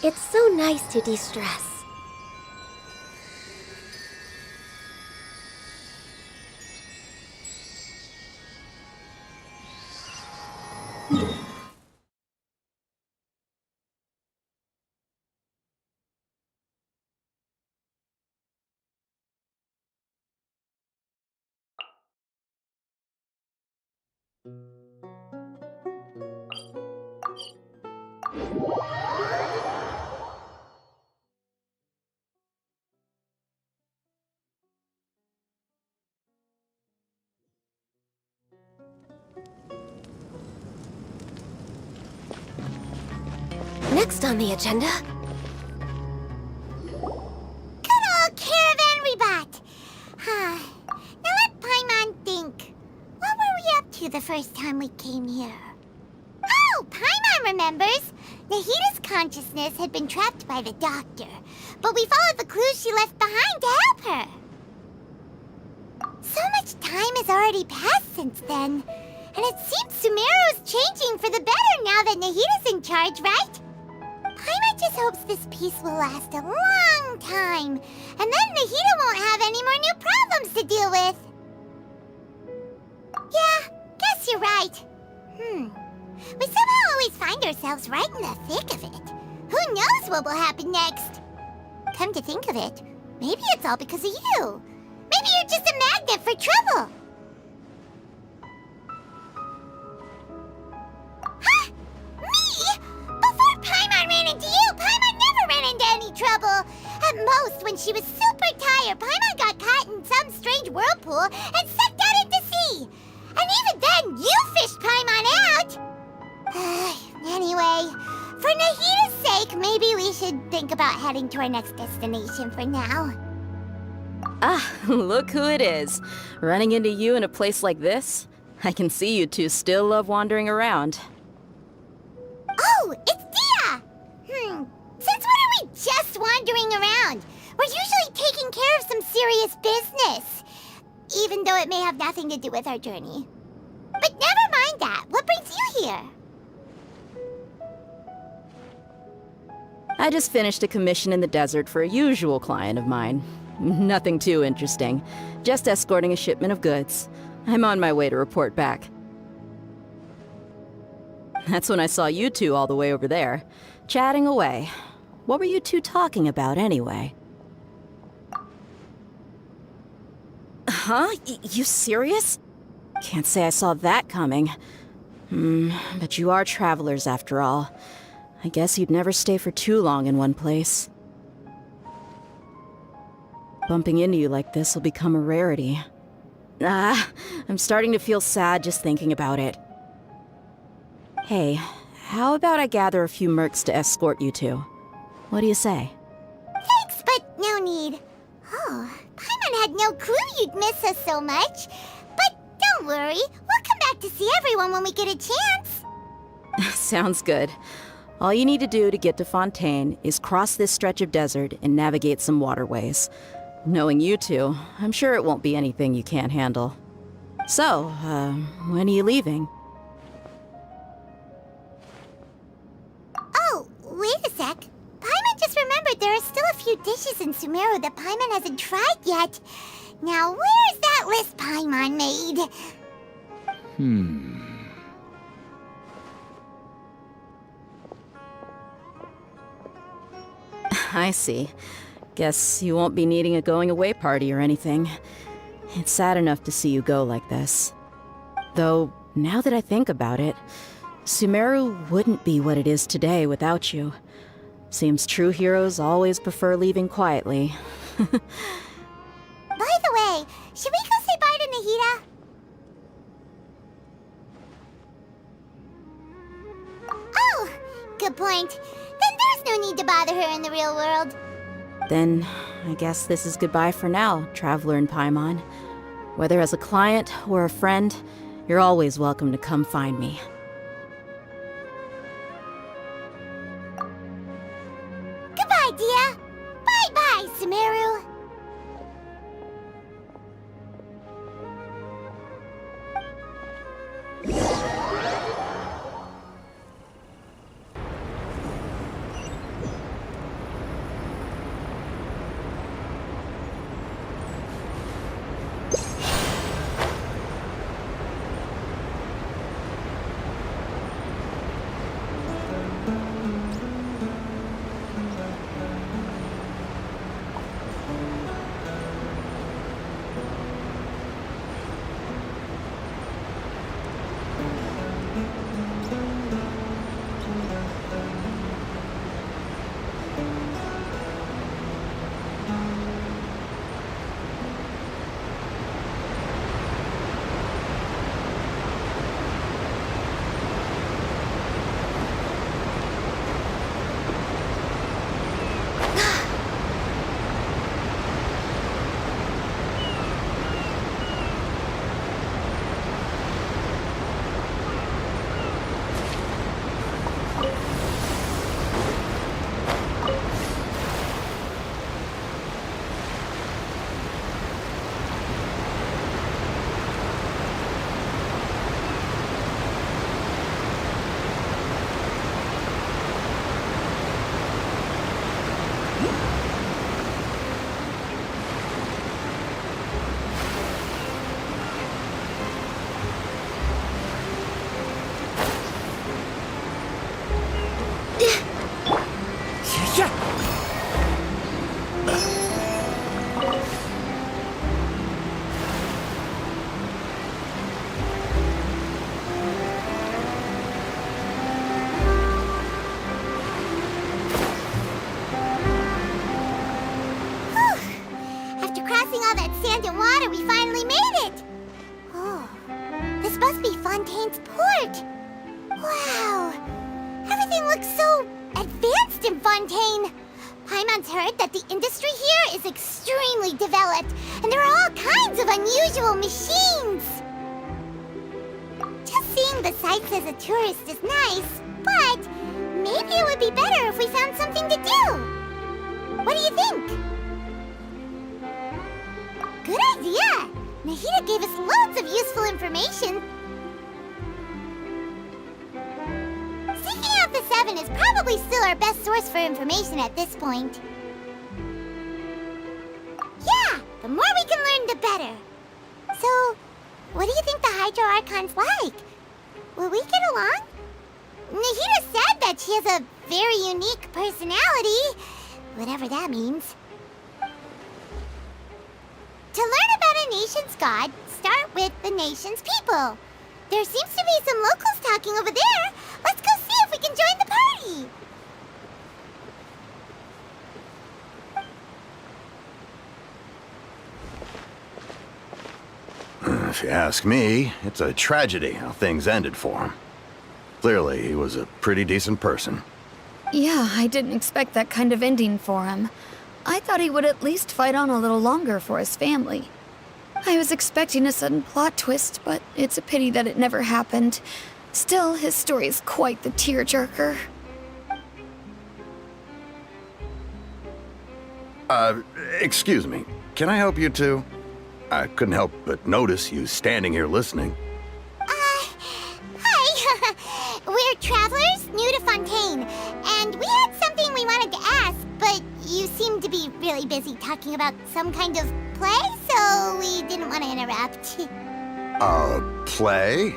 It's so nice to de-stress. Next on the agenda... Good old caravan rebot! Huh. Now let Paimon think. What were we up to the first time we came here? Oh, Paimon remembers! Nahita's consciousness had been trapped by the doctor, but we followed the clues she left behind to help her. So much time has already passed since then, and it seems Sumeru's changing for the better now that Nahita's in charge, right? Paimon just hopes this peace will last a long time, and then Nahita won't have any more new problems to deal with. Yeah, guess you're right. We somehow always find ourselves right in the thick of it. Who knows what will happen next? Come to think of it, maybe it's all because of you. Maybe you're just a magnet for trouble. Huh? Me? Before Paimon ran into you, Paimon never ran into any trouble. At most, when she was super tired, Paimon got caught in some strange whirlpool and sucked out into sea. And even then, you fished Paimon out. Anyway, for Nahita's sake, maybe we should think about heading to our next destination for now. Ah, look who it is. Running into you in a place like this? I can see you two still love wandering around. Oh, it's Dia! Since when are we just wandering around? We're usually taking care of some serious business. Even though it may have nothing to do with our journey. But never mind that. What brings you here? I just finished a commission in the desert for a usual client of mine. Nothing too interesting. Just escorting a shipment of goods. I'm on my way to report back. That's when I saw you two all the way over there, chatting away. What were you two talking about anyway? Huh? You serious? Can't say I saw that coming. But you are travelers after all. I guess you'd never stay for too long in one place. Bumping into you like this will become a rarity. I'm starting to feel sad just thinking about it. Hey, how about I gather a few mercs to escort you two? What do you say? Thanks, but no need. Oh, Paimon had no clue you'd miss us so much. But don't worry, we'll come back to see everyone when we get a chance. Sounds good. All you need to do to get to Fontaine is cross this stretch of desert and navigate some waterways. Knowing you two, I'm sure it won't be anything you can't handle. So, when are you leaving? Oh, wait a sec. Paimon just remembered there are still a few dishes in Sumeru that Paimon hasn't tried yet. Now, where's that list Paimon made? I see. Guess you won't be needing a going-away party or anything. It's sad enough to see you go like this. Though, now that I think about it, Sumeru wouldn't be what it is today without you. Seems true heroes always prefer leaving quietly. By the way, should we go say bye to Nahita? Oh, good point. Then there's no need to bother her in the real world. Then, I guess this is goodbye for now, Traveler in Paimon. Whether as a client or a friend, you're always welcome to come find me. Goodbye, Dia. Bye-bye, Sumeru. sand and water, we finally made it! Oh, this must be Fontaine's port. Wow, everything looks so advanced in Fontaine. Paimon's heard that the industry here is extremely developed, and there are all kinds of unusual machines. Just seeing the sights as a tourist is nice, but maybe it would be better if we found something to do. What do you think? Good idea! Nahida gave us loads of useful information. Seeking out the Seven is probably still our best source for information at this point. Yeah, the more we can learn, the better. So, what do you think the Hydro Archon's like? Will we get along? Nahida said that she has a very unique personality, whatever that means. To learn about a nation's god, start with the nation's people. There seems to be some locals talking over there. Let's go see if we can join the party. If you ask me, it's a tragedy how things ended for him. Clearly, he was a pretty decent person. Yeah, I didn't expect that kind of ending for him. I thought he would at least fight on a little longer for his family. I was expecting a sudden plot twist, but it's a pity that it never happened. Still, his story is quite the tearjerker. Excuse me. Can I help you two? I couldn't help but notice you standing here listening. Hi. We're travelers new to Fontaine, and we had something we wanted to ask, but you seem to be really busy talking about some kind of play, so we didn't want to interrupt. Play?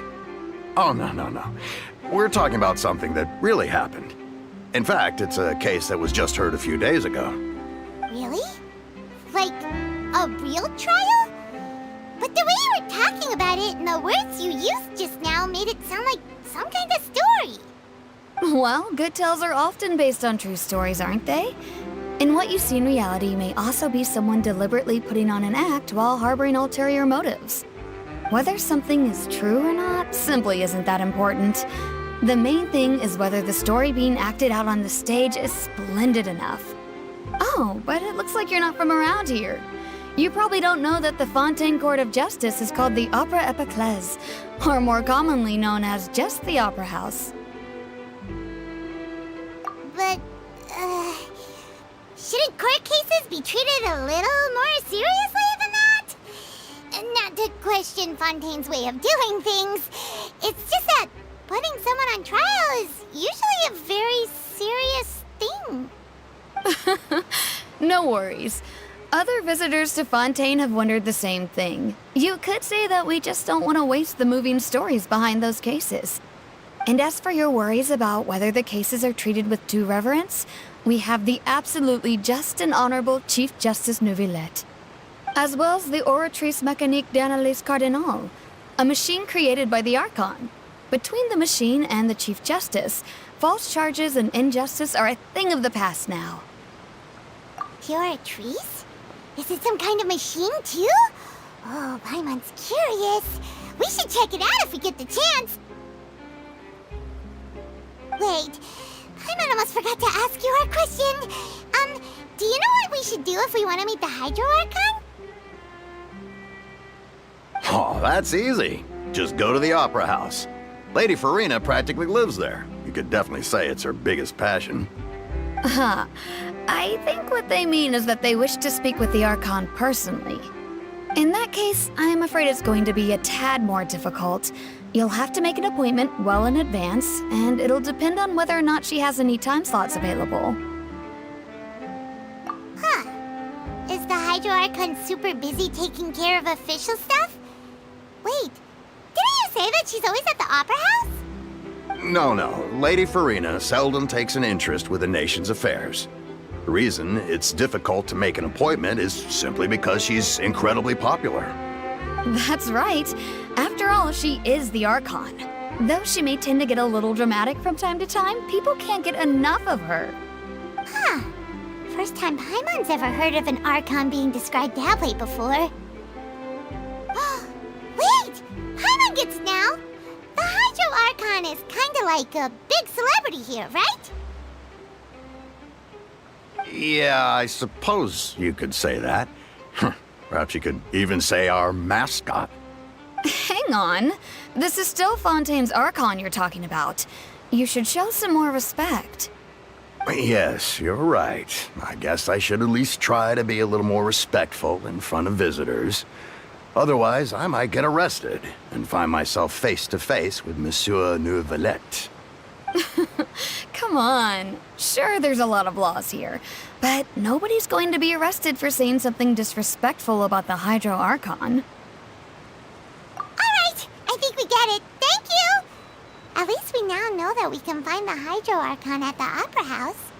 Oh, no. We're talking about something that really happened. In fact, it's a case that was just heard a few days ago. Really? Like, a real trial? But the way you were talking about it and the words you used just now made it sound like some kind of story. Well, good tales are often based on true stories, aren't they? And what you see in reality may also be someone deliberately putting on an act while harboring ulterior motives. Whether something is true or not simply isn't that important. The main thing is whether the story being acted out on the stage is splendid enough. Oh, but it looks like you're not from around here. You probably don't know that the Fontaine Court of Justice is called the Opera Epiclese, or more commonly known as just the Opera House. But, shouldn't court cases be treated a little more seriously than that? Not to question Fontaine's way of doing things. It's just that putting someone on trial is usually a very serious thing. No worries. Other visitors to Fontaine have wondered the same thing. You could say that we just don't want to waste the moving stories behind those cases. And as for your worries about whether the cases are treated with due reverence, we have the absolutely just and honorable Chief Justice Neuvillette, as well as the Oratrice Mécanique d'Analyse Cardinal, a machine created by the Archon. Between the machine and the Chief Justice, false charges and injustice are a thing of the past now. Oratrice? Is it some kind of machine, too? Oh, Paimon's curious. We should check it out if we get the chance. Wait, Paimon almost forgot to ask you our question. Do you know what we should do if we want to meet the Hydro Archon? Oh, that's easy. Just go to the Opera House. Lady Farina practically lives there. You could definitely say it's her biggest passion. I think what they mean is that they wish to speak with the Archon personally. In that case, I am afraid it's going to be a tad more difficult. You'll have to make an appointment well in advance, and it'll depend on whether or not she has any time slots available. Huh. Is the Hydro Archon super busy taking care of official stuff? Wait, didn't you say that she's always at the Opera House? No. Lady Farina seldom takes an interest with the nation's affairs. The reason it's difficult to make an appointment is simply because she's incredibly popular. That's right. After all, she is the Archon. Though she may tend to get a little dramatic from time to time, people can't get enough of her. Huh. First time Paimon's ever heard of an Archon being described that way before. Archon is kinda like a big celebrity here, right? Yeah, I suppose you could say that. Perhaps you could even say our mascot. Hang on. This is still Fontaine's Archon you're talking about. You should show some more respect. Yes, you're right. I guess I should at least try to be a little more respectful in front of visitors. Otherwise, I might get arrested and find myself face to face with Monsieur Neuvillette. Come on. Sure, there's a lot of laws here, but nobody's going to be arrested for saying something disrespectful about the Hydro Archon. Alright, I think we get it. Thank you! At least we now know that we can find the Hydro Archon at the Opera House.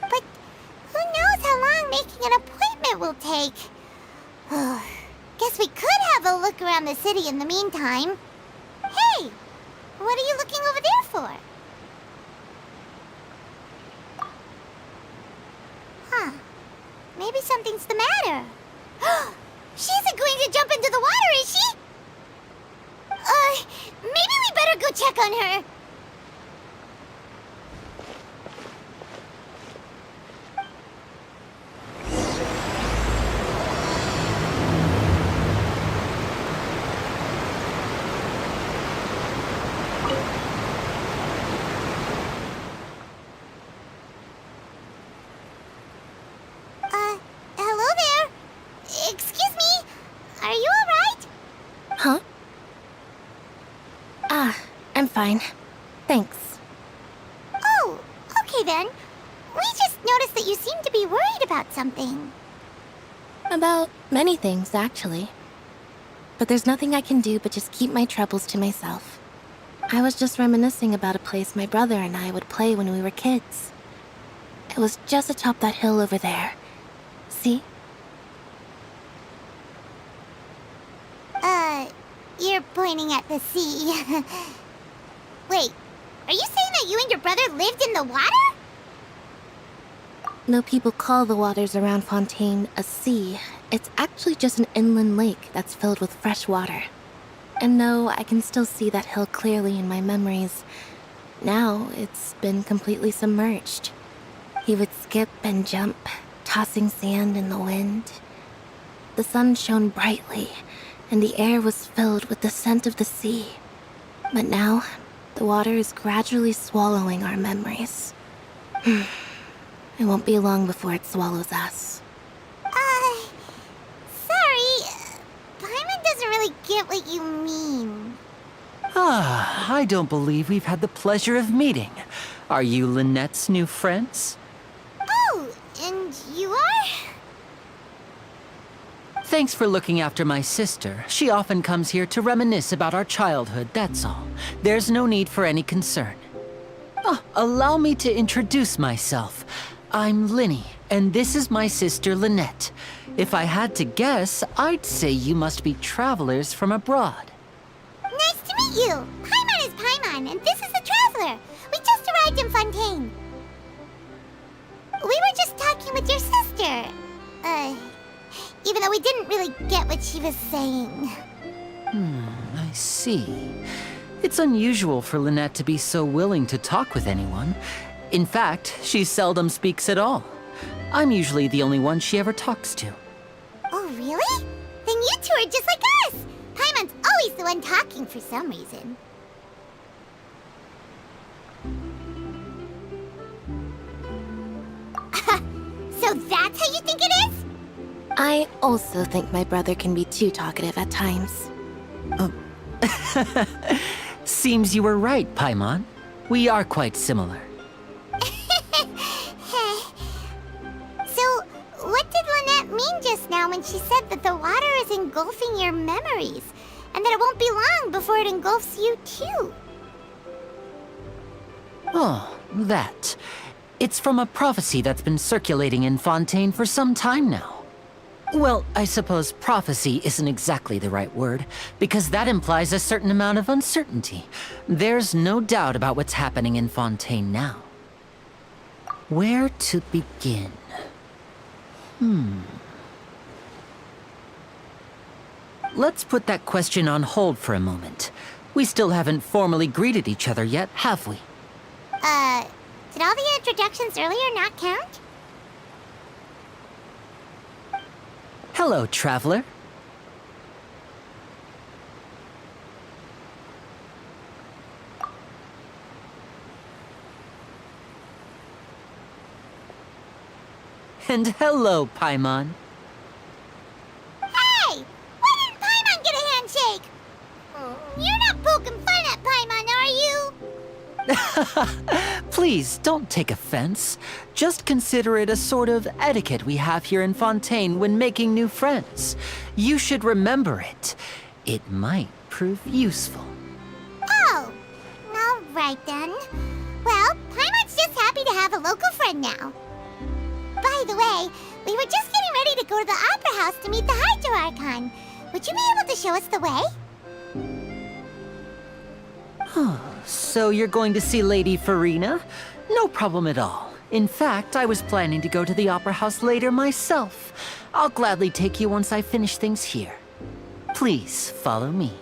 But who knows how long making an appointment will take? Guess we could have a look around the city in the meantime. Hey! What are you looking over there for? Huh. Maybe something's the matter. She isn't going to jump into the water, is she? Maybe we better go check on her. Hello there. Excuse me. Are you alright? Huh? I'm fine. Thanks. Oh, okay then. We just noticed that you seem to be worried about something. About many things, actually. But there's nothing I can do but just keep my troubles to myself. I was just reminiscing about a place my brother and I would play when we were kids. It was just atop that hill over there. See? You're pointing at the sea. Wait, are you saying that you and your brother lived in the water? No people call the waters around Fontaine a sea. It's actually just an inland lake that's filled with fresh water. And no, I can still see that hill clearly in my memories. Now, it's been completely submerged. He would skip and jump, tossing sand in the wind. The sun shone brightly, and the air was filled with the scent of the sea. But now, the water is gradually swallowing our memories. It won't be long before it swallows us. Sorry. Paimon doesn't really get what you mean. I don't believe we've had the pleasure of meeting. Are you Lynette's new friends? Oh, and you are? Thanks for looking after my sister. She often comes here to reminisce about our childhood, that's all. There's no need for any concern. Allow me to introduce myself. I'm Linny, and this is my sister Lynette. If I had to guess, I'd say you must be travelers from abroad. Nice to meet you. Paimon is Paimon, and this is the Traveler. We just arrived in Fontaine. We were just talking with your sister. Even though we didn't really get what she was saying. I see. It's unusual for Lynette to be so willing to talk with anyone. In fact, she seldom speaks at all. I'm usually the only one she ever talks to. Oh, really? Then you two are just like us. Paimon's always the one talking for some reason. So that's how you think it is? I also think my brother can be too talkative at times. Seems you were right, Paimon. We are quite similar. So, what did Lynette mean just now when she said that the water is engulfing your memories, and that it won't be long before it engulfs you too? Oh, that. It's from a prophecy that's been circulating in Fontaine for some time now. Well, I suppose prophecy isn't exactly the right word, because that implies a certain amount of uncertainty. There's no doubt about what's happening in Fontaine now. Where to begin? Let's put that question on hold for a moment. We still haven't formally greeted each other yet, have we? Did all the introductions earlier not count? Hello, traveler. And hello, Paimon. Hey! Why didn't Paimon get a handshake? You're not poking fun at Paimon, are you? Please, don't take offense. Just consider it a sort of etiquette we have here in Fontaine when making new friends. You should remember it. It might prove useful. Oh, all right then. Well, Paimon's just happy to have a local friend now. By the way, we were just getting ready to go to the Opera House to meet the Hydro Archon. Would you be able to show us the way? So you're going to see Lady Farina? No problem at all. In fact, I was planning to go to the Opera House later myself. I'll gladly take you once I finish things here. Please, follow me.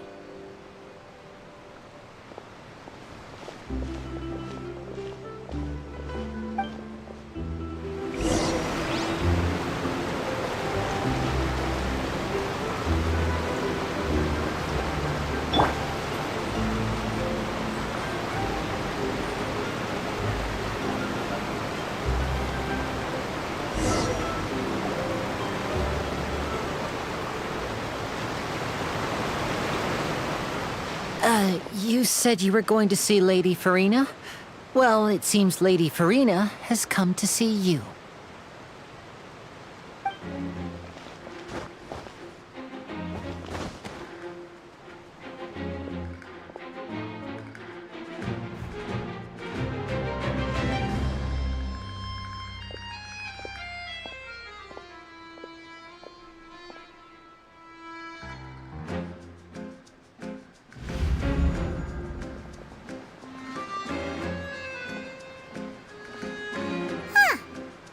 You said you were going to see Lady Farina? Well, it seems Lady Farina has come to see you.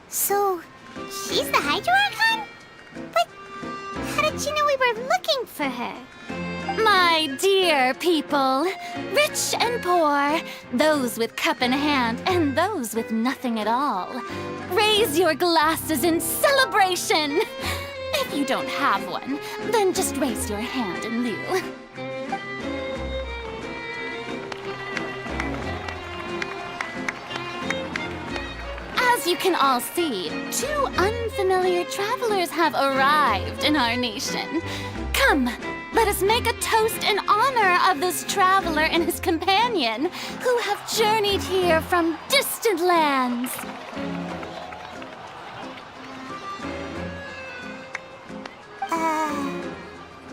So, she's the Hydro Archon? But how did she know we were looking for her? My dear people, rich and poor, those with cup in hand and those with nothing at all, raise your glasses in celebration! If you don't have one, then just raise your hand in lieu. As you can all see, two unfamiliar travelers have arrived in our nation. Come, let us make a toast in honor of this traveler and his companion who have journeyed here from distant lands.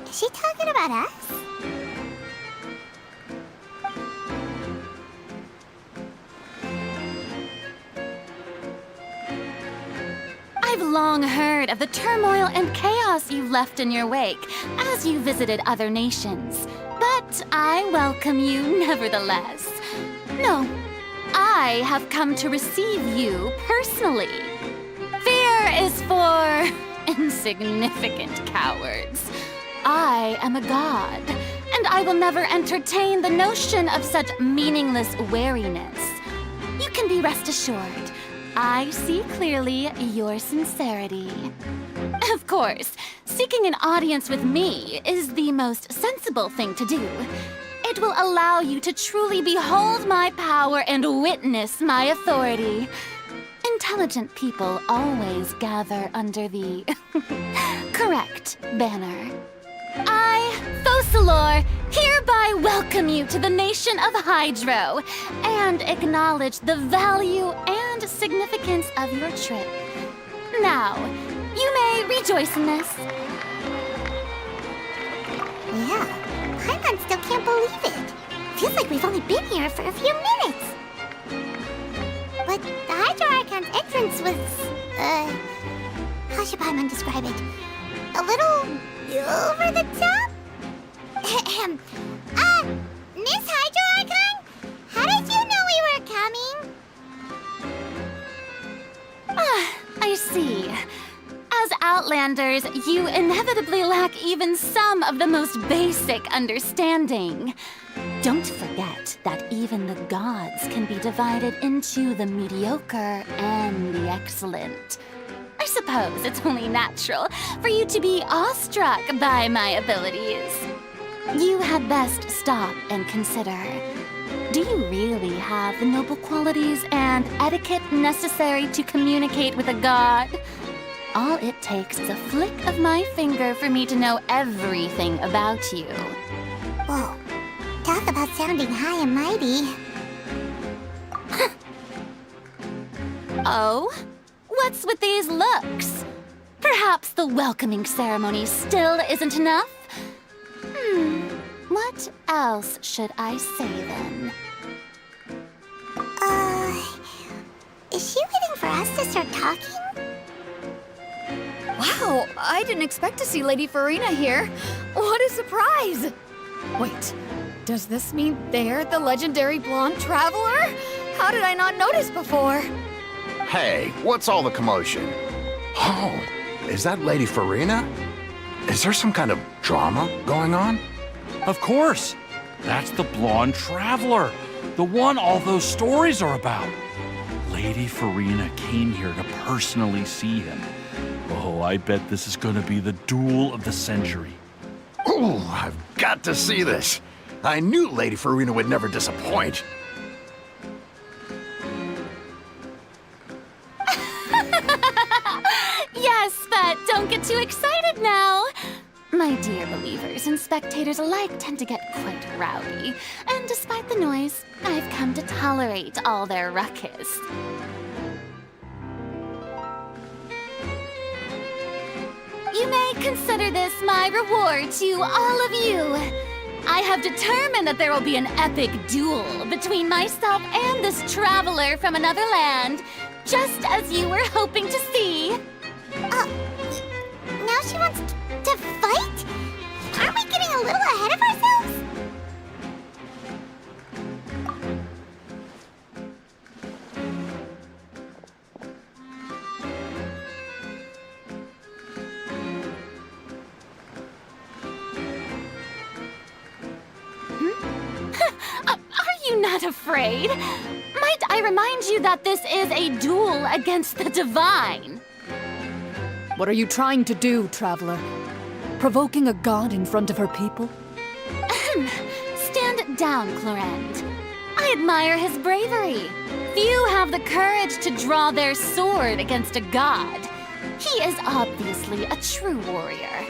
Is she talking about us? I've long heard of the turmoil and chaos you've left in your wake as you visited other nations. But I welcome you nevertheless. No, I have come to receive you personally. Fear is for insignificant cowards. I am a god, and I will never entertain the notion of such meaningless wariness. You can be rest assured. I see clearly your sincerity. Of course, seeking an audience with me is the most sensible thing to do. It will allow you to truly behold my power and witness my authority. Intelligent people always gather under the correct banner. I, Focalor, hereby welcome you to the nation of Hydro and acknowledge the value and significance of your trip. Now, you may rejoice in this. Yeah, Paimon still can't believe it. Feels like we've only been here for a few minutes. But the Hydro Archon's entrance was, how should Paimon describe it? A little over the top? Miss Hydro Archon? How did you know we were coming? I see. As Outlanders, you inevitably lack even some of the most basic understanding. Don't forget that even the gods can be divided into the mediocre and the excellent. I suppose it's only natural for you to be awestruck by my abilities. You had best stop and consider. Do you really have the noble qualities and etiquette necessary to communicate with a god? All it takes is a flick of my finger for me to know everything about you. Whoa. Talk about sounding high and mighty. Oh? What's with these looks? Perhaps the welcoming ceremony still isn't enough? What else should I say then? Is she waiting for us to start talking? Wow, I didn't expect to see Lady Farina here. What a surprise! Wait, does this mean they're the legendary blonde traveler? How did I not notice before? Hey, what's all the commotion? Oh, is that Lady Farina? Is there some kind of drama going on? Of course! That's the blonde traveler, the one all those stories are about. Lady Farina came here to personally see him. Oh, I bet this is gonna be the duel of the century. Ooh, I've got to see this. I knew Lady Farina would never disappoint. Yes, but don't get too excited now. My dear believers and spectators alike tend to get quite rowdy, and despite the noise, I've come to tolerate all their ruckus. You may consider this my reward to all of you. I have determined that there will be an epic duel between myself and this traveler from another land, just as you were hoping to see. Now she wants to fight? Aren't we getting a little ahead of ourselves? Are you not afraid? Might I remind you that this is a duel against the divine? What are you trying to do, traveler? Provoking a god in front of her people? Stand down, Clorend. I admire his bravery. Few have the courage to draw their sword against a god. He is obviously a true warrior.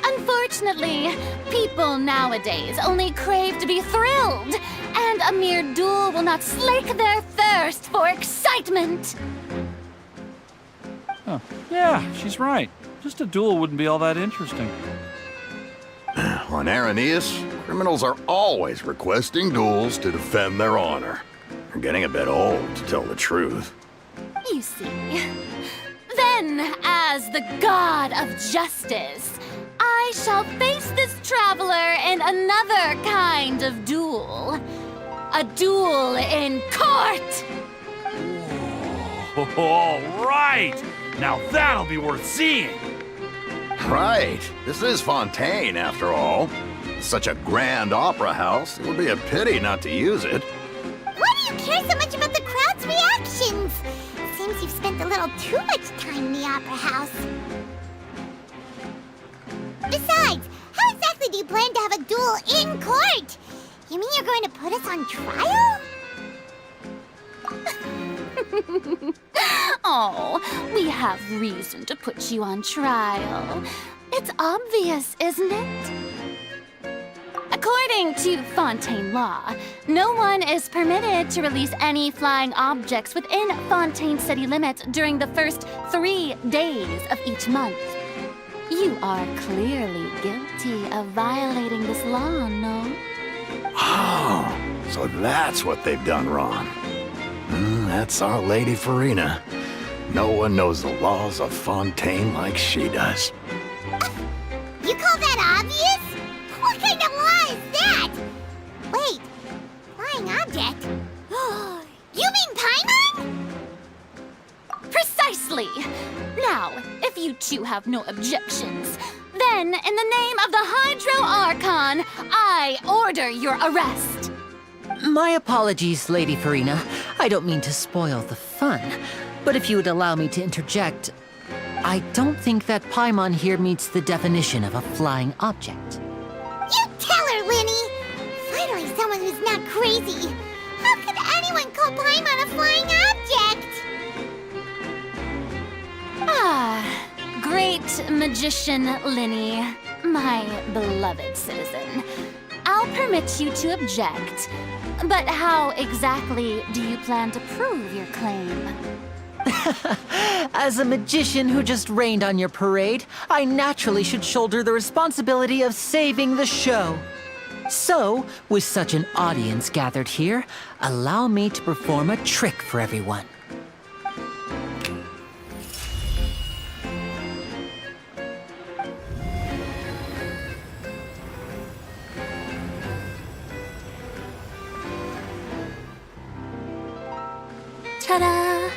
Unfortunately, people nowadays only crave to be thrilled, and a mere duel will not slake their thirst for excitement. Huh. Yeah, she's right. Just a duel wouldn't be all that interesting. On Araneus, criminals are always requesting duels to defend their honor. They're getting a bit old, to tell the truth. You see. Then, as the god of justice, I shall face this traveler in another kind of duel. A duel in court! All right! Now that'll be worth seeing! Right. This is Fontaine, after all. Such a grand opera house, it would be a pity not to use it. Why do you care so much about the crowd's reactions? Seems you've spent a little too much time in the opera house. Besides, how exactly do you plan to have a duel in court? You mean you're going to put us on trial? Oh, we have reason to put you on trial. It's obvious, isn't it? According to Fontaine law, no one is permitted to release any flying objects within Fontaine city limits during the first 3 days of each month. You are clearly guilty of violating this law, no? Oh, so that's what they've done wrong. That's our Lady Farina. No one knows the laws of Fontaine like she does. You call that obvious? What kind of law is that? Wait, flying object? You mean Paimon? Precisely! Now, if you two have no objections, then in the name of the Hydro Archon, I order your arrest! My apologies, Lady Farina. I don't mean to spoil the fun. But if you would allow me to interject, I don't think that Paimon here meets the definition of a flying object. You tell her, Linny! Finally someone who's not crazy. How could anyone call Paimon a flying object? Ah, great magician Linny, my beloved citizen. I'll permit you to object, but how exactly do you plan to prove your claim? As a magician who just rained on your parade, I naturally should shoulder the responsibility of saving the show. So, with such an audience gathered here, allow me to perform a trick for everyone. Ta-da!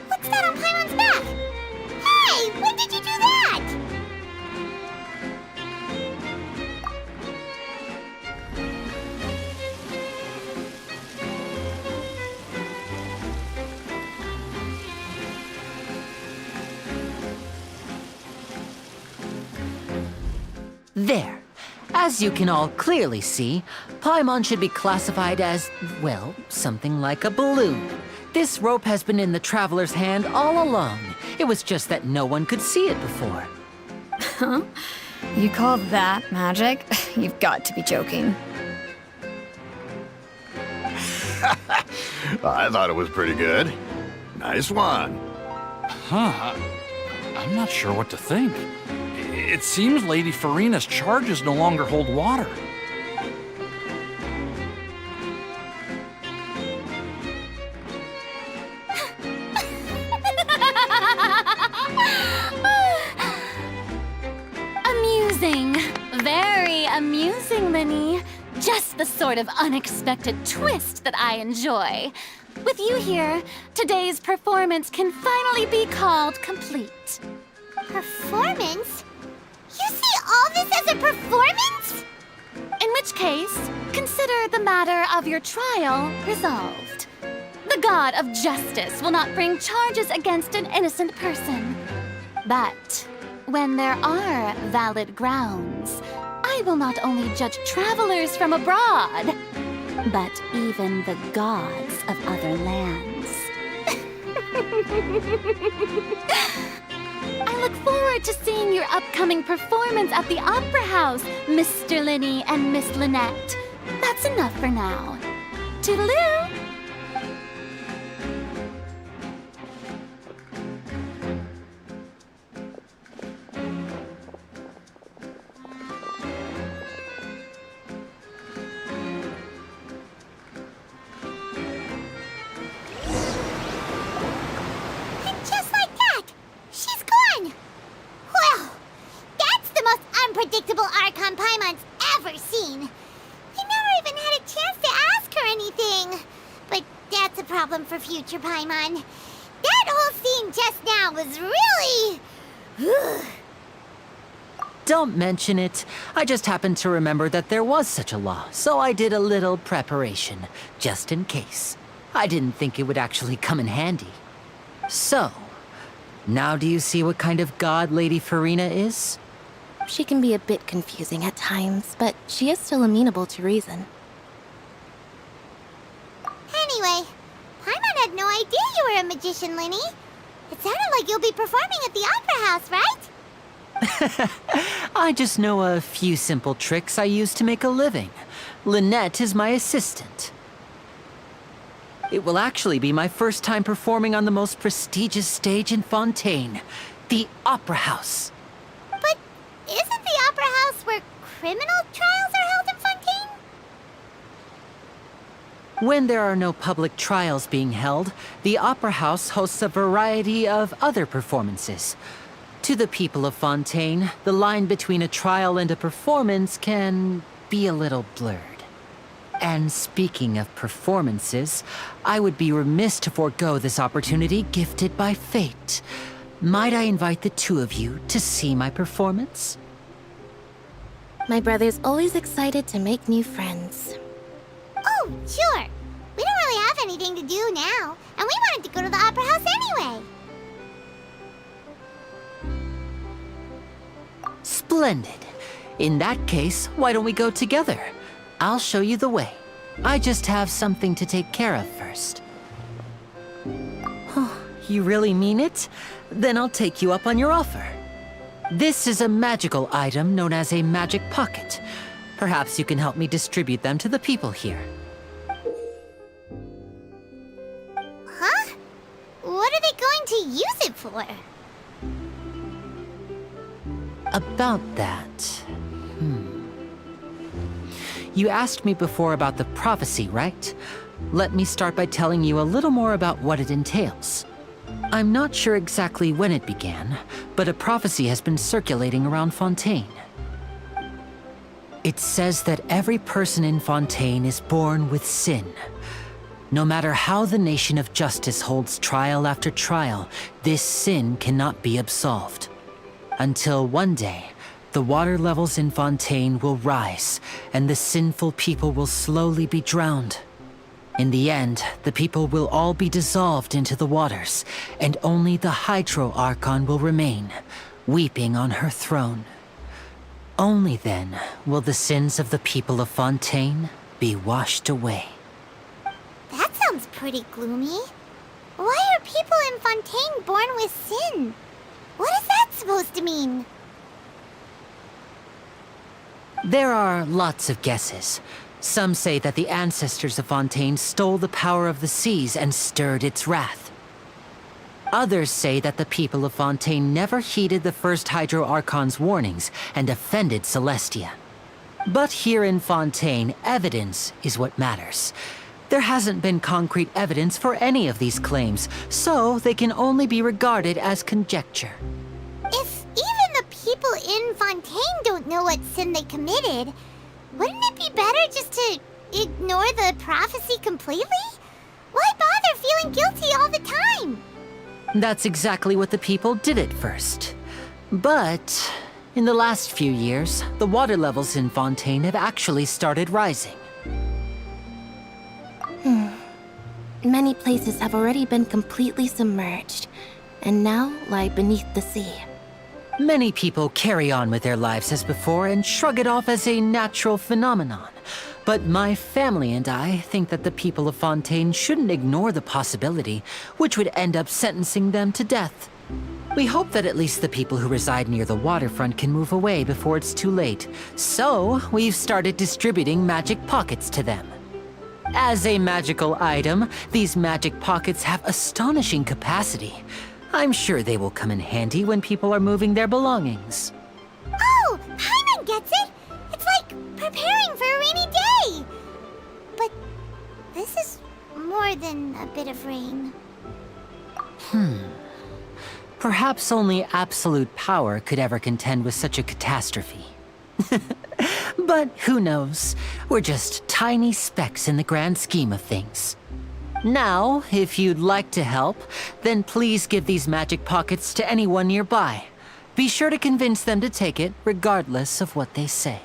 What's that on Paimon's back? Hey, when did you do that? There. As you can all clearly see, Paimon should be classified as, well, something like a balloon. This rope has been in the Traveler's hand all along. It was just that no one could see it before. Huh? You call that magic? You've got to be joking. I thought it was pretty good. Nice one. Huh. I'm not sure what to think. It seems Lady Farina's charges no longer hold water. Amusing. Very amusing, Linny. Just the sort of unexpected twist that I enjoy. With you here, today's performance can finally be called complete. Performance? You see all this as a performance? In which case, consider the matter of your trial resolved. The god of justice will not bring charges against an innocent person. But when there are valid grounds, I will not only judge travelers from abroad, but even the gods of other lands. I look forward to seeing your upcoming performance at the Opera House, Mr. Linny and Miss Lynette. That's enough for now. Toodaloo! And just like that, she's gone. Well, that's the most unpredictable Archon Paimon's ever seen. We never even had a chance to ask her anything. But that's a problem for future Paimon. That whole scene just now was really... Don't mention it. I just happened to remember that there was such a law, so I did a little preparation, just in case. I didn't think it would actually come in handy. So, now do you see what kind of god Lady Farina is? She can be a bit confusing at times, but she is still amenable to reason. Anyway, Paimon had no idea you were a magician, Linny. It sounded like you'll be performing at the Opera House, right? I just know a few simple tricks I use to make a living. Lynette is my assistant. It will actually be my first time performing on the most prestigious stage in Fontaine, the Opera House. But isn't the Opera House where criminal trials are held in Fontaine? When there are no public trials being held, the Opera House hosts a variety of other performances. To the people of Fontaine, the line between a trial and a performance can be a little blurred. And speaking of performances, I would be remiss to forego this opportunity gifted by fate. Might I invite the two of you to see my performance? My brother's always excited to make new friends. Oh, sure. We don't really have anything to do now, and we wanted to go to the Opera House anyway. Splendid. In that case, why don't we go together? I'll show you the way. I just have something to take care of first. You really mean it? Then I'll take you up on your offer. This is a magical item known as a magic pocket. Perhaps you can help me distribute them to the people here. Huh? What are they going to use it for? About that... You asked me before about the prophecy, right? Let me start by telling you a little more about what it entails. I'm not sure exactly when it began, but a prophecy has been circulating around Fontaine. It says that every person in Fontaine is born with sin. No matter how the nation of justice holds trial after trial, this sin cannot be absolved. Until one day, the water levels in Fontaine will rise, and the sinful people will slowly be drowned. In the end, the people will all be dissolved into the waters, and only the Hydro Archon will remain, weeping on her throne. Only then will the sins of the people of Fontaine be washed away. That sounds pretty gloomy. Why are people in Fontaine born with sin? What is that supposed to mean? There are lots of guesses. Some say that the ancestors of Fontaine stole the power of the seas and stirred its wrath. Others say that the people of Fontaine never heeded the first Hydro Archon's warnings and offended Celestia. But here in Fontaine, evidence is what matters. There hasn't been concrete evidence for any of these claims, so they can only be regarded as conjecture. If even the people in Fontaine don't know what sin they committed, wouldn't it be better just to ignore the prophecy completely? Why bother feeling guilty all the time? That's exactly what the people did at first. But in the last few years, the water levels in Fontaine have actually started rising. Many places have already been completely submerged, and now lie beneath the sea. Many people carry on with their lives as before and shrug it off as a natural phenomenon. But my family and I think that the people of Fontaine shouldn't ignore the possibility, which would end up sentencing them to death. We hope that at least the people who reside near the waterfront can move away before it's too late. So, we've started distributing magic pockets to them. As a magical item, these magic pockets have astonishing capacity. I'm sure they will come in handy when people are moving their belongings. Oh, Paimon gets it! It's like preparing for a rainy day! But this is more than a bit of rain. Perhaps only absolute power could ever contend with such a catastrophe. But who knows? We're just tiny specks in the grand scheme of things. Now, if you'd like to help, then please give these magic pockets to anyone nearby. Be sure to convince them to take it, regardless of what they say.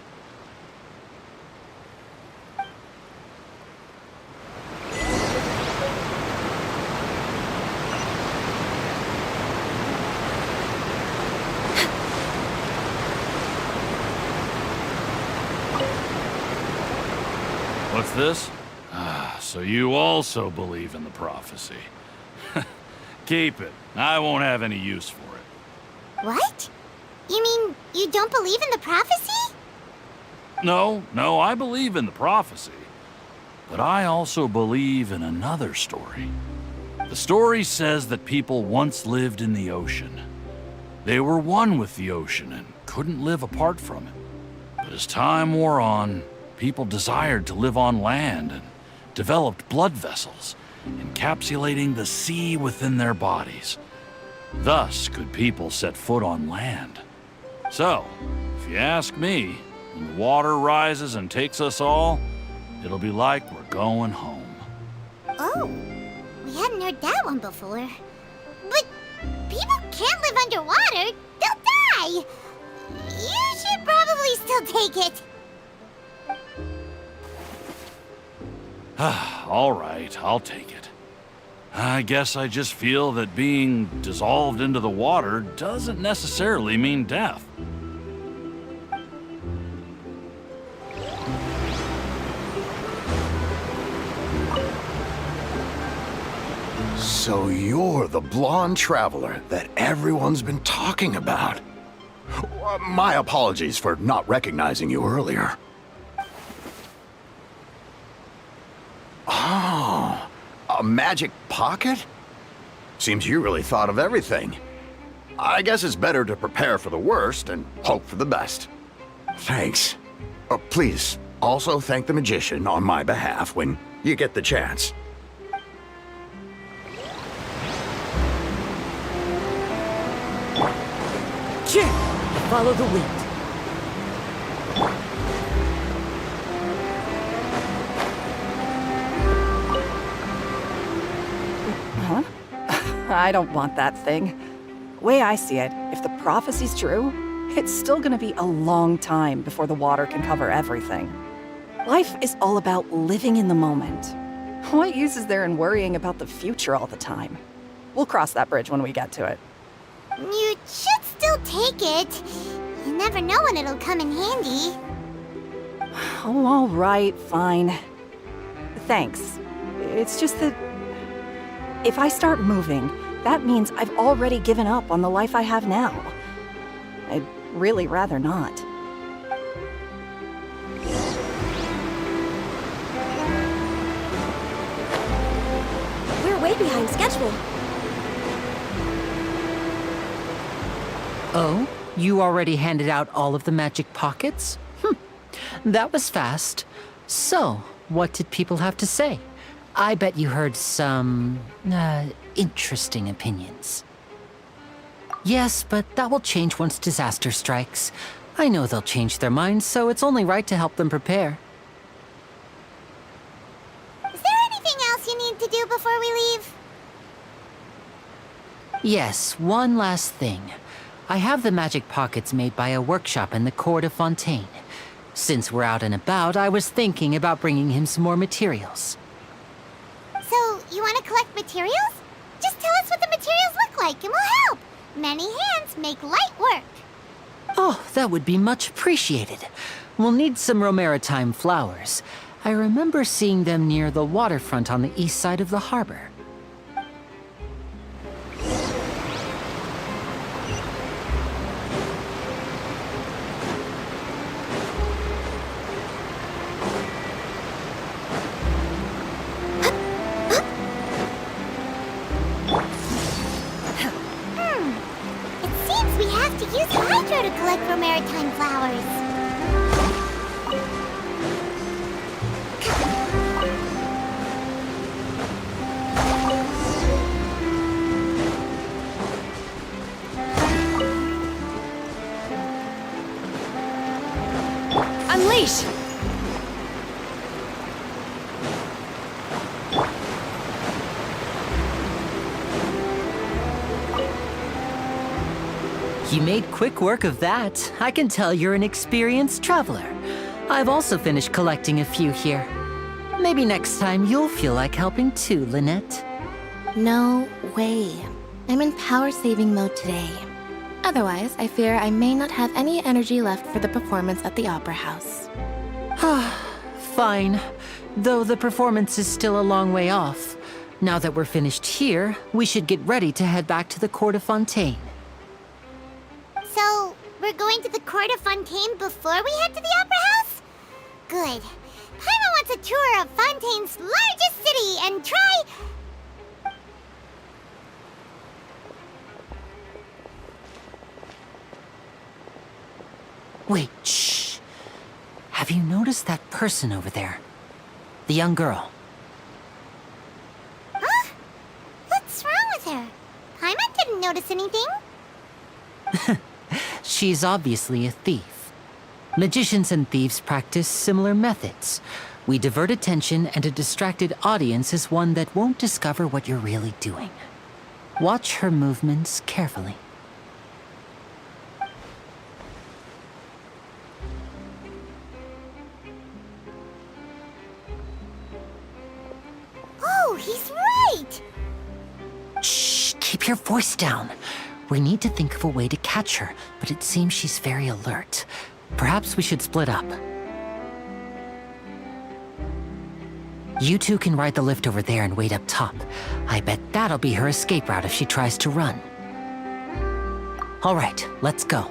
What's this? So you also believe in the prophecy. Keep it. I won't have any use for it. What? You mean you don't believe in the prophecy? No, I believe in the prophecy. But I also believe in another story. The story says that people once lived in the ocean. They were one with the ocean and couldn't live apart from it. But as time wore on, people desired to live on land and developed blood vessels, encapsulating the sea within their bodies. Thus could people set foot on land. So, if you ask me, when the water rises and takes us all, it'll be like we're going home. Oh, we hadn't heard that one before. But people can't live underwater. They'll die. You should probably definitely still take it. All right, I'll take it. I guess I just feel that being dissolved into the water doesn't necessarily mean death. So you're the blonde traveler that everyone's been talking about. My apologies for not recognizing you earlier. Oh, a magic pocket? Seems you really thought of everything. I guess it's better to prepare for the worst and hope for the best. Thanks. Please, also thank the magician on my behalf when you get the chance. Follow the wind. Huh? I don't want that thing. Way I see it, if the prophecy's true, it's still gonna be a long time before the water can cover everything. Life is all about living in the moment. What use is there in worrying about the future all the time? We'll cross that bridge when we get to it. You should still take it. You never know when it'll come in handy. Oh, all right, fine. Thanks. It's just that if I start moving, that means I've already given up on the life I have now. I'd really rather not. We're way behind schedule. Oh? You already handed out all of the magic pockets? That was fast. So, what did people have to say? I bet you heard some, interesting opinions. Yes, but that will change once disaster strikes. I know they'll change their minds, so it's only right to help them prepare. Is there anything else you need to do before we leave? Yes, one last thing. I have the magic pockets made by a workshop in the court of Fontaine. Since we're out and about, I was thinking about bringing him some more materials. So, you want to collect materials? Just tell us what the materials look like and we'll help. Many hands make light work. Oh, that would be much appreciated. We'll need some Romaritime flowers. I remember seeing them near the waterfront on the east side of the harbor. To collect for maritime flowers. Unleash! You made quick work of that. I can tell you're an experienced traveler. I've also finished collecting a few here. Maybe next time you'll feel like helping too, Lynette. No way. I'm in power-saving mode today. Otherwise, I fear I may not have any energy left for the performance at the Opera House. Fine. Though the performance is still a long way off. Now that we're finished here, we should get ready to head back to the court of Fontaine. So, we're going to the court of Fontaine before we head to the Opera House? Good. Paimon wants a tour of Fontaine's largest city and try... Wait, shh. Have you noticed that person over there? The young girl. Huh? What's wrong with her? Paimon didn't notice anything. She's obviously a thief. Magicians and thieves practice similar methods. We divert attention, and a distracted audience is one that won't discover what you're really doing. Watch her movements carefully. he's right! Shh, keep your voice down. We need to think of a way to catch her, but it seems she's very alert. Perhaps we should split up. You two can ride the lift over there and wait up top. I bet that'll be her escape route if she tries to run. All right, let's go.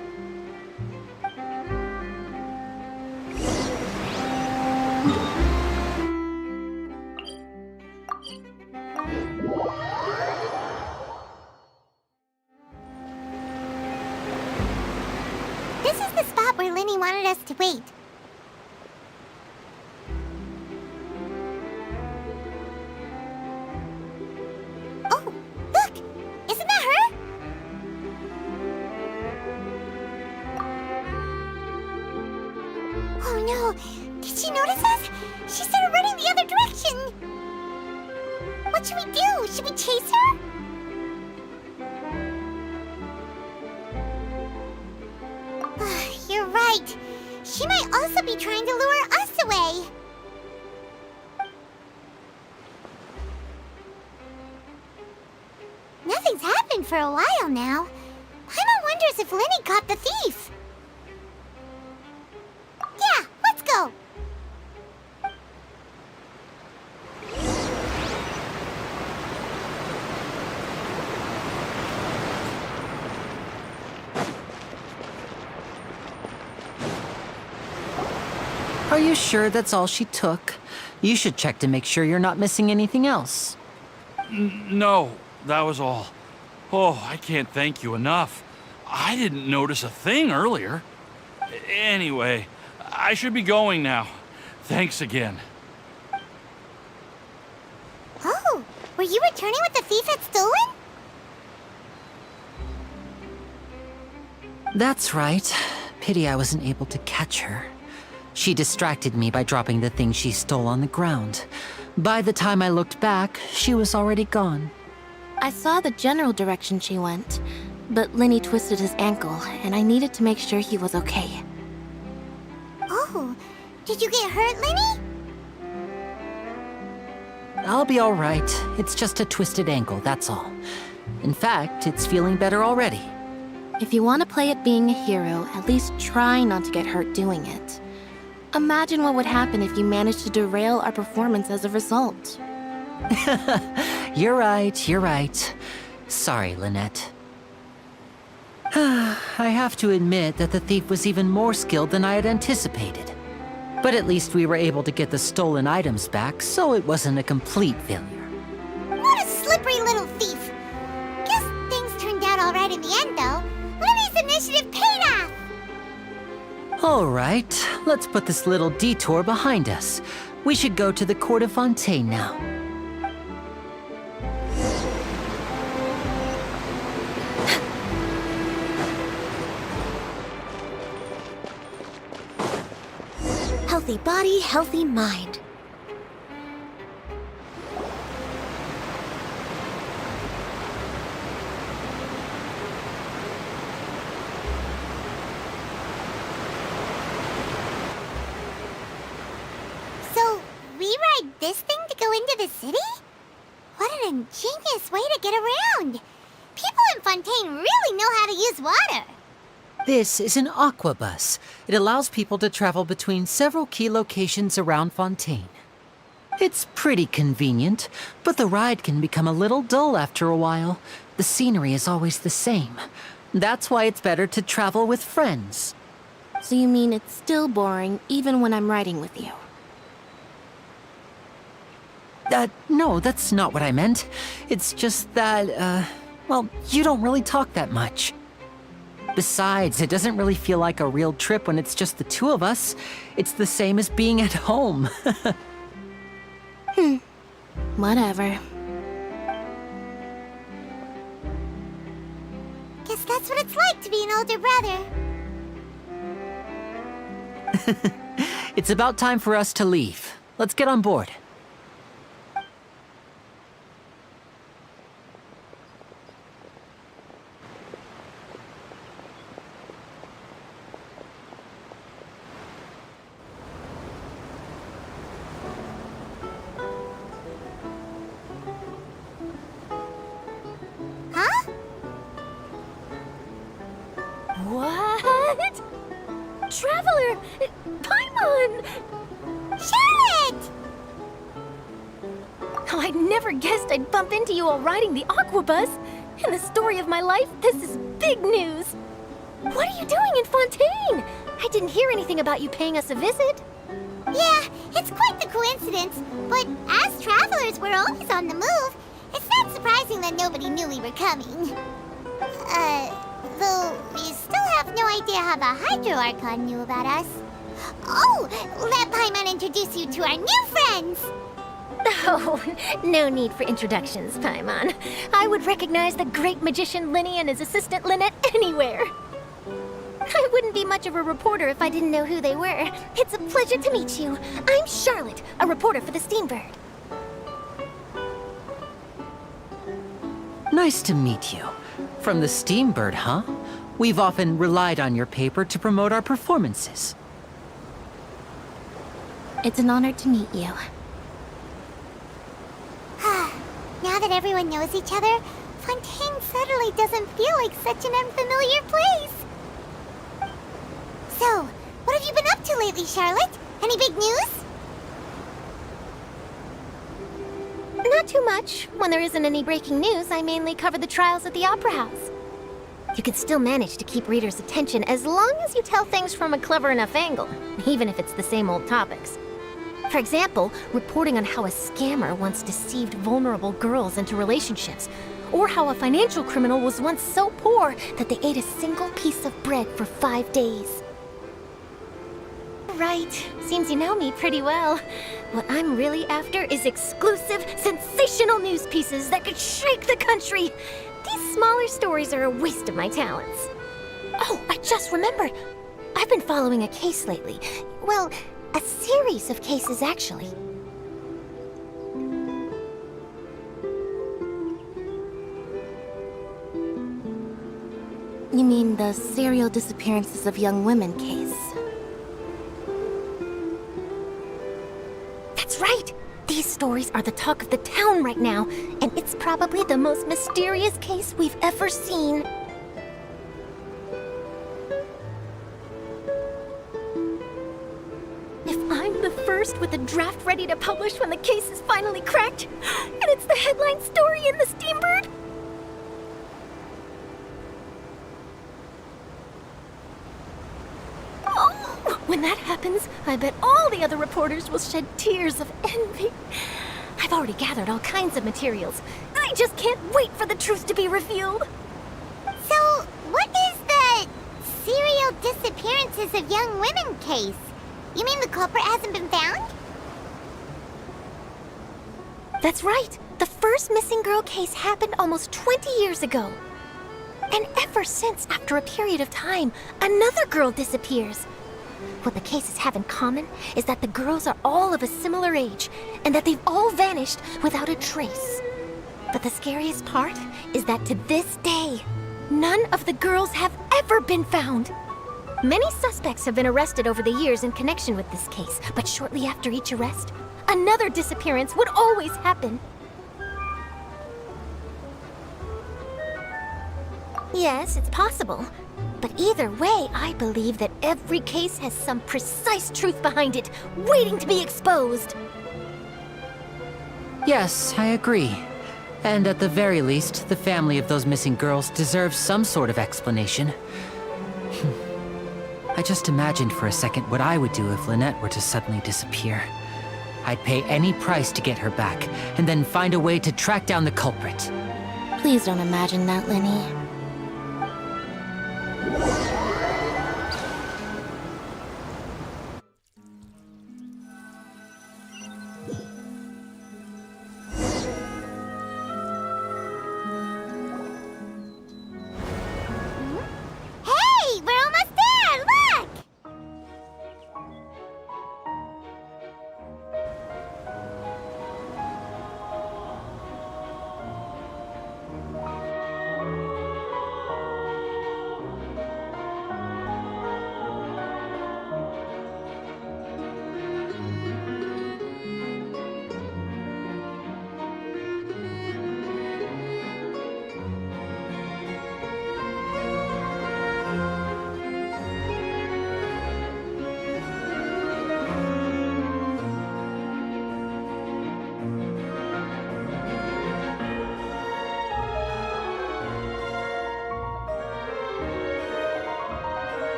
This is the spot where Linny wanted us to wait. Oh, look! Isn't that her? Oh no! Did she notice us? She started running the other direction! What should we do? Should we chase her? You're right. She might also be trying to lure us away. Nothing's happened for a while now. Paimon wonders if Linny caught the thief. Yeah, let's go. Are you sure that's all she took? You should check to make sure you're not missing anything else. No, that was all. Oh, I can't thank you enough. I didn't notice a thing earlier. Anyway, I should be going now. Thanks again. Oh, were you returning what the thief had stolen? That's right. Pity I wasn't able to catch her. She distracted me by dropping the thing she stole on the ground. By the time I looked back, she was already gone. I saw the general direction she went, but Linny twisted his ankle, and I needed to make sure he was okay. Oh, did you get hurt, Linny? I'll be all right. It's just a twisted ankle, that's all. In fact, it's feeling better already. If you want to play at being a hero, at least try not to get hurt doing it. Imagine what would happen if you managed to derail our performance as a result. You're right. Sorry, Lynette. I have to admit that the thief was even more skilled than I had anticipated. But at least we were able to get the stolen items back, so it wasn't a complete failure. What a slippery little thief. Guess things turned out all right in the end, though. Linny's initiative paid off. All right, let's put this little detour behind us. We should go to the court of Fontaine now. Healthy body, healthy mind. So, we ride this thing to go into the city? What an ingenious way to get around! People in Fontaine really know how to use water! This is an aqua bus. It allows people to travel between several key locations around Fontaine. It's pretty convenient, but the ride can become a little dull after a while. The scenery is always the same. That's why it's better to travel with friends. So you mean it's still boring even when I'm riding with you? No, that's not what I meant. It's just that, well, you don't really talk that much. Besides, it doesn't really feel like a real trip when it's just the two of us. It's the same as being at home. Whatever. Guess that's what it's like to be an older brother. It's about time for us to leave. Let's get on board. Traveler! Paimon! Charlotte! Oh, I never guessed I'd bump into you all riding the Aquabus. In the story of my life, this is big news. What are you doing in Fontaine? I didn't hear anything about you paying us a visit. Yeah, it's quite the coincidence, but as travelers, we're always on the move. It's not surprising that nobody knew we were coming. Though we still have no idea how the Hydro Archon knew about us. Oh, let Paimon introduce you to our new friends! Oh, no need for introductions, Paimon. I would recognize the great magician Linny and his assistant Lynette anywhere. I wouldn't be much of a reporter if I didn't know who they were. It's a pleasure to meet you. I'm Charlotte, a reporter for the Steambird. Nice to meet you. From the Steambird, huh? We've often relied on your paper to promote our performances. It's an honor to meet you. Now that everyone knows each other, Fontaine suddenly doesn't feel like such an unfamiliar place. So, what have you been up to lately, Charlotte? Any big news? Not too much. When there isn't any breaking news, I mainly cover the trials at the Opera House. You can still manage to keep readers' attention as long as you tell things from a clever enough angle, even if it's the same old topics. For example, reporting on how a scammer once deceived vulnerable girls into relationships, or how a financial criminal was once so poor that they ate a single piece of bread for 5 days. Right. Seems you know me pretty well. What I'm really after is exclusive, sensational news pieces that could shake the country. These smaller stories are a waste of my talents. Oh, I just remembered. I've been following a case lately. Well, a series of cases, actually. You mean the serial disappearances of young women case? That's right! These stories are the talk of the town right now, and it's probably the most mysterious case we've ever seen. If I'm the first with a draft ready to publish when the case is finally cracked, and it's the headline story in the Steambird, when that happens, I bet all the other reporters will shed tears of envy. I've already gathered all kinds of materials. I just can't wait for the truth to be revealed. So, what is the serial disappearances of young women case? You mean the culprit hasn't been found? That's right. The first missing girl case happened almost 20 years ago. And ever since, after a period of time, another girl disappears. What the cases have in common is that the girls are all of a similar age, and that they've all vanished without a trace. But the scariest part is that to this day, none of the girls have ever been found. Many suspects have been arrested over the years in connection with this case, but shortly after each arrest, another disappearance would always happen. Yes, it's possible. But either way, I believe that every case has some precise truth behind it, waiting to be exposed. Yes, I agree. And at the very least, the family of those missing girls deserves some sort of explanation. I just imagined for a second what I would do if Lynette were to suddenly disappear. I'd pay any price to get her back, and then find a way to track down the culprit. Please don't imagine that, Linny. Hey, we're almost there! Look!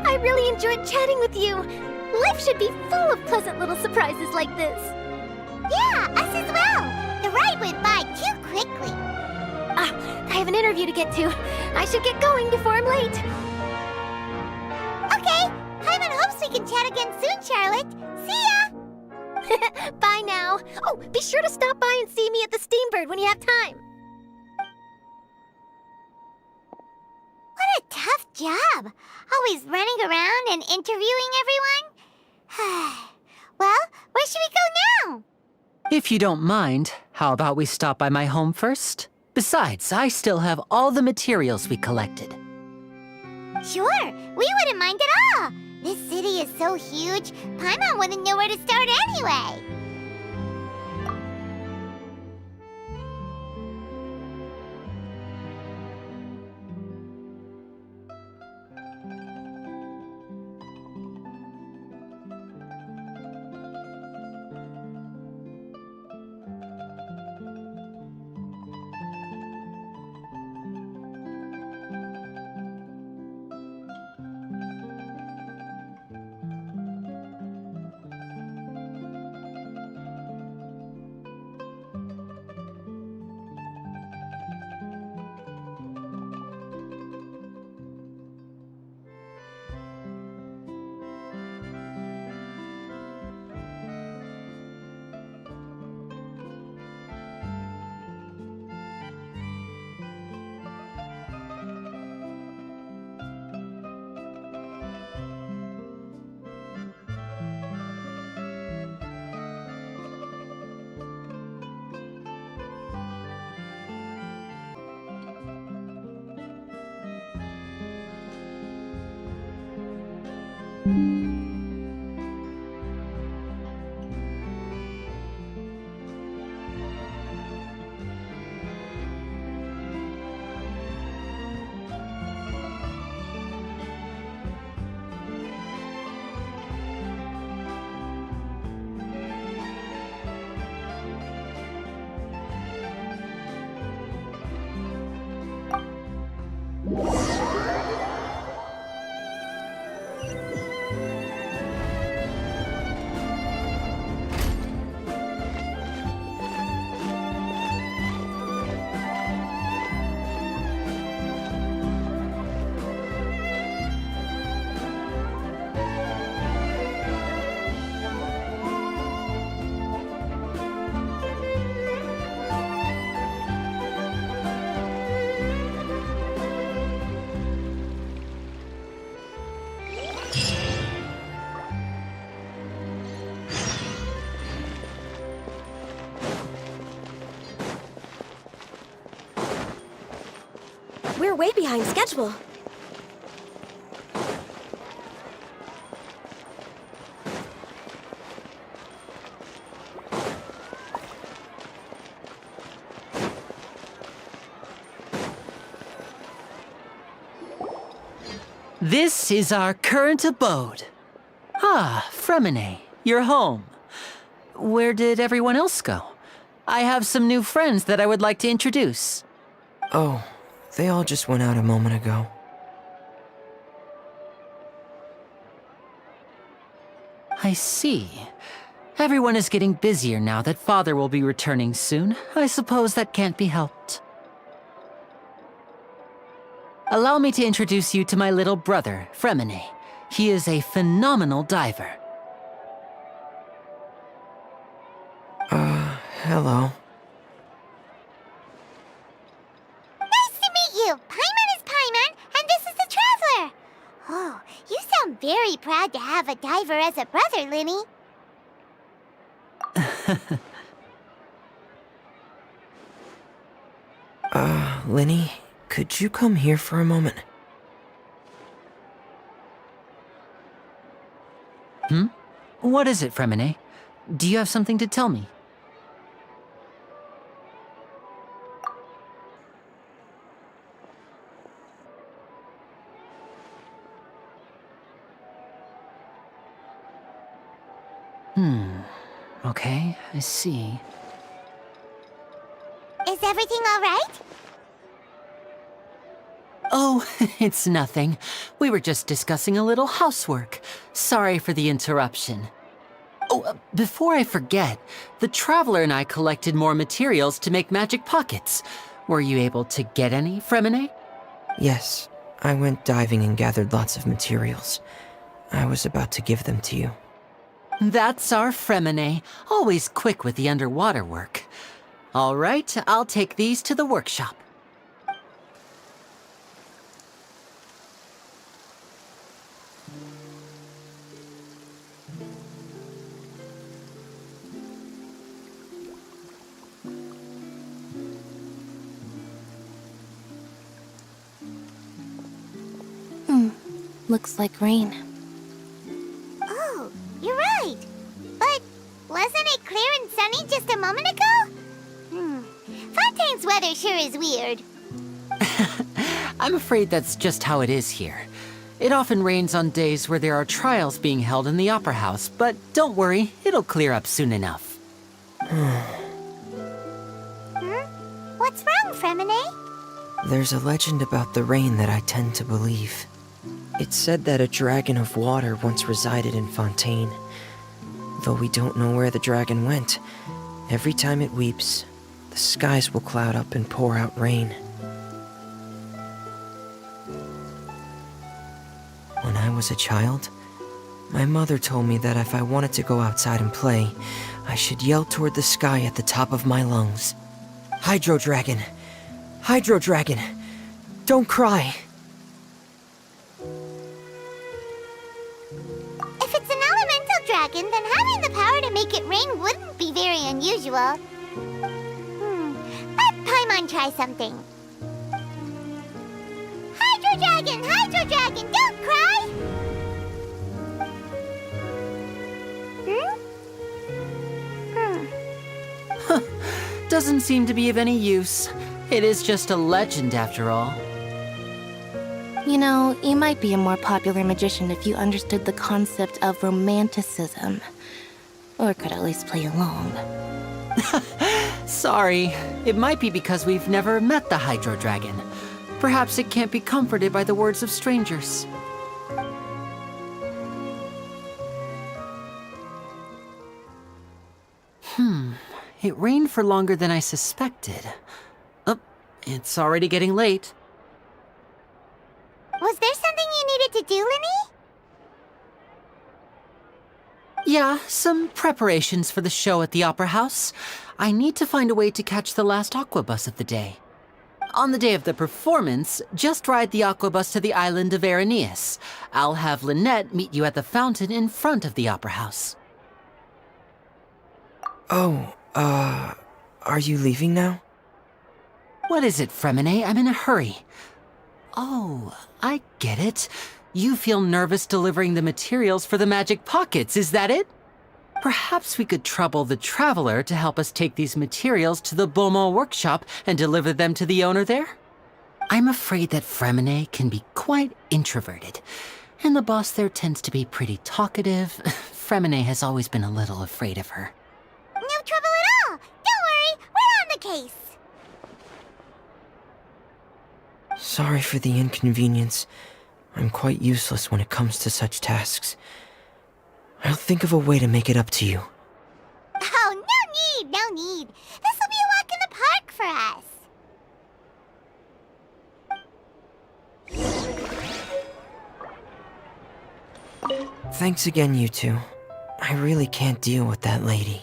I really enjoyed chatting with you. Life should be full of pleasant little surprises like this. Yeah, us as well. The ride went by too quickly. I have an interview to get to. I should get going before I'm late. Okay, Paimon hopes we can chat again soon, Charlotte. See ya! Bye now. Oh, be sure to stop by and see me at the Steambird when you have time. What a tough job. Always running around and interviewing everyone. Well, where should we go now? If you don't mind, how about we stop by my home first? Besides, I still have all the materials we collected. Sure, we wouldn't mind at all. This city is so huge, Paimon wouldn't know where to start anyway. We're way behind schedule. This is our current abode. Ah, Fremine, you're home. Where did everyone else go? I have some new friends that I would like to introduce. Oh, they all just went out a moment ago. I see. Everyone is getting busier now that Father will be returning soon. I suppose that can't be helped. Allow me to introduce you to my little brother, Fremine. He is a phenomenal diver. Hello. Nice to meet you. Paimon is Paimon, and this is the Traveler. Oh, you sound very proud to have a diver as a brother, Linny. Linny, could you come here for a moment? What is it, Fremine? Do you have something to tell me? Okay, I see. Is everything all right? Oh, it's nothing. We were just discussing a little housework. Sorry for the interruption. Oh, before I forget, the Traveler and I collected more materials to make magic pockets. Were you able to get any, Fremine? Yes, I went diving and gathered lots of materials. I was about to give them to you. That's our Fremine, always quick with the underwater work. All right, I'll take these to the workshop. Looks like rain. Oh, you're right. But wasn't it clear and sunny just a moment ago? Fontaine's weather sure is weird. I'm afraid that's just how it is here. It often rains on days where there are trials being held in the Opera House, but don't worry, it'll clear up soon enough. What's wrong, Fremine? There's a legend about the rain that I tend to believe. It's said that a dragon of water once resided in Fontaine. Though we don't know where the dragon went, every time it weeps, the skies will cloud up and pour out rain. When I was a child, my mother told me that if I wanted to go outside and play, I should yell toward the sky at the top of my lungs. Hydro Dragon! Hydro Dragon! Don't cry! If it's an elemental dragon, then having the power to make it rain wouldn't be very unusual. Let Paimon try something. Hydro Dragon! Hydro Dragon! Don't cry! Doesn't seem to be of any use. It is just a legend after all. You know, you might be a more popular magician if you understood the concept of romanticism. Or could at least play along. Sorry, it might be because we've never met the Hydro Dragon. Perhaps it can't be comforted by the words of strangers. It rained for longer than I suspected. Oh, it's already getting late. Was there something you needed to do, Lynette? Yeah, some preparations for the show at the Opera House. I need to find a way to catch the last aqua bus of the day. On the day of the performance, just ride the aqua bus to the island of Aeneas. I'll have Lynette meet you at the fountain in front of the Opera House. Oh, are you leaving now? What is it, Fremine? I'm in a hurry. Oh, I get it. You feel nervous delivering the materials for the magic pockets, is that it? Perhaps we could trouble the Traveler to help us take these materials to the Beaumont workshop and deliver them to the owner there? I'm afraid that Fremine can be quite introverted, and the boss there tends to be pretty talkative. Fremine has always been a little afraid of her. No trouble at all! Don't worry, we're on the case! Sorry for the inconvenience. I'm quite useless when it comes to such tasks. I'll think of a way to make it up to you. Oh, no need! This will be a walk in the park for us. Thanks again, you two. I really can't deal with that lady.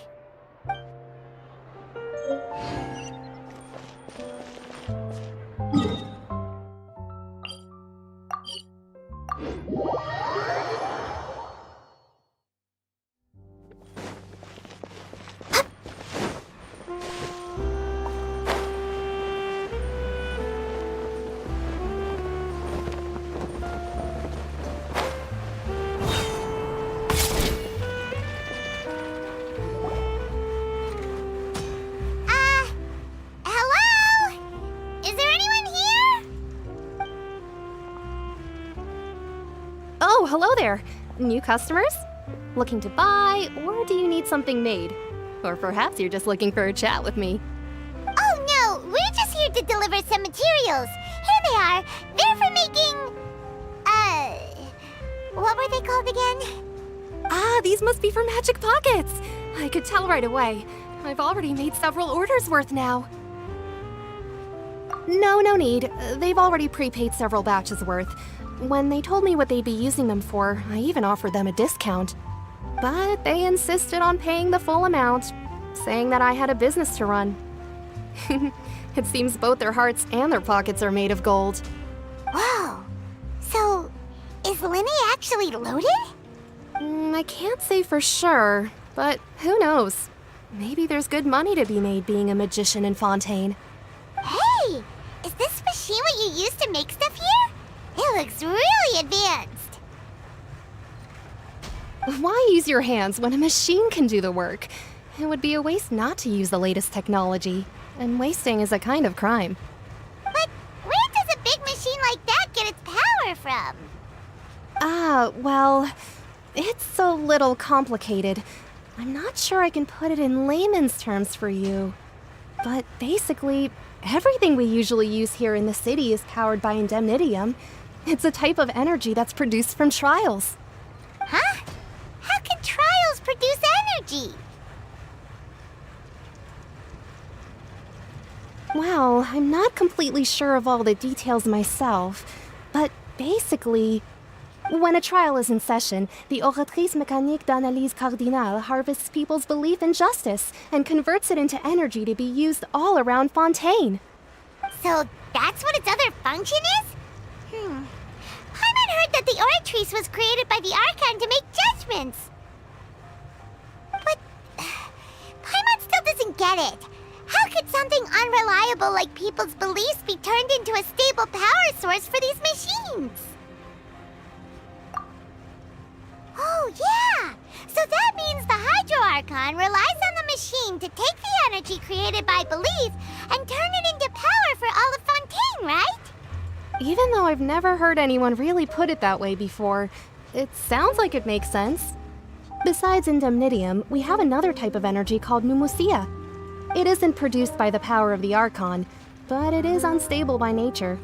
Hello? Is there anyone here? Oh, hello there. New customers? Looking to buy, or do you need something made? Or perhaps you're just looking for a chat with me. Oh no, we're just here to deliver some materials. Here they are. They're for making... what were they called again? Ah, these must be for magic pockets. I could tell right away. I've already made several orders worth now. No need. They've already prepaid several batches worth. When they told me what they'd be using them for, I even offered them a discount. But they insisted on paying the full amount, saying that I had a business to run. It seems both their hearts and their pockets are made of gold. Whoa. So, is Lynette actually loaded? I can't say for sure, but who knows? Maybe there's good money to be made being a magician in Fontaine. Hey! Is this machine what you use to make stuff here? It looks really advanced. Why use your hands when a machine can do the work? It would be a waste not to use the latest technology, and wasting is a kind of crime. But where does a big machine like that get its power from? Well, it's a little complicated. I'm not sure I can put it in layman's terms for you. But basically, everything we usually use here in the city is powered by indemnitium. It's a type of energy that's produced from trials. Huh? How can trials produce energy? Well, I'm not completely sure of all the details myself, but basically, when a trial is in session, the Oratrice Mécanique d'Analyse Cardinale harvests people's belief in justice and converts it into energy to be used all around Fontaine. So that's what its other function is? Paimon heard that the Oratrice was created by the Archon to make judgments. But Paimon still doesn't get it. How could something unreliable like people's beliefs be turned into a stable power source for these machines? Oh, yeah! So that means the Hydro Archon relies on the machine to take the energy created by belief and turn it into power for all of Fontaine, right? Even though I've never heard anyone really put it that way before, it sounds like it makes sense. Besides indemnitium, we have another type of energy called pneumosia. It isn't produced by the power of the Archon, but it is unstable by nature.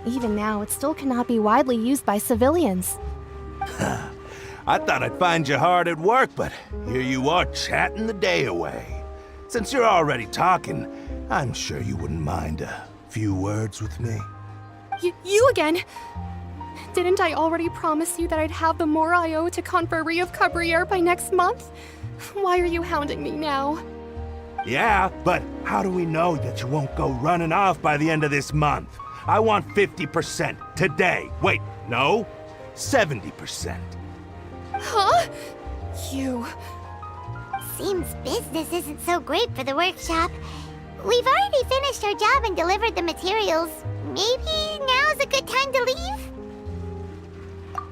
Even now, it still cannot be widely used by civilians. I thought I'd find you hard at work, but here you are chatting the day away. Since you're already talking, I'm sure you wouldn't mind a few words with me. You again? Didn't I already promise you that I'd have the more I owe to Confrérie of Cabriere by next month? Why are you hounding me now? Yeah, but how do we know that you won't go running off by the end of this month? I want 50% today. Wait, no, 70%. Huh? You... Seems business isn't so great for the workshop. We've already finished our job and delivered the materials. Maybe now's a good time to leave?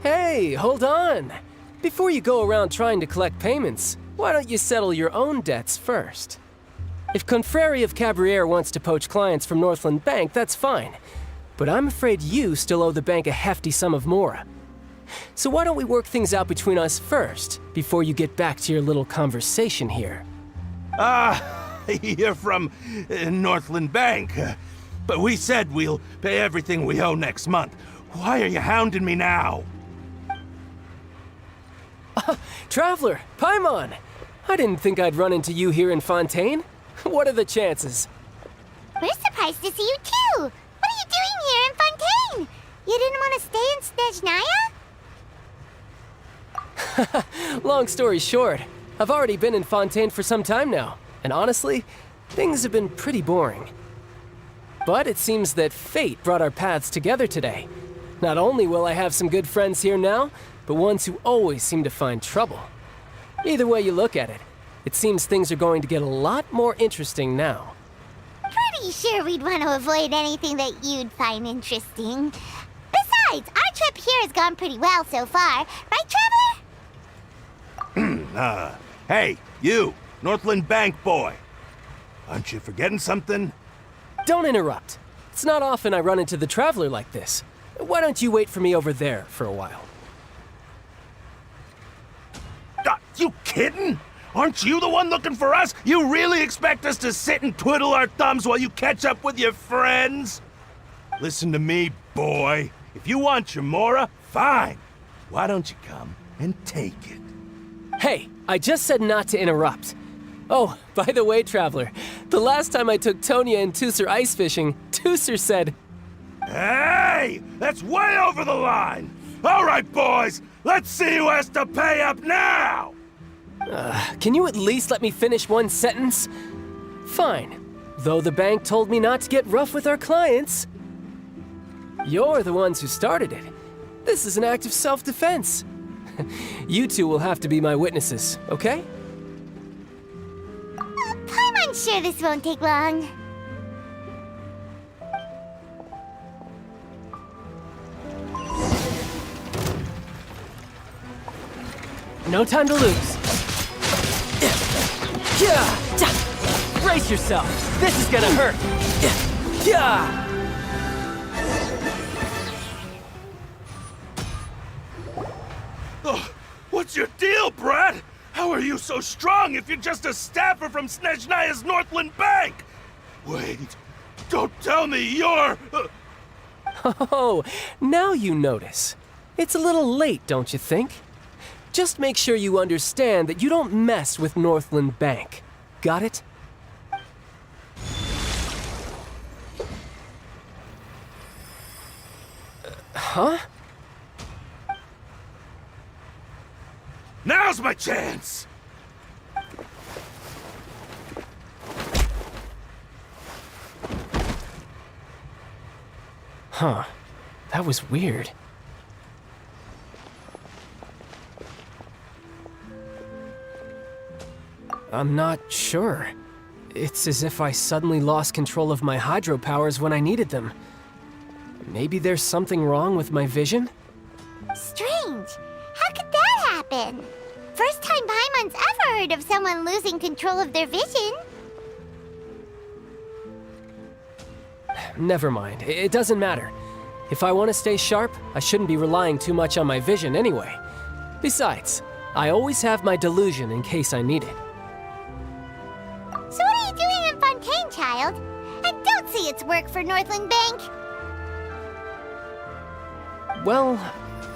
Hey, hold on. Before you go around trying to collect payments, why don't you settle your own debts first? If Confrérie of Cabriere wants to poach clients from Northland Bank, that's fine. But I'm afraid you still owe the bank a hefty sum of mora. So why don't we work things out between us first, before you get back to your little conversation here? You're from Northland Bank. But we said we'll pay everything we owe next month. Why are you hounding me now? Traveler, Paimon! I didn't think I'd run into you here in Fontaine. What are the chances? We're surprised to see you too! What are you doing here in Fontaine? You didn't want to stay in Snezhnaya? Long story short, I've already been in Fontaine for some time now, and honestly, things have been pretty boring. But it seems that fate brought our paths together today. Not only will I have some good friends here now, but ones who always seem to find trouble. Either way you look at it, it seems things are going to get a lot more interesting now. Pretty sure we'd want to avoid anything that you'd find interesting. Besides, our trip here has gone pretty well so far. Right, Traveler? Hey, you, Northland Bank boy. Aren't you forgetting something? Don't interrupt. It's not often I run into the Traveler like this. Why don't you wait for me over there for a while? You kidding? Aren't you the one looking for us? You really expect us to sit and twiddle our thumbs while you catch up with your friends? Listen to me, boy. If you want your Mora, fine. Why don't you come and take it? Hey, I just said not to interrupt. Oh, by the way, Traveler, the last time I took Tonya and Tusser ice fishing, Tusser said, Hey! That's way over the line! All right, boys, let's see who has to pay up now! Can you at least let me finish one sentence? Fine. Though the bank told me not to get rough with our clients. You're the ones who started it. This is an act of self-defense. You two will have to be my witnesses, okay? I'm sure this won't take long. No time to lose. Brace yourself. This is gonna hurt. Oh, what's your deal, Brad? How are you so strong if you're just a staffer from Snezhnaya's Northland Bank? Wait, don't tell me you're... Oh, now you notice. It's a little late, don't you think? Just make sure you understand that you don't mess with Northland Bank. Got it? Huh? Now's my chance! Huh. That was weird. I'm not sure. It's as if I suddenly lost control of my hydro powers when I needed them. Maybe there's something wrong with my vision? Strange. How could that happen? First time Paimon's ever heard of someone losing control of their vision. Never mind. It doesn't matter. If I want to stay sharp, I shouldn't be relying too much on my vision anyway. Besides, I always have my delusion in case I need it. So what are you doing in Fontaine, child? I don't see its work for Northland Bank. Well,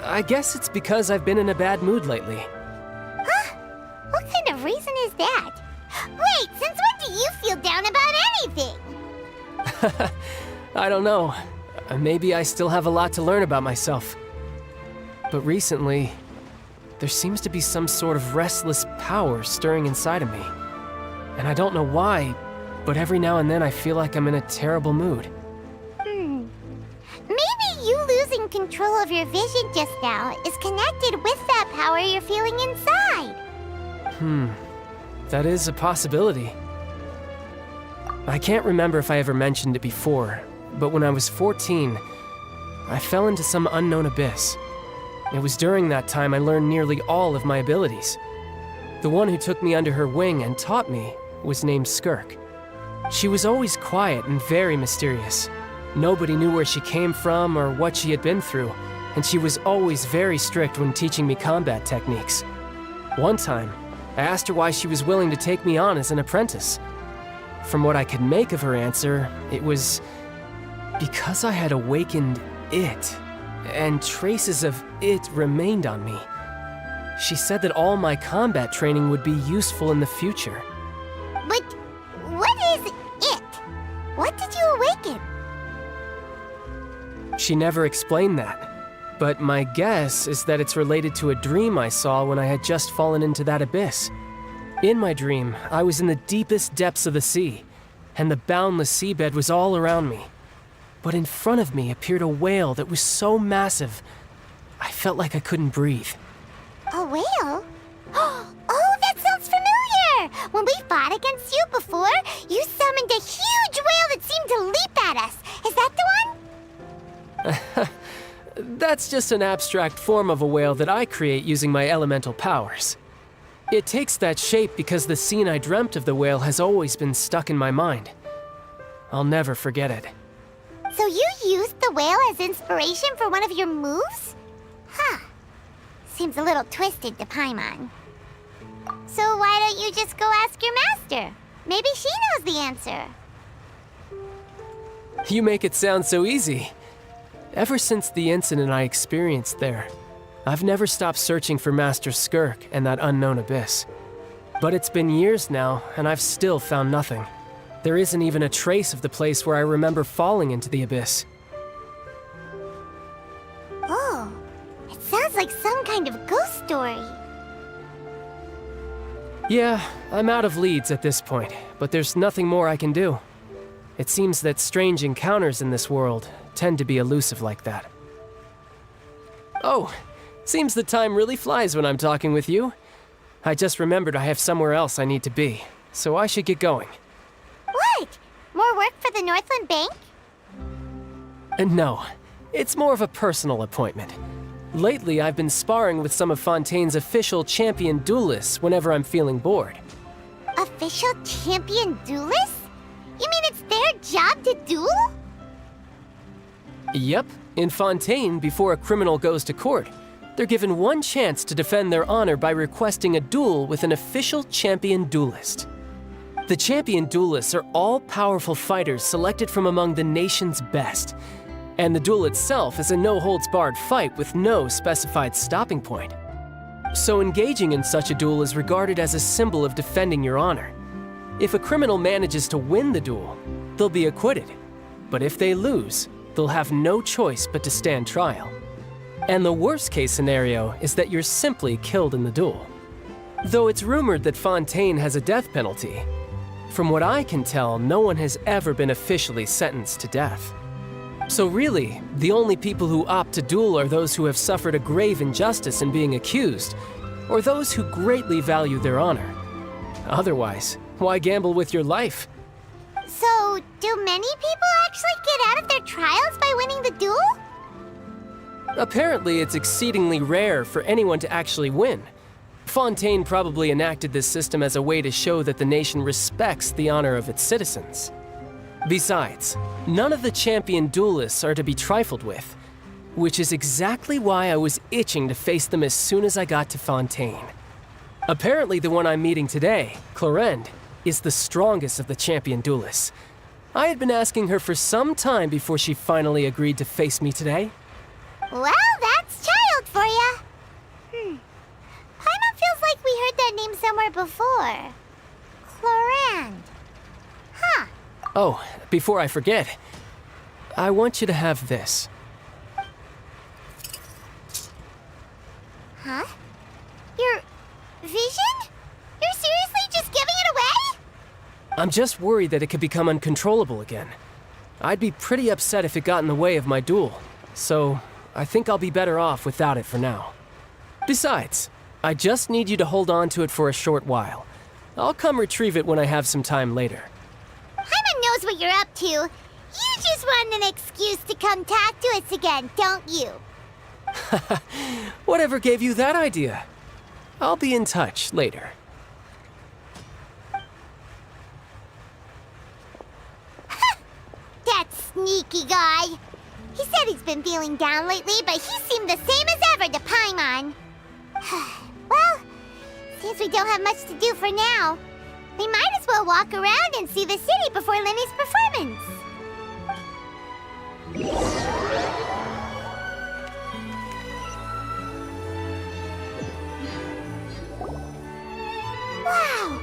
I guess it's because I've been in a bad mood lately. Huh? What kind of reason is that? Wait, since when do you feel down about anything? I don't know. Maybe I still have a lot to learn about myself. But recently, there seems to be some sort of restless power stirring inside of me. And I don't know why, but every now and then I feel like I'm in a terrible mood. Maybe you losing control of your vision just now is connected with that power you're feeling inside. That is a possibility. I can't remember if I ever mentioned it before, but when I was 14, I fell into some unknown abyss. It was during that time I learned nearly all of my abilities. The one who took me under her wing and taught me was named Skirk. She was always quiet and very mysterious. Nobody knew where she came from or what she had been through, and she was always very strict when teaching me combat techniques. One time, I asked her why she was willing to take me on as an apprentice. From what I could make of her answer, it was because I had awakened it, and traces of it remained on me. She said that all my combat training would be useful in the future. But what is it? What did you awaken? She never explained that, but my guess is that it's related to a dream I saw when I had just fallen into that abyss. In my dream, I was in the deepest depths of the sea, and the boundless seabed was all around me. But in front of me appeared a whale that was so massive, I felt like I couldn't breathe. A whale? Oh, that sounds familiar! When we fought against you before, you summoned a huge whale that seemed to leap at us. Is that the one? That's just an abstract form of a whale that I create using my elemental powers. It takes that shape because the scene I dreamt of the whale has always been stuck in my mind. I'll never forget it. So you used the whale as inspiration for one of your moves? Huh. Seems a little twisted to Paimon. So why don't you just go ask your master? Maybe she knows the answer. You make it sound so easy. Ever since the incident I experienced there, I've never stopped searching for Master Skirk and that unknown abyss. But it's been years now, and I've still found nothing. There isn't even a trace of the place where I remember falling into the abyss. Oh, it sounds like some kind of ghost story. Yeah, I'm out of leads at this point, but there's nothing more I can do. It seems that strange encounters in this world tend to be elusive like that. Oh, seems the time really flies when I'm talking with you. I just remembered I have somewhere else I need to be, so I should get going. What? More work for the Northland Bank? And no, it's more of a personal appointment. Lately, I've been sparring with some of Fontaine's official champion duelists whenever I'm feeling bored. Official champion duelists? You mean it's their job to duel? Yep, in Fontaine, before a criminal goes to court, they're given one chance to defend their honor by requesting a duel with an official champion duelist. The champion duelists are all-powerful fighters selected from among the nation's best, and the duel itself is a no-holds-barred fight with no specified stopping point. So engaging in such a duel is regarded as a symbol of defending your honor. If a criminal manages to win the duel, they'll be acquitted. But if they lose, they'll have no choice but to stand trial. And the worst-case scenario is that you're simply killed in the duel. Though it's rumored that Fontaine has a death penalty, from what I can tell, no one has ever been officially sentenced to death. So really, the only people who opt to duel are those who have suffered a grave injustice in being accused, or those who greatly value their honor. Otherwise, why gamble with your life? So, do many people actually get out of their trials by winning the duel? Apparently, it's exceedingly rare for anyone to actually win. Fontaine probably enacted this system as a way to show that the nation respects the honor of its citizens. Besides, none of the champion duelists are to be trifled with, which is exactly why I was itching to face them as soon as I got to Fontaine. Apparently, the one I'm meeting today, Clorinde, is the strongest of the champion duelists. I had been asking her for some time before she finally agreed to face me today. Well, that's child for ya. Paimon feels like we heard that name somewhere before. Clorinde. Huh. Oh, before I forget, I want you to have this. Huh? Your vision? You're seriously just giving it away? I'm just worried that it could become uncontrollable again. I'd be pretty upset if it got in the way of my duel, so I think I'll be better off without it for now. Besides, I just need you to hold on to it for a short while. I'll come retrieve it when I have some time later. Paimon knows what you're up to. You just want an excuse to come talk to us again, don't you? Whatever gave you that idea? I'll be in touch later. That sneaky guy. He said he's been feeling down lately, but he seemed the same as ever to Paimon. Well, since we don't have much to do for now, we might as well walk around and see the city before Lenny's performance. Wow!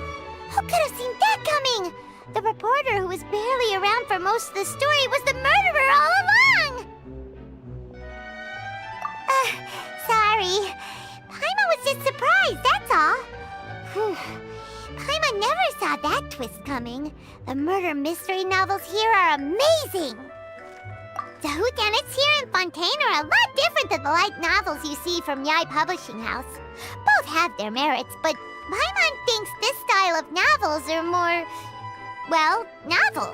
Who could have seen that coming? The reporter who was barely around for most of the story was the murderer all along! Sorry. Paimon was just surprised, that's all. Paimon never saw that twist coming. The murder mystery novels here are amazing! The whodunits here in Fontaine are a lot different than the light novels you see from Yai Publishing House. Both have their merits, but Paimon thinks this style of novels are more, well, novel.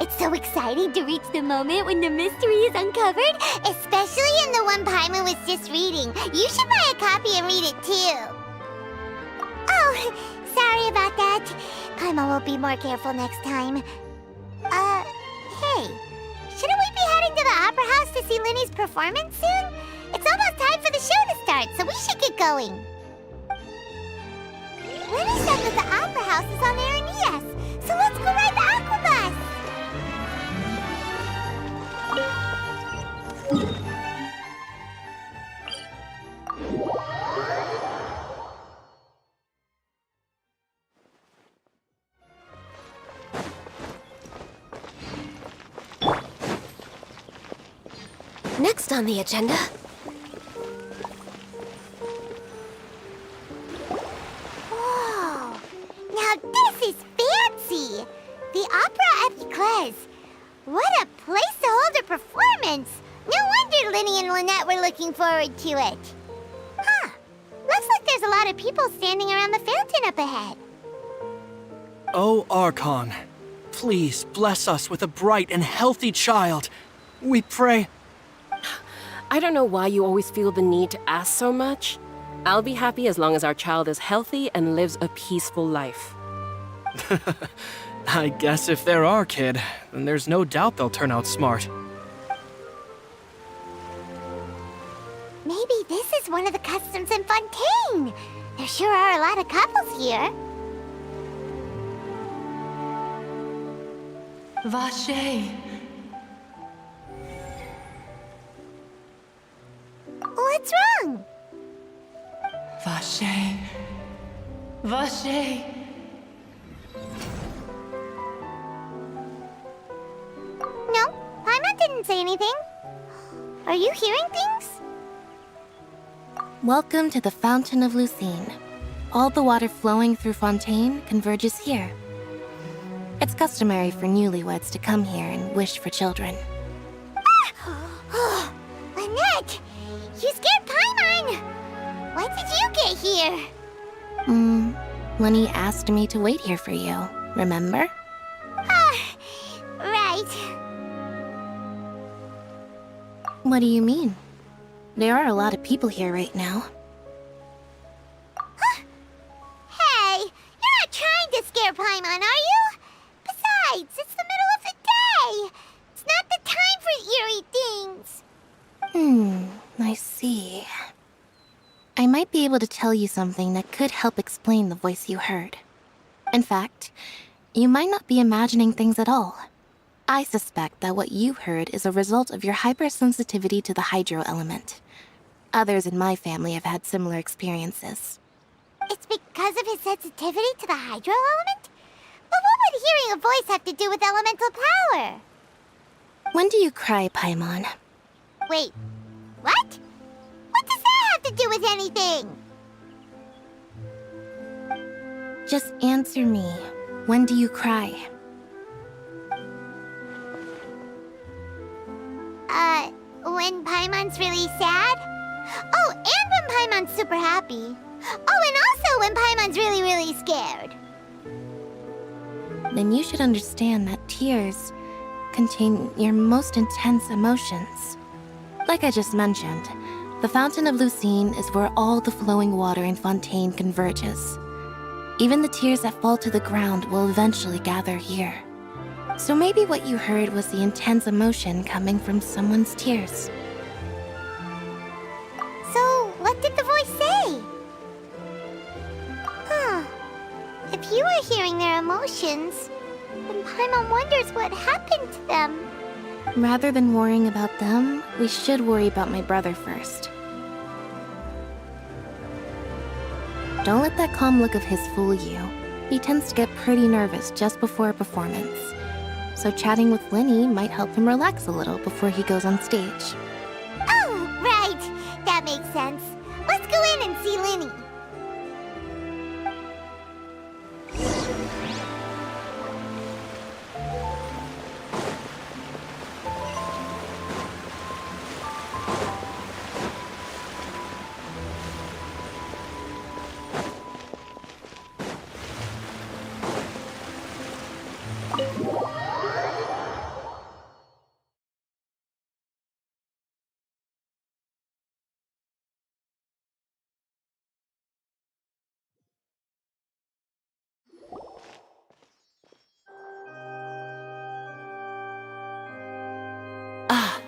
It's so exciting to reach the moment when the mystery is uncovered, especially in the one Paimon was just reading. You should buy a copy and read it too. Oh, sorry about that. Paimon will be more careful next time. Hey, shouldn't we be heading to the Opera House to see Linny's performance soon? It's almost time for the show to start, so we should get going. Linny said that the Opera House is on Aranias, so let's go ride the Aqua Bus. Next on the agenda. Whoa! Now this is fancy! The Opera at Eclairs. What a place to hold a performance! No wonder Linny and Lynette were looking forward to it. Huh. Looks like there's a lot of people standing around the fountain up ahead. Oh, Archon, please bless us with a bright and healthy child. We pray. I don't know why you always feel the need to ask so much. I'll be happy as long as our child is healthy and lives a peaceful life. I guess if they're our kid, then there's no doubt they'll turn out smart. Maybe this is one of the customs in Fontaine. There sure are a lot of couples here. Vache. What's wrong? Vache. Vache. No, Paimon didn't say anything. Are you hearing things? Welcome to the Fountain of Lucine. All the water flowing through Fontaine converges here. It's customary for newlyweds to come here and wish for children. Ah! Lynette! You scared Paimon! When did you get here? Lenny asked me to wait here for you, remember? Right. What do you mean? There are a lot of people here right now. Hey, you're not trying to scare Paimon, are you? Besides, it's the middle of the day. It's not the time for eerie things. I see. I might be able to tell you something that could help explain the voice you heard. In fact, you might not be imagining things at all. I suspect that what you heard is a result of your hypersensitivity to the hydro element. Others in my family have had similar experiences. It's because of his sensitivity to the hydro element? But what would hearing a voice have to do with elemental power? When do you cry, Paimon? Wait, what? What does that have to do with anything? Just answer me. When do you cry? When Paimon's really sad? Oh, and when Paimon's super happy. Oh, and also when Paimon's really, really scared. Then you should understand that tears contain your most intense emotions. Like I just mentioned, the Fountain of Lucine is where all the flowing water in Fontaine converges. Even the tears that fall to the ground will eventually gather here. So maybe what you heard was the intense emotion coming from someone's tears. So, what did the voice say? Huh. If you were hearing their emotions, then Paimon wonders what happened to them. Rather than worrying about them, we should worry about my brother first. Don't let that calm look of his fool you. He tends to get pretty nervous just before a performance. So chatting with Linny might help him relax a little before he goes on stage. Oh, right. That makes sense. Let's go in and see Linny.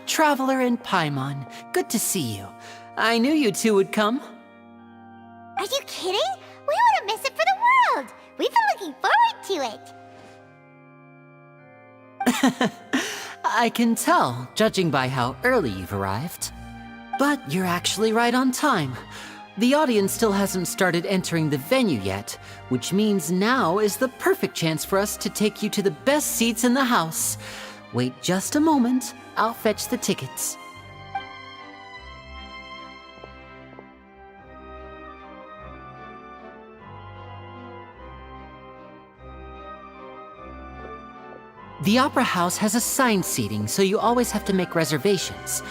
Traveler and Paimon, good to see you. I knew you two would come. Are you kidding? We wouldn't miss it for the world. We've been looking forward to it. I can tell, judging by how early you've arrived. But you're actually right on time. The audience still hasn't started entering the venue yet, which means now is the perfect chance for us to take you to the best seats in the house. Wait just a moment, I'll fetch the tickets. The Opera House has assigned seating, so you always have to make reservations.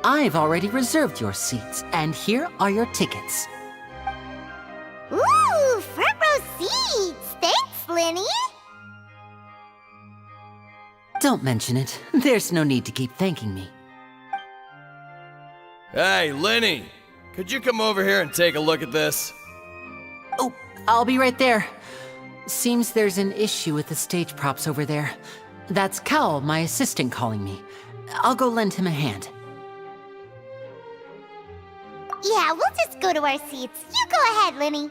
I've already reserved your seats, and here are your tickets. Ooh, front row seats! Thanks, Linny! Don't mention it. There's no need to keep thanking me. Hey, Lenny! Could you come over here and take a look at this? Oh, I'll be right there. Seems there's an issue with the stage props over there. That's Cal, my assistant, calling me. I'll go lend him a hand. Yeah, we'll just go to our seats. You go ahead, Linny.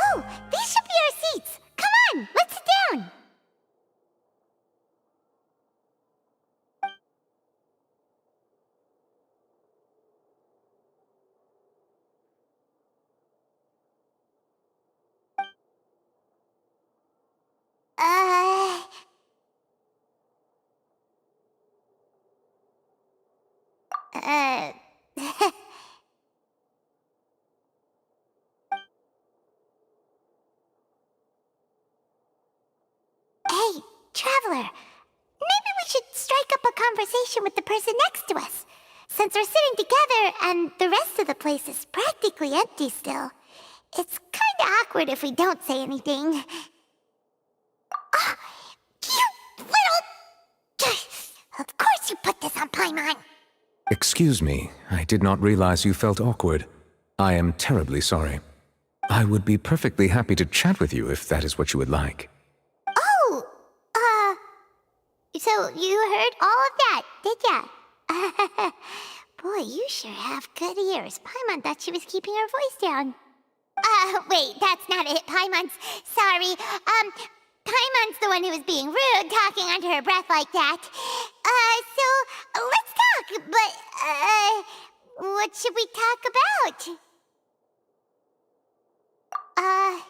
Oh, these should be our seats. Come on, let's sit down. Uh... Hey, Traveler. Maybe we should strike up a conversation with the person next to us. Since we're sitting together and the rest of the place is practically empty still, it's kinda awkward if we don't say anything. Ah, you little... Of course you put this on Paimon. Excuse me, I did not realize you felt awkward. I am terribly sorry. I would be perfectly happy to chat with you if that is what you would like. So you heard all of that, did ya? Boy, you sure have good ears. Paimon thought she was keeping her voice down. Wait, that's not it. Paimon's sorry. Paimon's the one who was being rude, talking under her breath like that. So let's talk, but, what should we talk about? Oh,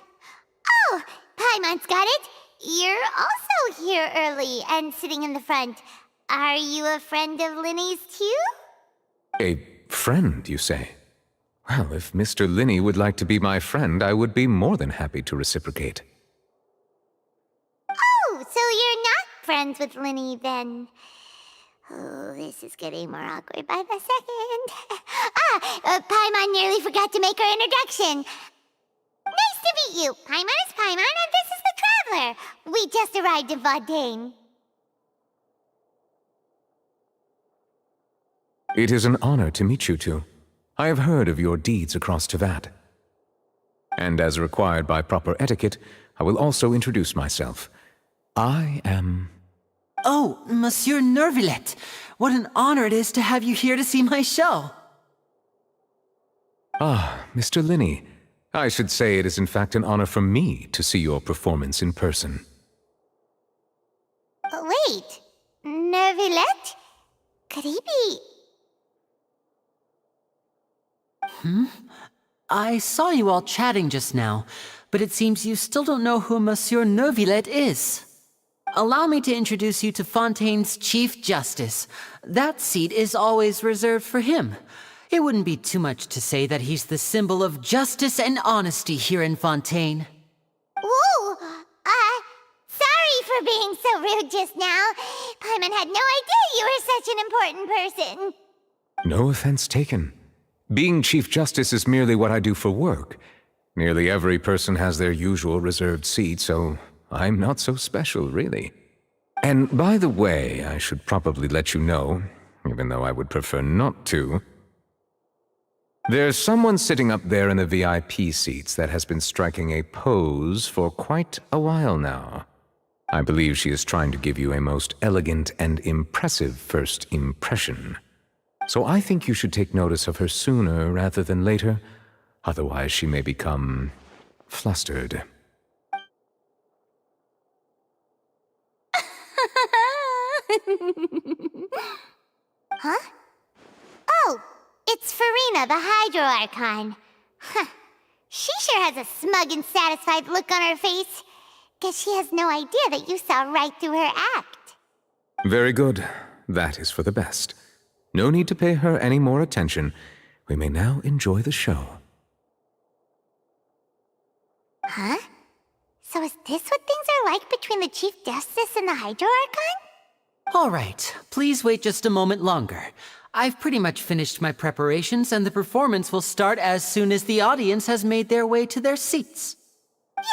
Paimon's got it. You're also here early and sitting in the front. Are you a friend of Linny's too? A friend, you say? Well, if Mr. Linney would like to be my friend, I would be more than happy to reciprocate. Oh, so you're not friends with Linny then? Oh, this is getting more awkward by the second. Paimon nearly forgot to make her introduction. Nice to meet you. Paimon is Paimon, and this is the Traveler. We just arrived in Fontaine. It is an honor to meet you two. I have heard of your deeds across Tevat. And as required by proper etiquette, I will also introduce myself. I am... Oh, Monsieur Nervillet. What an honor it is to have you here to see my show. Ah, Mr. Linney. I should say it is in fact an honor for me to see your performance in person. Wait, Nervillet? Could he be... I saw you all chatting just now, but it seems you still don't know who Monsieur Nervillet is. Allow me to introduce you to Fontaine's Chief Justice. That seat is always reserved for him. It wouldn't be too much to say that he's the symbol of justice and honesty here in Fontaine. Whoa! Sorry for being so rude just now. Paimon had no idea you were such an important person. No offense taken. Being Chief Justice is merely what I do for work. Nearly every person has their usual reserved seat, so I'm not so special, really. And by the way, I should probably let you know, even though I would prefer not to, there's someone sitting up there in the VIP seats that has been striking a pose for quite a while now. I believe she is trying to give you a most elegant and impressive first impression. So I think you should take notice of her sooner rather than later. Otherwise, she may become flustered. Huh? Oh, it's Farina, the Hydro Archon. Huh. She sure has a smug and satisfied look on her face. Guess she has no idea that you saw right through her act. Very good. That is for the best. No need to pay her any more attention. We may now enjoy the show. Huh? So is this what things are like between the Chief Justice and the Hydro Archon? All right, please wait just a moment longer. I've pretty much finished my preparations, and the performance will start as soon as the audience has made their way to their seats. Yay!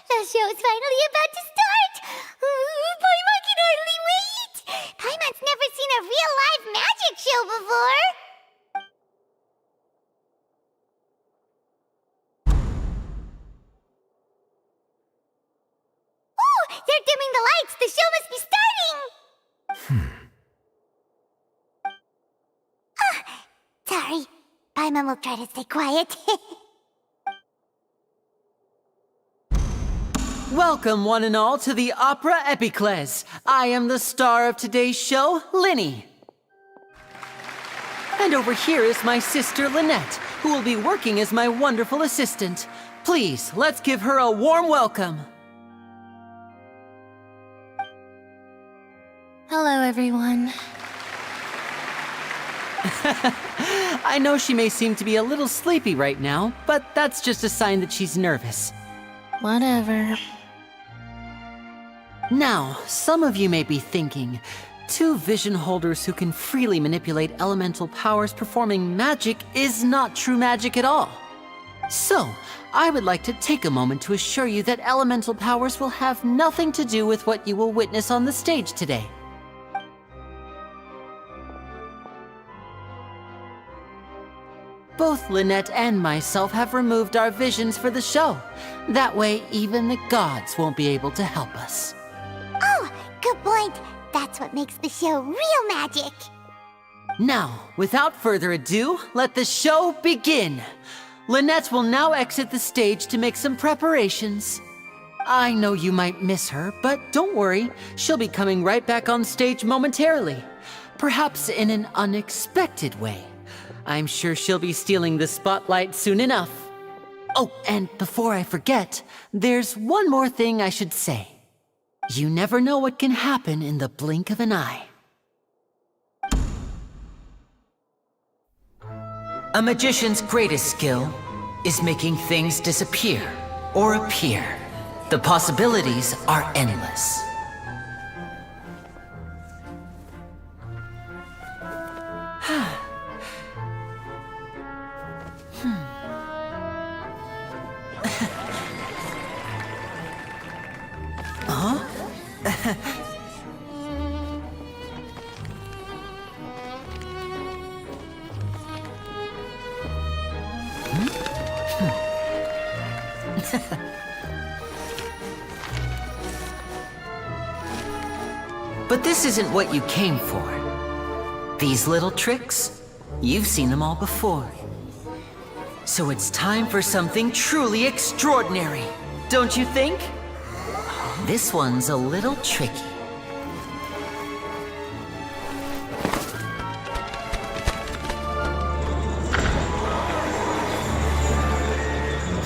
The show's finally about to start! Paimon can hardly wait! Paimon's never seen a real live magic show before! Oh! They're dimming the lights! The show must be starting! Sorry. Paimon will try to stay quiet. Welcome, one and all, to the Opera Epiclese. I am the star of today's show, Lynette. And over here is my sister, Lynette, who will be working as my wonderful assistant. Please, let's give her a warm welcome. Hello, everyone. I know she may seem to be a little sleepy right now, but that's just a sign that she's nervous. Whatever. Now, some of you may be thinking, two vision holders who can freely manipulate elemental powers performing magic is not true magic at all. So, I would like to take a moment to assure you that elemental powers will have nothing to do with what you will witness on the stage today. Both Lynette and myself have removed our visions for the show. That way, even the gods won't be able to help us. Oh, good point. That's what makes the show real magic. Now, without further ado, let the show begin. Lynette will now exit the stage to make some preparations. I know you might miss her, but don't worry. She'll be coming right back on stage momentarily. Perhaps in an unexpected way. I'm sure she'll be stealing the spotlight soon enough. Oh, and before I forget, there's one more thing I should say. You never know what can happen in the blink of an eye. A magician's greatest skill is making things disappear or appear. The possibilities are endless. But this isn't what you came for. These little tricks, you've seen them all before. So it's time for something truly extraordinary, don't you think? This one's a little tricky.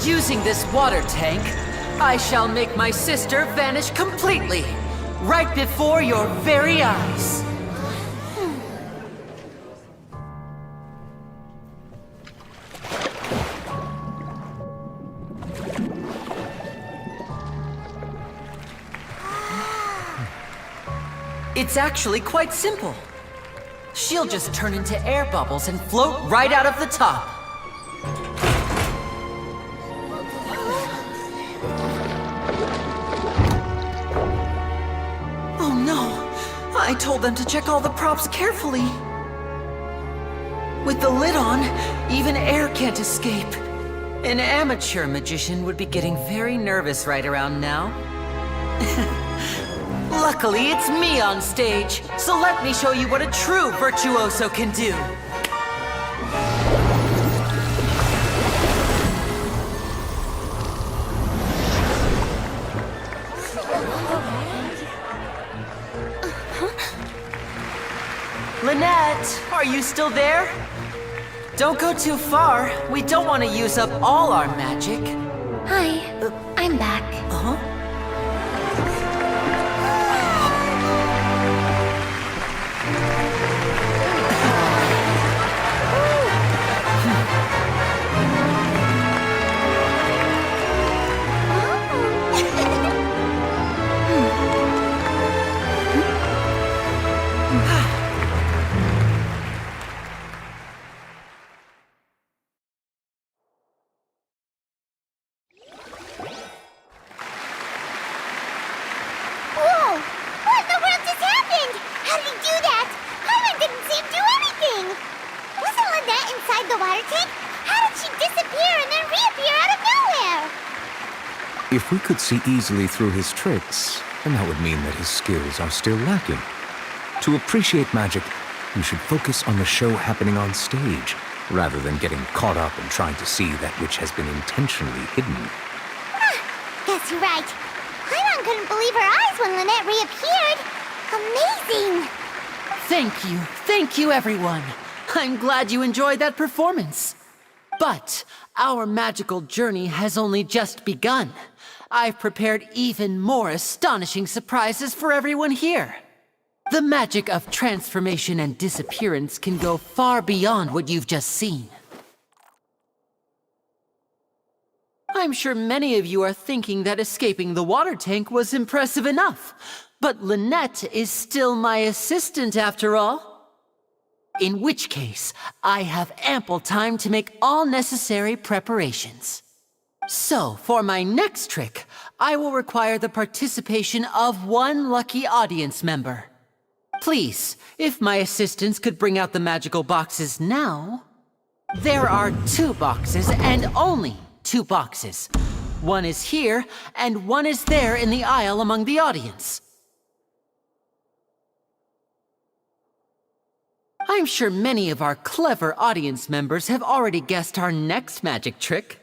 Using this water tank, I shall make my sister vanish completely, right before your very eyes. It's actually quite simple. She'll just turn into air bubbles and float right out of the top. Oh no! I told them to check all the props carefully. With the lid on, even air can't escape. An amateur magician would be getting very nervous right around now. Luckily, it's me on stage, so let me show you what a true virtuoso can do. Lynette, are you still there? Don't go too far. We don't want to use up all our magic. Hi, I'm back. Uh-huh. Whoa! What in the world just happened? How did he do that? Paimon didn't see him do anything! Wasn't Lynette inside the water tank? How did she disappear and then reappear out of nowhere? If we could see easily through his tricks, then that would mean that his skills are still lacking. To appreciate magic, you should focus on the show happening on stage, rather than getting caught up in trying to see that which has been intentionally hidden. Guess you're right. Paimon couldn't believe her eyes when Lynette reappeared. Amazing! Thank you everyone. I'm glad you enjoyed that performance. But our magical journey has only just begun. I've prepared even more astonishing surprises for everyone here. The magic of transformation and disappearance can go far beyond what you've just seen. I'm sure many of you are thinking that escaping the water tank was impressive enough, but Lynette is still my assistant after all. In which case, I have ample time to make all necessary preparations. So, for my next trick, I will require the participation of one lucky audience member. Please, if my assistants could bring out the magical boxes now. There are 2 boxes and only 2 boxes. One is here, and one is there in the aisle among the audience. I'm sure many of our clever audience members have already guessed our next magic trick.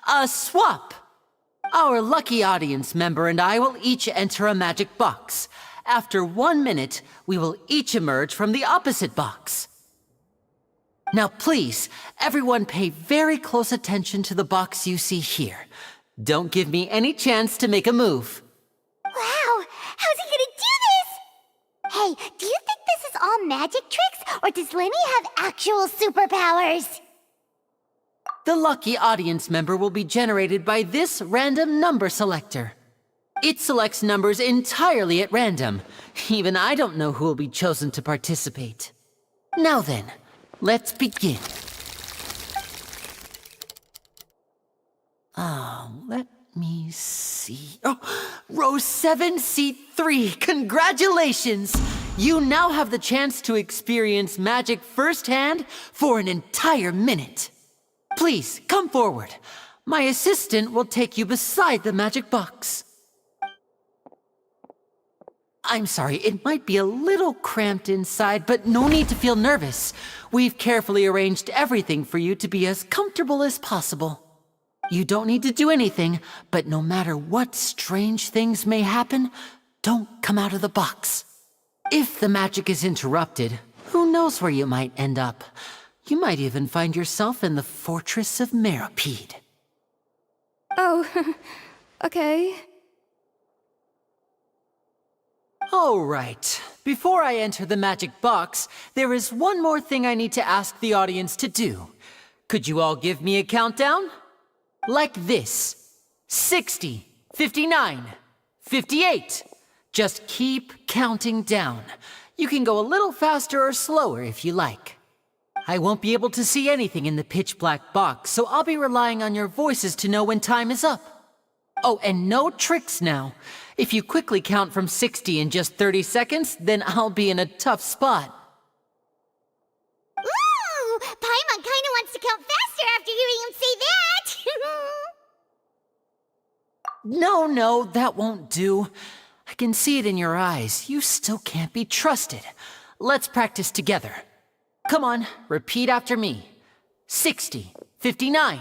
A swap! Our lucky audience member and I will each enter a magic box. After 1 minute, we will each emerge from the opposite box. Now please, everyone pay very close attention to the box you see here. Don't give me any chance to make a move. Wow! How's he gonna do this? Hey, do you think this is all magic tricks, or does Lenny have actual superpowers? The lucky audience member will be generated by this random number selector. It selects numbers entirely at random. Even I don't know who will be chosen to participate. Now then, let's begin. Let me see. Oh, row 7, seat 3. Congratulations! You now have the chance to experience magic firsthand for an entire minute. Please, come forward. My assistant will take you beside the magic box. I'm sorry, it might be a little cramped inside, but no need to feel nervous. We've carefully arranged everything for you to be as comfortable as possible. You don't need to do anything, but no matter what strange things may happen, don't come out of the box. If the magic is interrupted, who knows where you might end up? You might even find yourself in the Fortress of Meropide. Oh, okay. All right. Before I enter the magic box, there is one more thing I need to ask the audience to do. Could you all give me a countdown? Like this. 60, 59, 58. Just keep counting down. You can go a little faster or slower if you like. I won't be able to see anything in the pitch black box, so I'll be relying on your voices to know when time is up. Oh, and no tricks now. If you quickly count from 60 in just 30 seconds, then I'll be in a tough spot. Ooh! Paimon kinda wants to count faster after hearing him say that! No, that won't do. can see it in your eyes. You still can't be trusted. Let's practice together. Come on, repeat after me. 60, 59,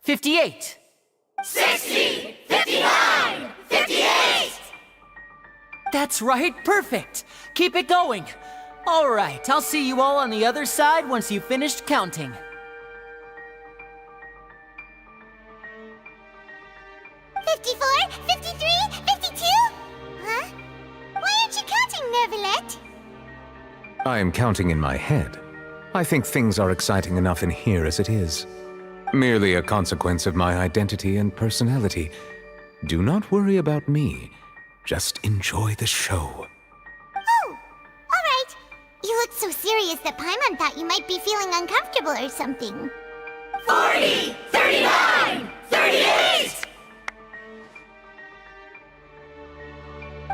58. 60, 59, 58! That's right, perfect. Keep it going. All right, I'll see you all on the other side once you've finished counting. 54, 53, 52? Huh? Why aren't you counting, Neuvillette? I am counting in my head. I think things are exciting enough in here as it is. Merely a consequence of my identity and personality. Do not worry about me. Just enjoy the show. Oh, all right. You look so serious that Paimon thought you might be feeling uncomfortable or something. 40, 39, 38!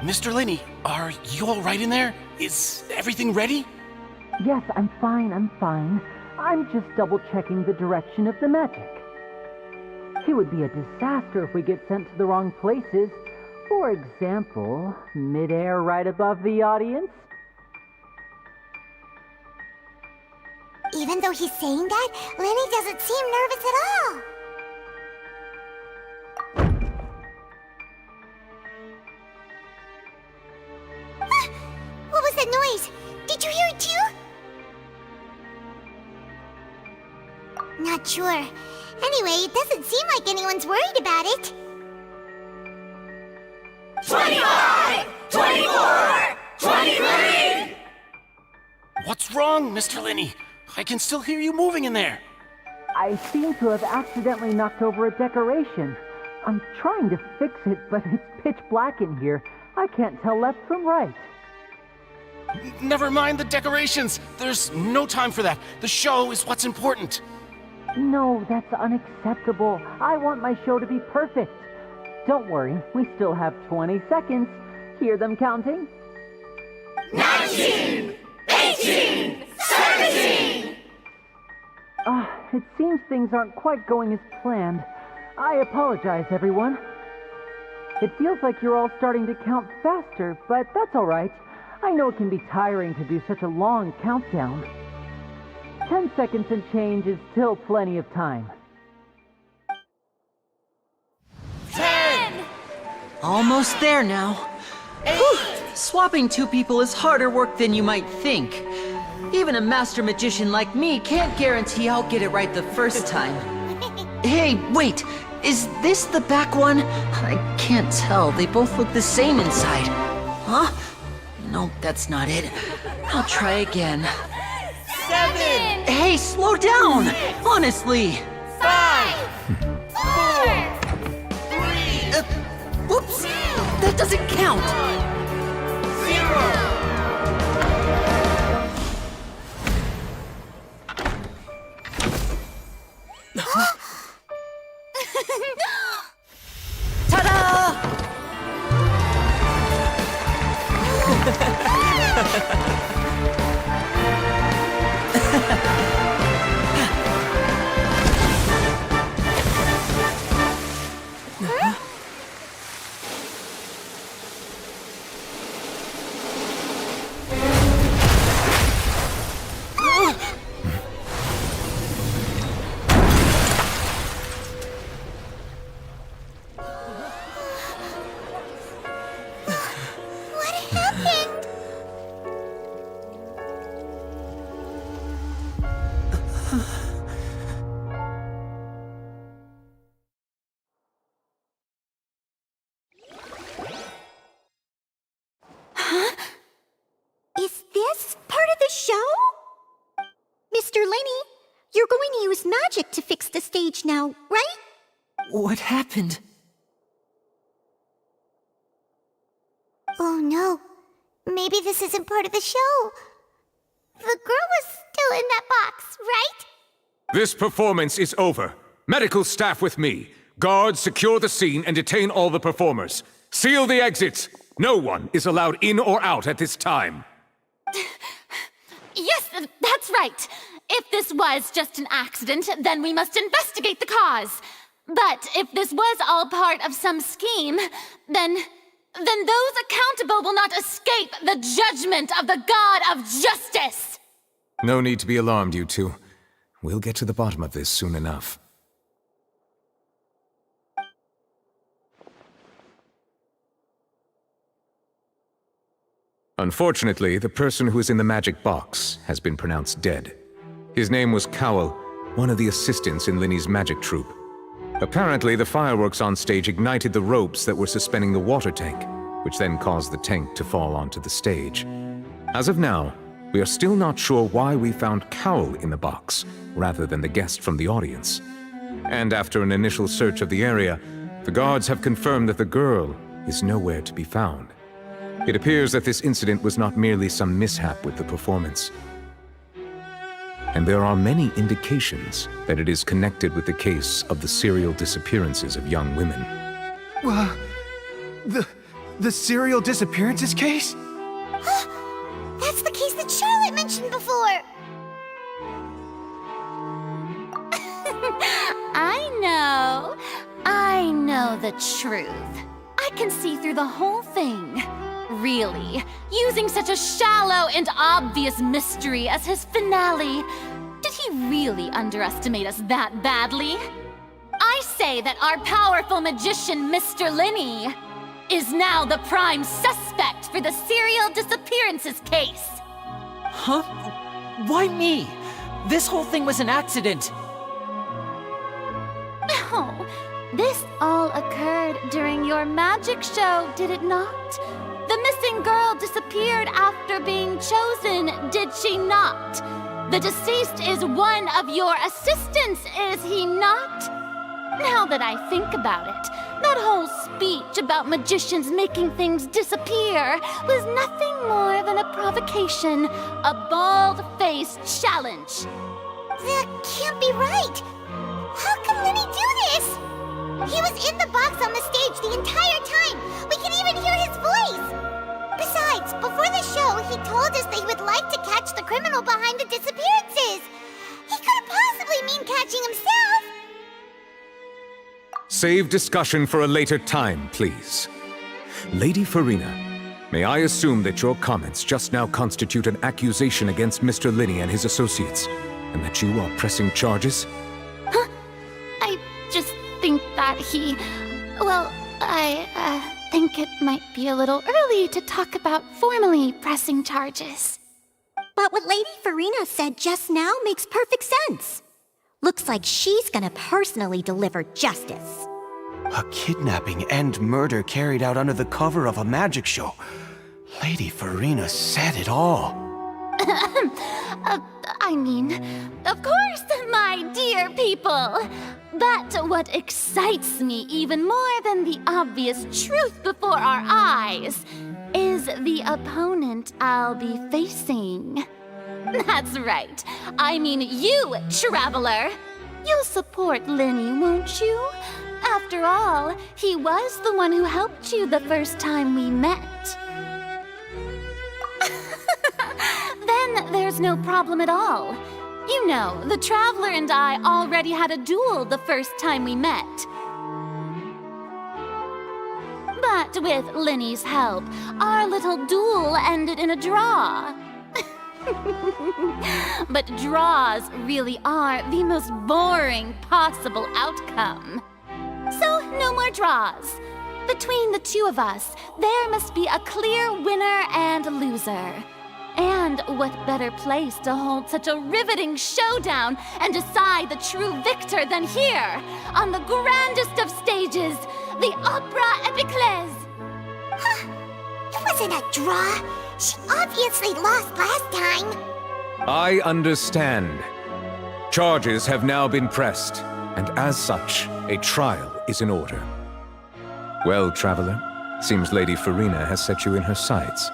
Mr. Linney, are you all right in there? Is everything ready? Yes, I'm fine. I'm just double-checking the direction of the magic. It would be a disaster if we get sent to the wrong places. For example, mid-air right above the audience. Even though he's saying that, Lenny doesn't seem nervous at all. Ah, what was that noise? Did you hear it too? Not sure. Anyway, it doesn't seem like anyone's worried about it. 25! 24! 23! What's wrong, Mr. Linney? I can still hear you moving in there. I seem to have accidentally knocked over a decoration. I'm trying to fix it, but it's pitch black in here. I can't tell left from right. Never mind the decorations. There's no time for that. The show is what's important. No, that's unacceptable. I want my show to be perfect. Don't worry, we still have 20 seconds. Hear them counting? 19! 18! 17! It seems things aren't quite going as planned. I apologize, everyone. It feels like you're all starting to count faster, but that's all right. I know it can be tiring to do such a long countdown. 10 seconds and change is still plenty of time. 10! Almost there now. Whew. Swapping two people is harder work than you might think. Even a master magician like me can't guarantee I'll get it right the first time. Hey, wait! Is this the back one? I can't tell. They both look the same inside. Huh? No, that's not it. I'll try again. 7! Hey, slow down! Honestly! 5! 4! 3! Whoops! That doesn't count! 0! Ta-da! What happened? Huh? Is this part of the show? Mr. Linney, you're going to use magic to fix the stage now, right? What happened? Oh no. Maybe this isn't part of the show. The girl was still in that box, right? This performance is over. Medical staff with me. Guards, secure the scene and detain all the performers. Seal the exits. No one is allowed in or out at this time. Yes, that's right. If this was just an accident, then we must investigate the cause. But if this was all part of some scheme, then then those accountable will not escape the judgment of the God of Justice! No need to be alarmed, you two. We'll get to the bottom of this soon enough. Unfortunately, the person who is in the magic box has been pronounced dead. His name was Cowell, one of the assistants in Linny's magic troupe. Apparently, the fireworks on stage ignited the ropes that were suspending the water tank, which then caused the tank to fall onto the stage. As of now, we are still not sure why we found Cowell in the box, rather than the guest from the audience. And after an initial search of the area, the guards have confirmed that the girl is nowhere to be found. It appears that this incident was not merely some mishap with the performance. And there are many indications that it is connected with the case of the serial disappearances of young women. The serial disappearances case? That's the case that Charlotte mentioned before! I know the truth. I can see through the whole thing. Really, using such a shallow and obvious mystery as his finale, did he really underestimate us that badly? I say that our powerful magician, Mr. Linny, is now the prime suspect for the serial disappearances case. Huh? Why me? This whole thing was an accident. No, this all occurred during your magic show, did it not? The missing girl disappeared after being chosen, did she not? The deceased is one of your assistants, is he not? Now that I think about it, that whole speech about magicians making things disappear was nothing more than a provocation, a bald-faced challenge. That can't be right! How can Linny do this? He was in the box on the stage the entire time! We can even hear his voice! Besides, before the show, he told us that he would like to catch the criminal behind the disappearances! He couldn't possibly mean catching himself! Save discussion for a later time, please. Lady Farina, may I assume that your comments just now constitute an accusation against Mr. Linny and his associates, and that you are pressing charges? Huh? I just think that he... Well, I think it might be a little early to talk about formally pressing charges. But what Lady Farina said just now makes perfect sense. Looks like she's gonna personally deliver justice. A kidnapping and murder carried out under the cover of a magic show. Lady Farina said it all. I mean, of course, my dear people. But what excites me even more than the obvious truth before our eyes is the opponent I'll be facing. That's right. I mean you, Traveler. You'll support Linny, won't you? After all, he was the one who helped you the first time we met. Then there's no problem at all. You know, the Traveler and I already had a duel the first time we met. But with Linny's help, our little duel ended in a draw. But draws really are the most boring possible outcome. So, no more draws. Between the two of us, there must be a clear winner and loser. And what better place to hold such a riveting showdown and decide the true victor than here, on the grandest of stages, the Opera Epiclese. Huh? It wasn't a draw. She obviously lost last time. I understand. Charges have now been pressed, and as such, a trial is in order. Well, Traveler, seems Lady Farina has set you in her sights.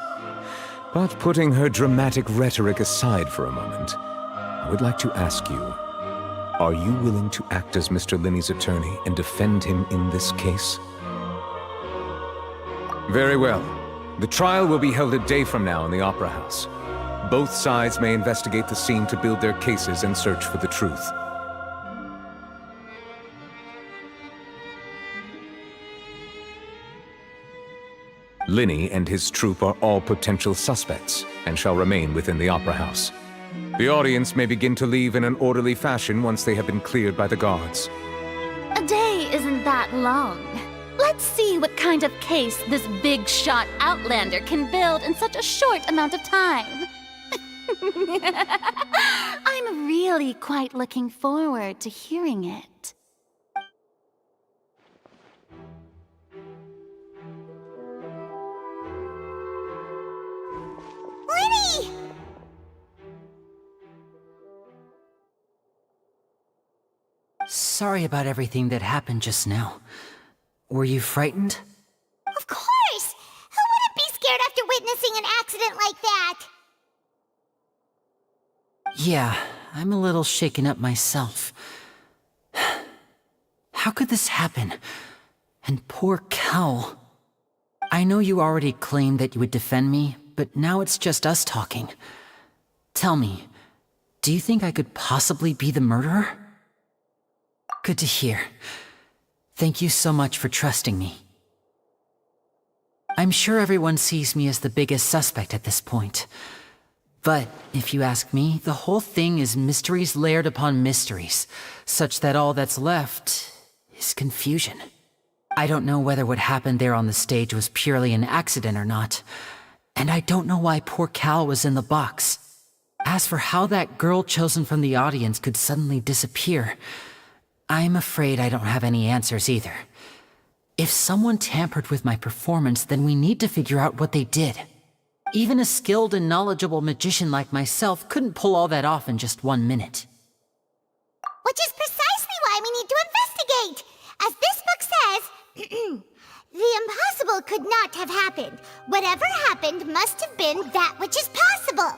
But putting her dramatic rhetoric aside for a moment, I would like to ask you, are you willing to act as Mr. Linny's attorney and defend him in this case? Very well. The trial will be held a day from now in the Opera House. Both sides may investigate the scene to build their cases and search for the truth. Linny and his troop are all potential suspects and shall remain within the Opera House. The audience may begin to leave in an orderly fashion once they have been cleared by the guards. A day isn't that long. Let's see what kind of case this big shot outlander can build in such a short amount of time. I'm really quite looking forward to hearing it. Linny! Sorry about everything that happened just now. Were you frightened? Of course! Who wouldn't be scared after witnessing an accident like that? Yeah, I'm a little shaken up myself. How could this happen? And poor Cal. I know you already claimed that you would defend me, but now it's just us talking. Tell me, do you think I could possibly be the murderer? Good to hear. Thank you so much for trusting me. I'm sure everyone sees me as the biggest suspect at this point. But if you ask me, the whole thing is mysteries layered upon mysteries, such that all that's left is confusion. I don't know whether what happened there on the stage was purely an accident or not, and I don't know why poor Cal was in the box. As for how that girl chosen from the audience could suddenly disappear, I'm afraid I don't have any answers either. If someone tampered with my performance, then we need to figure out what they did. Even a skilled and knowledgeable magician like myself couldn't pull all that off in just 1 minute. Which is precisely why we need to investigate! As this book says, the impossible could not have happened. Whatever happened must have been that which is possible.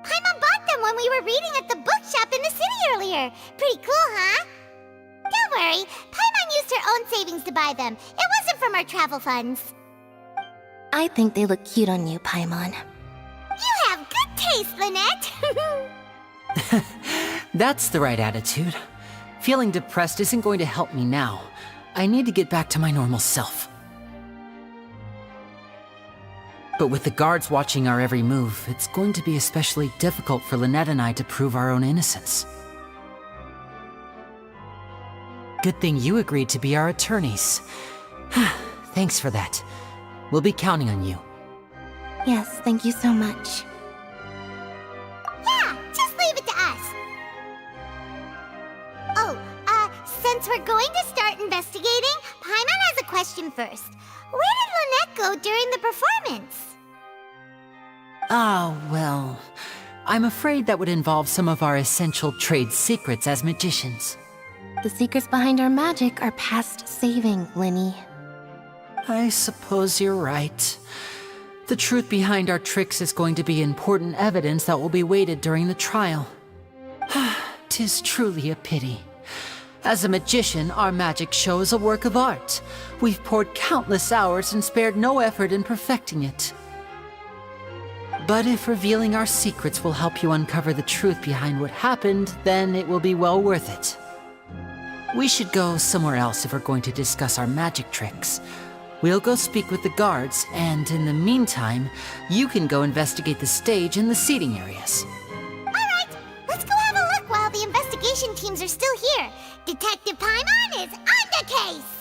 Paimon bought them when we were reading at the bookshop in the city earlier. Pretty cool, huh? Don't worry, Paimon used her own savings to buy them. It wasn't from our travel funds. I think they look cute on you, Paimon. You have good taste, Lynette! That's the right attitude. Feeling depressed isn't going to help me now. I need to get back to my normal self. But with the guards watching our every move, it's going to be especially difficult for Lynette and I to prove our own innocence. Good thing you agreed to be our attorneys. Thanks for that. We'll be counting on you. Yes, thank you so much. Yeah, just leave it to us. Oh, since we're going to start investigating, Paimon has a question first. Where did Lynette go during the performance? Ah, well, I'm afraid that would involve some of our essential trade secrets as magicians. The secrets behind our magic are past saving, Linny. I suppose you're right. The truth behind our tricks is going to be important evidence that will be weighted during the trial. 'Tis truly a pity. As a magician, our magic show is a work of art. We've poured countless hours and spared no effort in perfecting it. But if revealing our secrets will help you uncover the truth behind what happened, then it will be well worth it. We should go somewhere else if we're going to discuss our magic tricks. We'll go speak with the guards, and in the meantime, you can go investigate the stage and the seating areas. Alright, let's go have a look while the investigation teams are still here. Detective Paimon is on the case!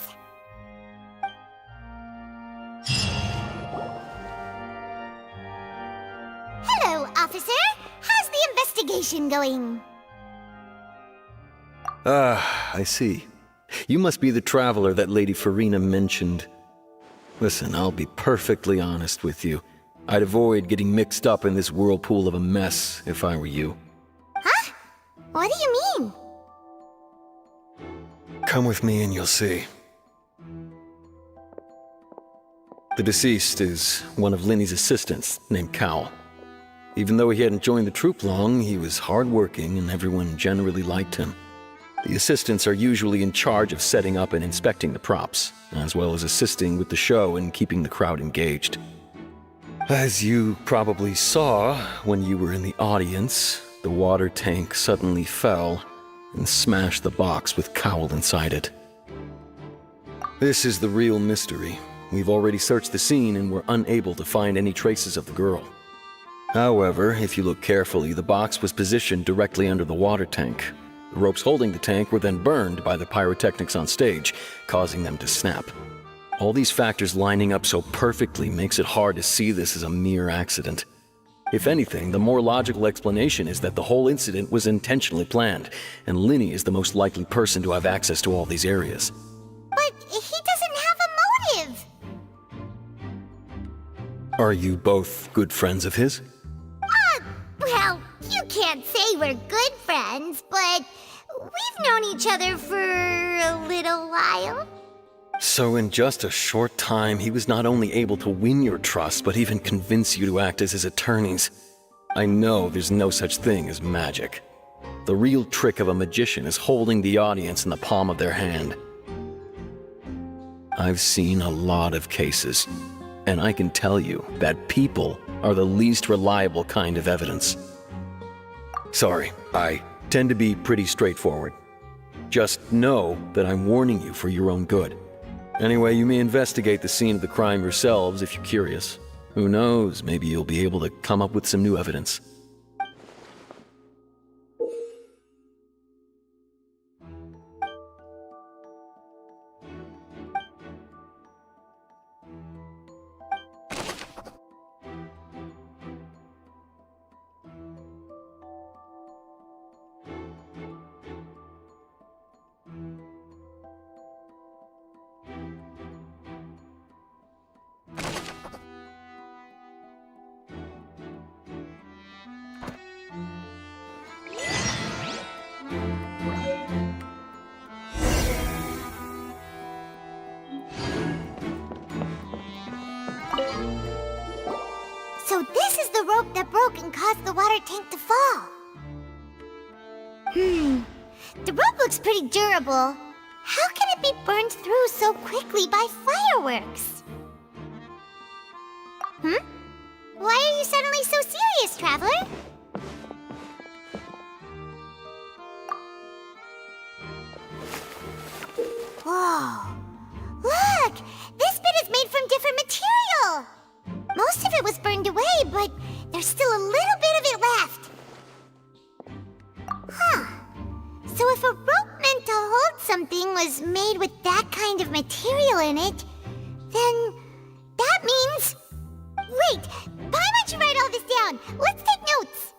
Hello, officer. How's the investigation going? Ah, I see. You must be the traveler that Lady Farina mentioned. Listen, I'll be perfectly honest with you. I'd avoid getting mixed up in this whirlpool of a mess if I were you. Huh? What do you mean? Come with me and you'll see. The deceased is one of Linny's assistants named Cal. Even though he hadn't joined the troupe long, he was hardworking and everyone generally liked him. The assistants are usually in charge of setting up and inspecting the props, as well as assisting with the show and keeping the crowd engaged. As you probably saw when you were in the audience, the water tank suddenly fell and smashed the box with Cowl inside it. This is the real mystery. we've already searched the scene and were unable to find any traces of the girl. However, if you look carefully, the box was positioned directly under the water tank. The ropes holding the tank were then burned by the pyrotechnics on stage, causing them to snap. All these factors lining up so perfectly makes it hard to see this as a mere accident. If anything, the more logical explanation is that the whole incident was intentionally planned, and Linny is the most likely person to have access to all these areas. But he doesn't have a motive. Are you both good friends of his? Well, you can't say we're good friends, but we've known each other for a little while. So in just a short time, he was not only able to win your trust, but even convince you to act as his attorneys. I know there's no such thing as magic. The real trick of a magician is holding the audience in the palm of their hand. I've seen a lot of cases, and I can tell you that people are the least reliable kind of evidence. Sorry, I tend to be pretty straightforward. Just know that I'm warning you for your own good. Anyway, you may investigate the scene of the crime yourselves if you're curious. Who knows, maybe you'll be able to come up with some new evidence. So this is the rope that broke and caused the water tank to fall. The rope looks pretty durable. How can it be burned through so quickly by fireworks? Why are you suddenly so serious, Traveler? Whoa. Look! This bit is made from different material! Most of it was burned away, but there's still a little bit of it left. So if a rope meant to hold something was made with that kind of material in it, then that means... Wait! Why don't you write all this down? Let's take notes!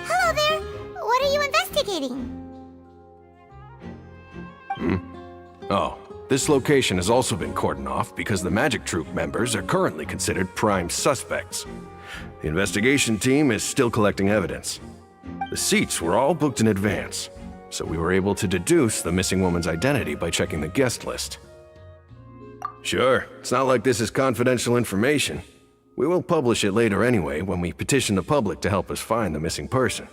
Hello there! What are you investigating? Oh, this location has also been cordoned off because the Magic Troop members are currently considered prime suspects. The investigation team is still collecting evidence. The seats were all booked in advance, so we were able to deduce the missing woman's identity by checking the guest list. Sure, it's not like this is confidential information. We will publish it later anyway when we petition the public to help us find the missing person.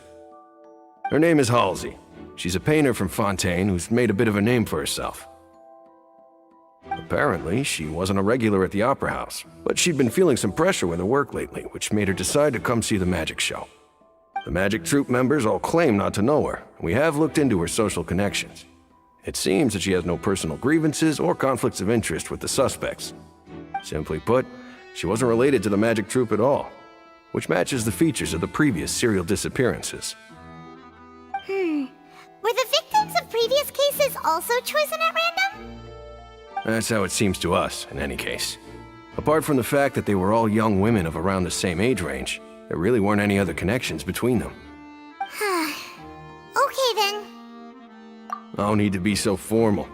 Her name is Halsey. She's a painter from Fontaine who's made a bit of a name for herself. Apparently, she wasn't a regular at the Opera House, but she'd been feeling some pressure with her work lately, which made her decide to come see the magic show. The Magic Troop members all claim not to know her, and we have looked into her social connections. It seems that she has no personal grievances or conflicts of interest with the suspects. Simply put, she wasn't related to the Magic Troop at all, which matches the features of the previous serial disappearances. Were the victims of previous cases also chosen at random? That's how it seems to us, in any case. Apart from the fact that they were all young women of around the same age range, there really weren't any other connections between them. Okay then. No need to be so formal.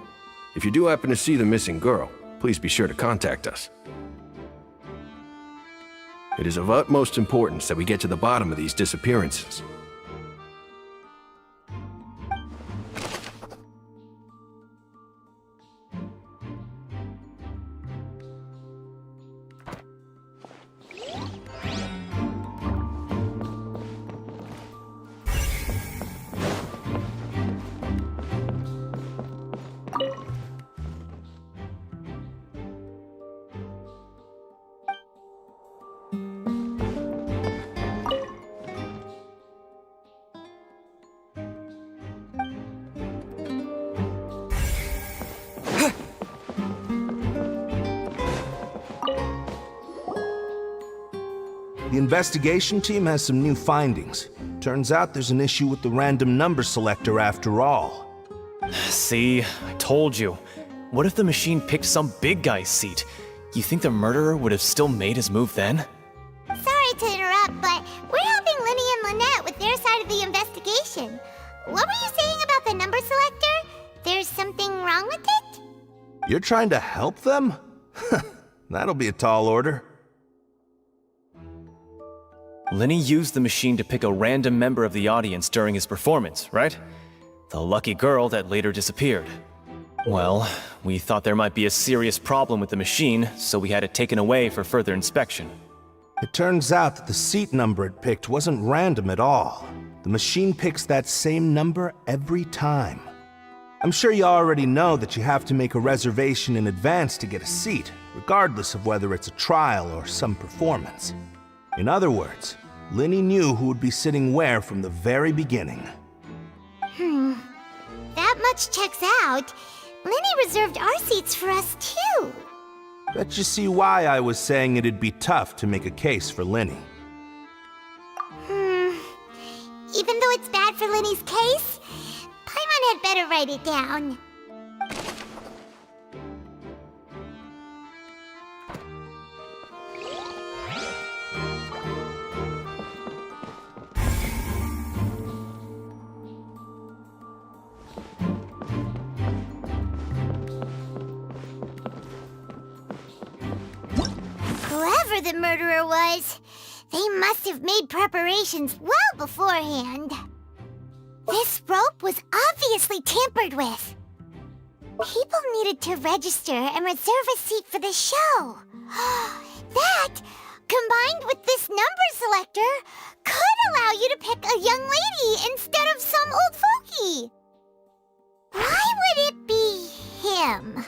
If you do happen to see the missing girl, please be sure to contact us. It is of utmost importance that we get to the bottom of these disappearances. The investigation team has some new findings. Turns out there's an issue with the random number selector after all. See, I told you. What if the machine picked some big guy's seat? You think the murderer would have still made his move then? Sorry to interrupt, but we're helping Linny and Lynette with their side of the investigation. What were you saying about the number selector? There's something wrong with it? You're trying to help them? That'll be a tall order. Linny used the machine to pick a random member of the audience during his performance, right? The lucky girl that later disappeared. Well, we thought there might be a serious problem with the machine, so we had it taken away for further inspection. It turns out that the seat number it picked wasn't random at all. The machine picks that same number every time. I'm sure you already know that you have to make a reservation in advance to get a seat, regardless of whether it's a trial or some performance. In other words, Linny knew who would be sitting where from the very beginning. That much checks out. Linny reserved our seats for us too. Bet you see why I was saying it'd be tough to make a case for Linny. Even though it's bad for Linny's case, Paimon had better write it down. Whoever the murderer was, they must have made preparations well beforehand. This rope was obviously tampered with. People needed to register and reserve a seat for the show. That, combined with this number selector, could allow you to pick a young lady instead of some old fogey. Why would it be him?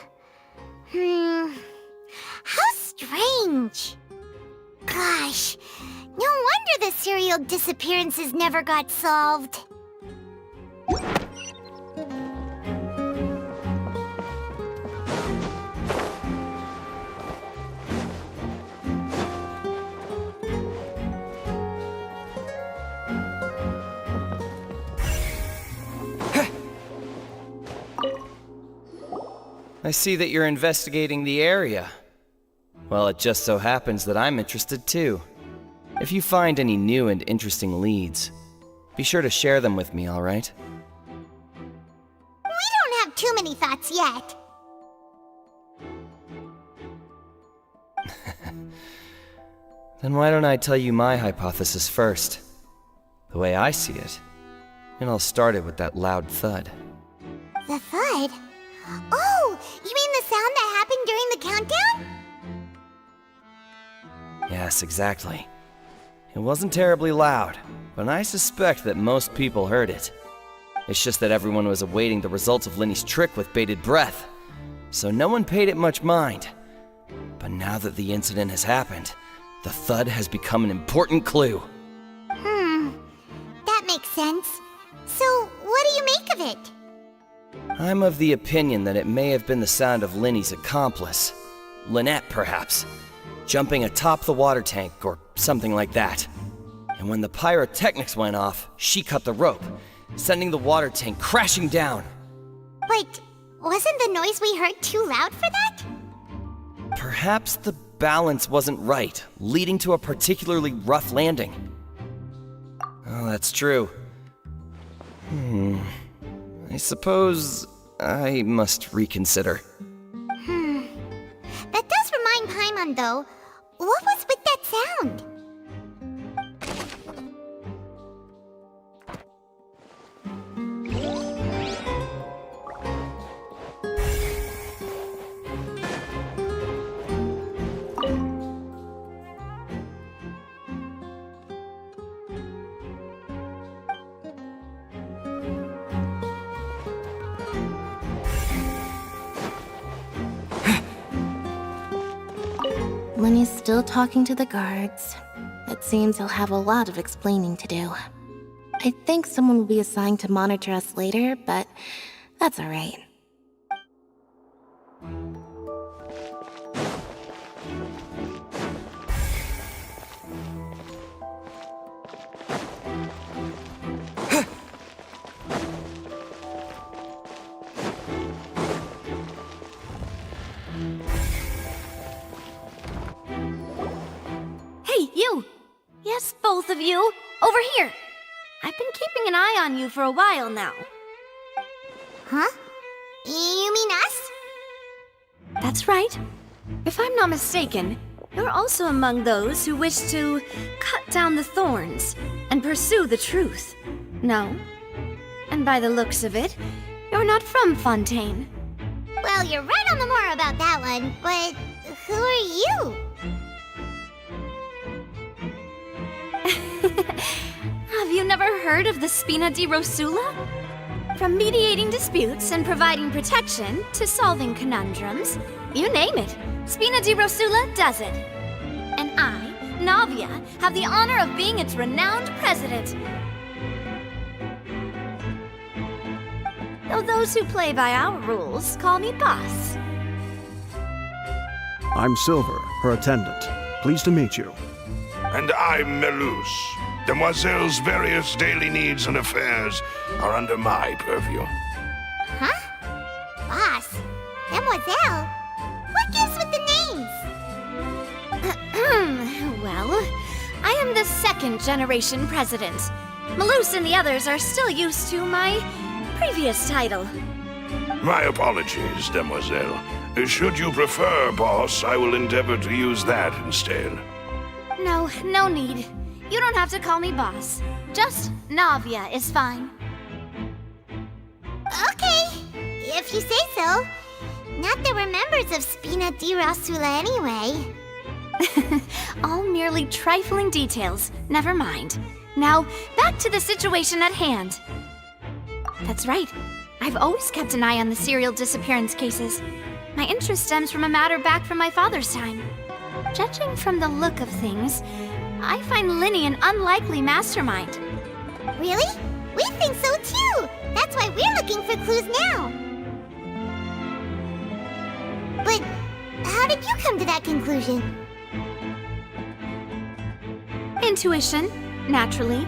How strange. Gosh, no wonder the serial disappearances never got solved. I see that you're investigating the area. Well, it just so happens that I'm interested too. If you find any new and interesting leads, be sure to share them with me, all right? We don't have too many thoughts yet. Then why don't I tell you my hypothesis first? The way I see it, it all started with that loud thud. The thud? Oh, you mean the sound that happened during the countdown? Yes, exactly. It wasn't terribly loud, but I suspect that most people heard it. It's just that everyone was awaiting the results of Linny's trick with bated breath, so no one paid it much mind. But now that the incident has happened, the thud has become an important clue. That makes sense. So, what do you make of it? I'm of the opinion that it may have been the sound of Linny's accomplice. Lynette, perhaps. Jumping atop the water tank or something like that. And when the pyrotechnics went off, she cut the rope, sending the water tank crashing down. Wait, wasn't the noise we heard too loud for that? Perhaps the balance wasn't right, leading to a particularly rough landing. Oh, that's true. I suppose I must reconsider. That does remind Paimon, though. What was with that sound? Linny's still talking to the guards. It seems he'll have a lot of explaining to do. I think someone will be assigned to monitor us later, but that's alright. You. Yes, both of you. Over here. I've been keeping an eye on you for a while now. Huh? You mean us? That's right. If I'm not mistaken, you're also among those who wish to cut down the thorns and pursue the truth. No? And by the looks of it, you're not from Fontaine. Well, you're right on the mark about that one, but who are you? Have you never heard of the Spina di Rosula? From mediating disputes and providing protection to solving conundrums, you name it, Spina di Rosula does it. And I, Navia, have the honor of being its renowned president. Though those who play by our rules call me boss. I'm Silver, her attendant. Pleased to meet you. And I'm Melus. Demoiselle's various daily needs and affairs are under my purview. Huh? Boss? Demoiselle? What gives with the names? Well, I am the second generation president. Melus and the others are still used to my previous title. My apologies, Demoiselle. Should you prefer, boss, I will endeavor to use that instead. No, no need. You don't have to call me boss. Just Navia is fine. Okay, if you say so. Not that we're members of Spina di Rosula anyway. All merely trifling details. Never mind. Now, back to the situation at hand. That's right. I've always kept an eye on the serial disappearance cases. My interest stems from a matter back from my father's time. Judging from the look of things, I find Lynnie an unlikely mastermind. Really? We think so too! That's why we're looking for clues now. But how did you come to that conclusion? Intuition, naturally.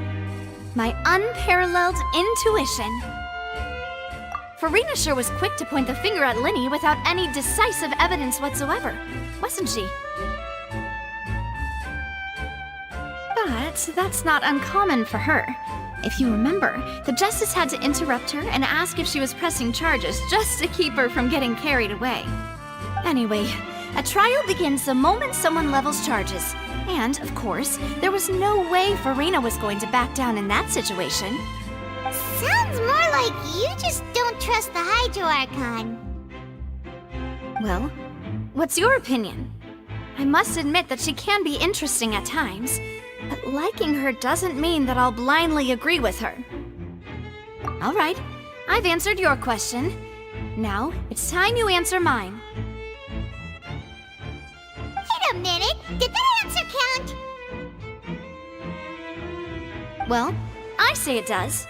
My unparalleled intuition. Farina sure was quick to point the finger at Lynnie without any decisive evidence whatsoever, wasn't she? But that's not uncommon for her. If you remember, the Justice had to interrupt her and ask if she was pressing charges just to keep her from getting carried away. Anyway, a trial begins the moment someone levels charges. And, of course, there was no way Farina was going to back down in that situation. Sounds more like you just don't trust the Hydro Archon. Well, what's your opinion? I must admit that she can be interesting at times, but liking her doesn't mean that I'll blindly agree with her. All right, I've answered your question. Now, it's time you answer mine. Wait a minute! Did that answer count? Well, I say it does.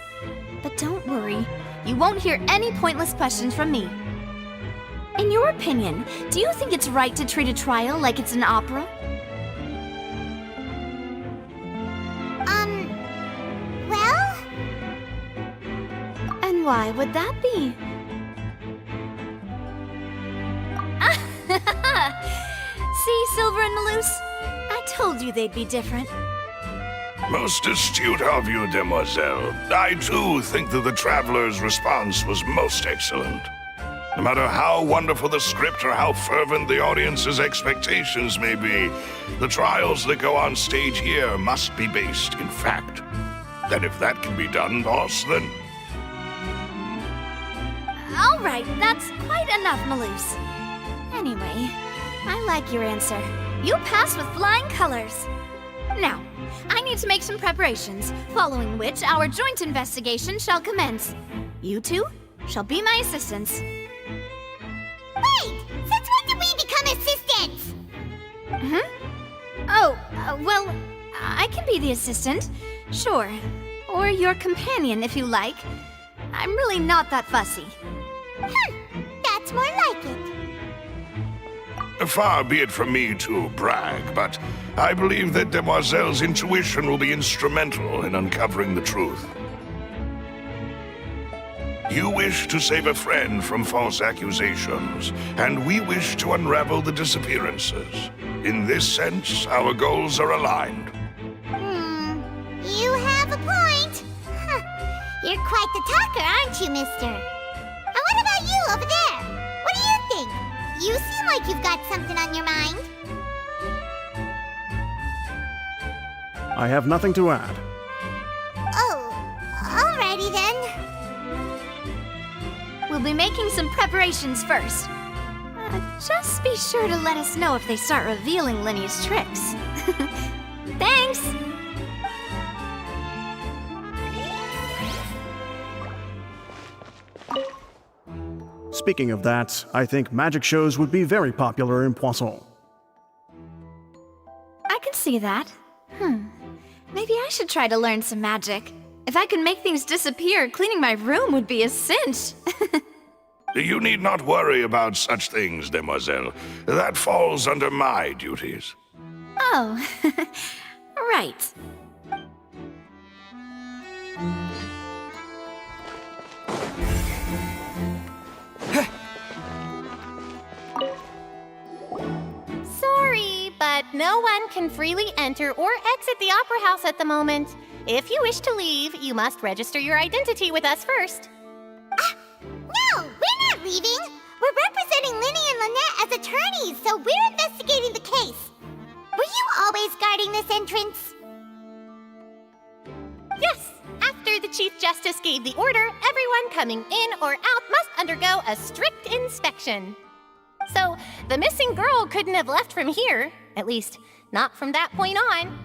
But don't worry, you won't hear any pointless questions from me. In your opinion, do you think it's right to treat a trial like it's an opera? Well? And why would that be? See, Silver and Melus? I told you they'd be different. Most astute of you, Demoiselle. I too think that the Traveler's response was most excellent. No matter how wonderful the script or how fervent the audience's expectations may be, the trials that go on stage here must be based in fact. And if that can be done, boss, then... All right, that's quite enough, Melus. Anyway, I like your answer. You passed with flying colors. Now, I need to make some preparations, following which our joint investigation shall commence. You two shall be my assistants. Wait! Since when did we become assistants? Oh, well, I can be the assistant, sure. Or your companion, if you like. I'm really not that fussy. That's more like it. Far be it from me to brag, but I believe that Demoiselle's intuition will be instrumental in uncovering the truth. You wish to save a friend from false accusations, and we wish to unravel the disappearances. In this sense, our goals are aligned. You have a point. Huh. You're quite the talker, aren't you, mister? And what about you over there? What do you think? You seem like you've got something on your mind. I have nothing to add. Oh, alrighty then. We'll be making some preparations first. Just be sure to let us know if they start revealing Linny's tricks. Thanks! Speaking of that, I think magic shows would be very popular in Poisson. I can see that. Maybe I should try to learn some magic. If I could make things disappear, cleaning my room would be a cinch. You need not worry about such things, demoiselle. That falls under my duties. Oh, right. Sorry, but no one can freely enter or exit the Opera House at the moment. If you wish to leave, you must register your identity with us first. No, we're not leaving. We're representing Lynnie and Lynette as attorneys, so we're investigating the case. Were you always guarding this entrance? Yes, after the Chief Justice gave the order, everyone coming in or out must undergo a strict inspection. So, the missing girl couldn't have left from here, at least, not from that point on.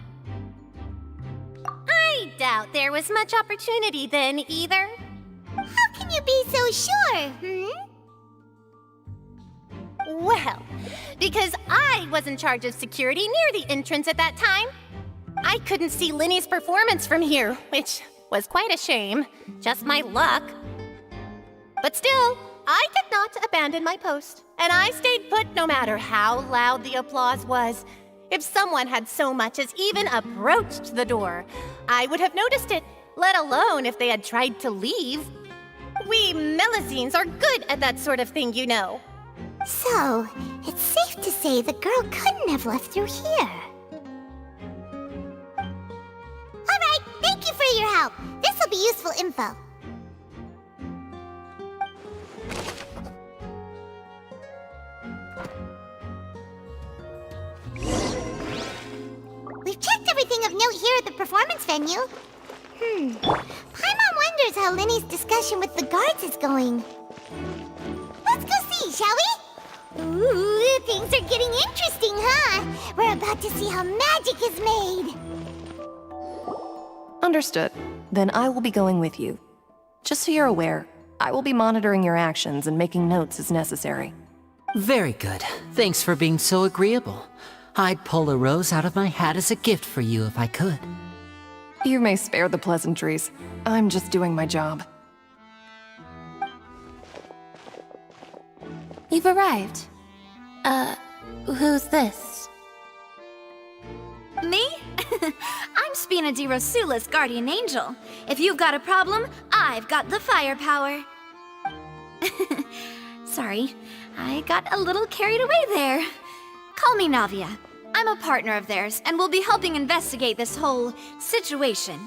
I doubt there was much opportunity then, either. How can you be so sure, Well, because I was in charge of security near the entrance at that time. I couldn't see Linny's performance from here, which was quite a shame. Just my luck. But still, I did not abandon my post, and I stayed put no matter how loud the applause was. If someone had so much as even approached the door, I would have noticed it, let alone if they had tried to leave. We Melusines are good at that sort of thing, you know. So, it's safe to say the girl couldn't have left through here. Alright, thank you for your help. This will be useful info. We've checked everything of note here at the performance venue. Paimon wonders how Linny's discussion with the guards is going. Let's go see, shall we? Ooh, things are getting interesting, huh? We're about to see how magic is made. Understood. Then I will be going with you. Just so you're aware, I will be monitoring your actions and making notes as necessary. Very good. Thanks for being so agreeable. I'd pull a rose out of my hat as a gift for you if I could. You may spare the pleasantries. I'm just doing my job. You've arrived. Who's this? Me? I'm Spina di Rosula's guardian angel. If you've got a problem, I've got the firepower. Sorry, I got a little carried away there. Call me Navia. I'm a partner of theirs, and will be helping investigate this whole situation.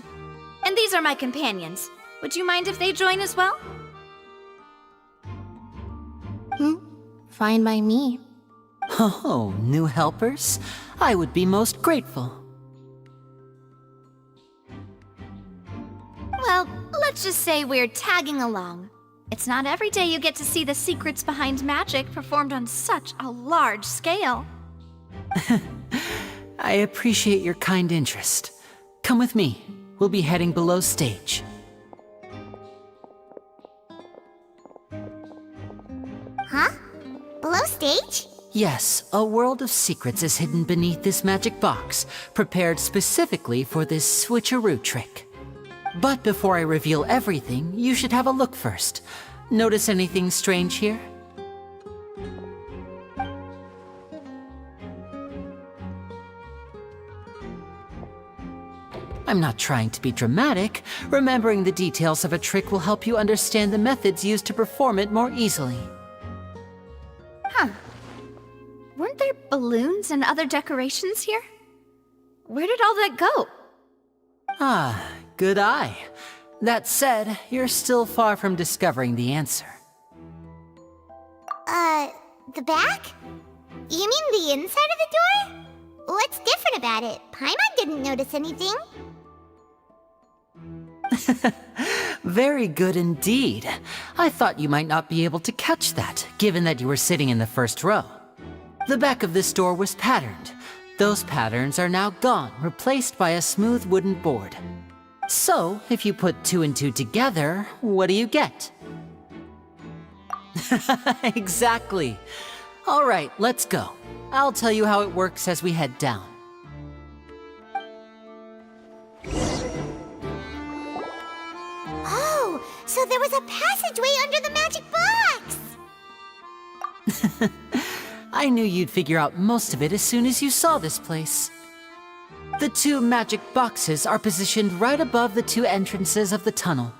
And these are my companions. Would you mind if they join as well? Fine by me. Oh, new helpers? I would be most grateful. Well, let's just say we're tagging along. It's not every day you get to see the secrets behind magic performed on such a large scale. I appreciate your kind interest. Come with me. We'll be heading below stage. Huh? Below stage? Yes, a world of secrets is hidden beneath this magic box, prepared specifically for this switcheroo trick. But before I reveal everything, you should have a look first. Notice anything strange here? I'm not trying to be dramatic. Remembering the details of a trick will help you understand the methods used to perform it more easily. Huh. Weren't there balloons and other decorations here? Where did all that go? Ah, good eye. That said, you're still far from discovering the answer. The back? You mean the inside of the door? What's different about it? Paimon didn't notice anything. Very good indeed. I thought you might not be able to catch that, given that you were sitting in the first row. The back of this door was patterned. Those patterns are now gone, replaced by a smooth wooden board. So, if you put 2 and 2 together, what do you get? Exactly. All right, let's go. I'll tell you how it works as we head down. Oh, so there was a passageway under the magic box! I knew you'd figure out most of it as soon as you saw this place. The 2 magic boxes are positioned right above the 2 entrances of the tunnel.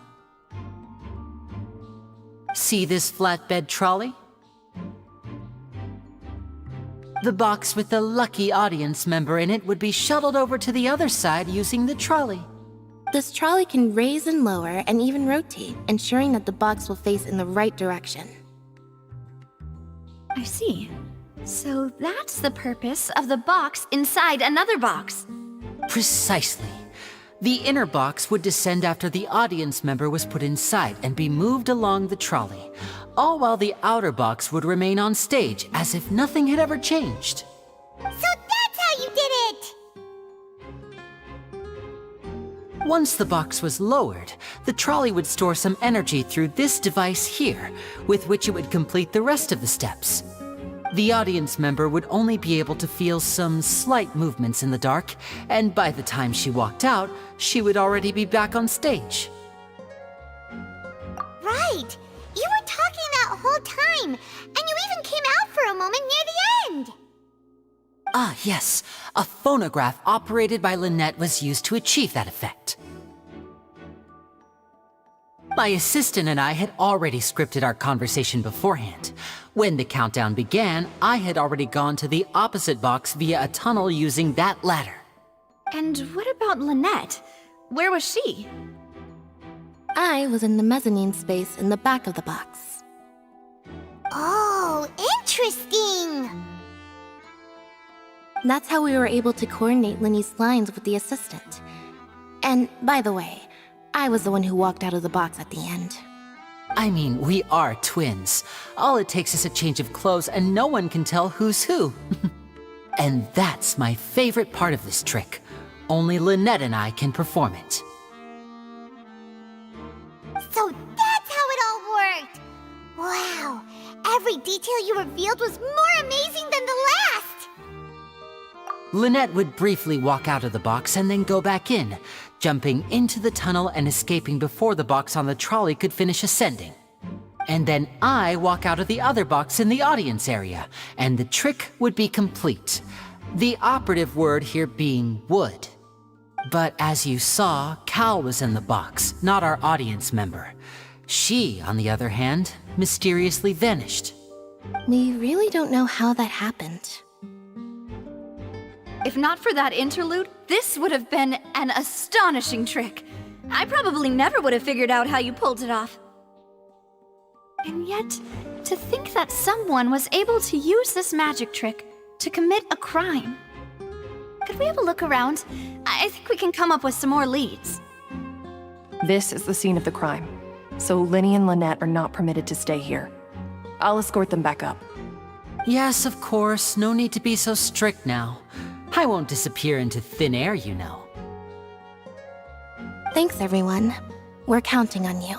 See this flatbed trolley? The box with the lucky audience member in it would be shuttled over to the other side using the trolley. This trolley can raise and lower and even rotate, ensuring that the box will face in the right direction. I see. So that's the purpose of the box inside another box. Precisely. The inner box would descend after the audience member was put inside and be moved along the trolley, all while the outer box would remain on stage as if nothing had ever changed. So that's how you did it! Once the box was lowered, the trolley would store some energy through this device here, with which it would complete the rest of the steps. The audience member would only be able to feel some slight movements in the dark, and by the time she walked out, she would already be back on stage. Right! You were talking that whole time, and you even came out for a moment near the end! Ah, yes. A phonograph operated by Lynette was used to achieve that effect. My assistant and I had already scripted our conversation beforehand. When the countdown began, I had already gone to the opposite box via a tunnel using that ladder. And what about Lynette? Where was she? I was in the mezzanine space in the back of the box. Oh, interesting! That's how we were able to coordinate Linny's lines with the assistant. And, by the way, I was the one who walked out of the box at the end. I mean, we are twins. All it takes is a change of clothes and no one can tell who's who. And that's my favorite part of this trick. Only Lynette and I can perform it. So that's how it all worked! Wow, every detail you revealed was more amazing than the last! Lynette would briefly walk out of the box and then go back in, jumping into the tunnel and escaping before the box on the trolley could finish ascending. And then I walk out of the other box in the audience area, and the trick would be complete. The operative word here being would. But as you saw, Cal was in the box, not our audience member. She, on the other hand, mysteriously vanished. We really don't know how that happened. If not for that interlude, this would have been an astonishing trick. I probably never would have figured out how you pulled it off. And yet, to think that someone was able to use this magic trick to commit a crime. Could we have a look around? I think we can come up with some more leads. This is the scene of the crime, so Lynny and Lynette are not permitted to stay here. I'll escort them back up. Yes, of course. No need to be so strict now. I won't disappear into thin air, you know. Thanks, everyone. We're counting on you.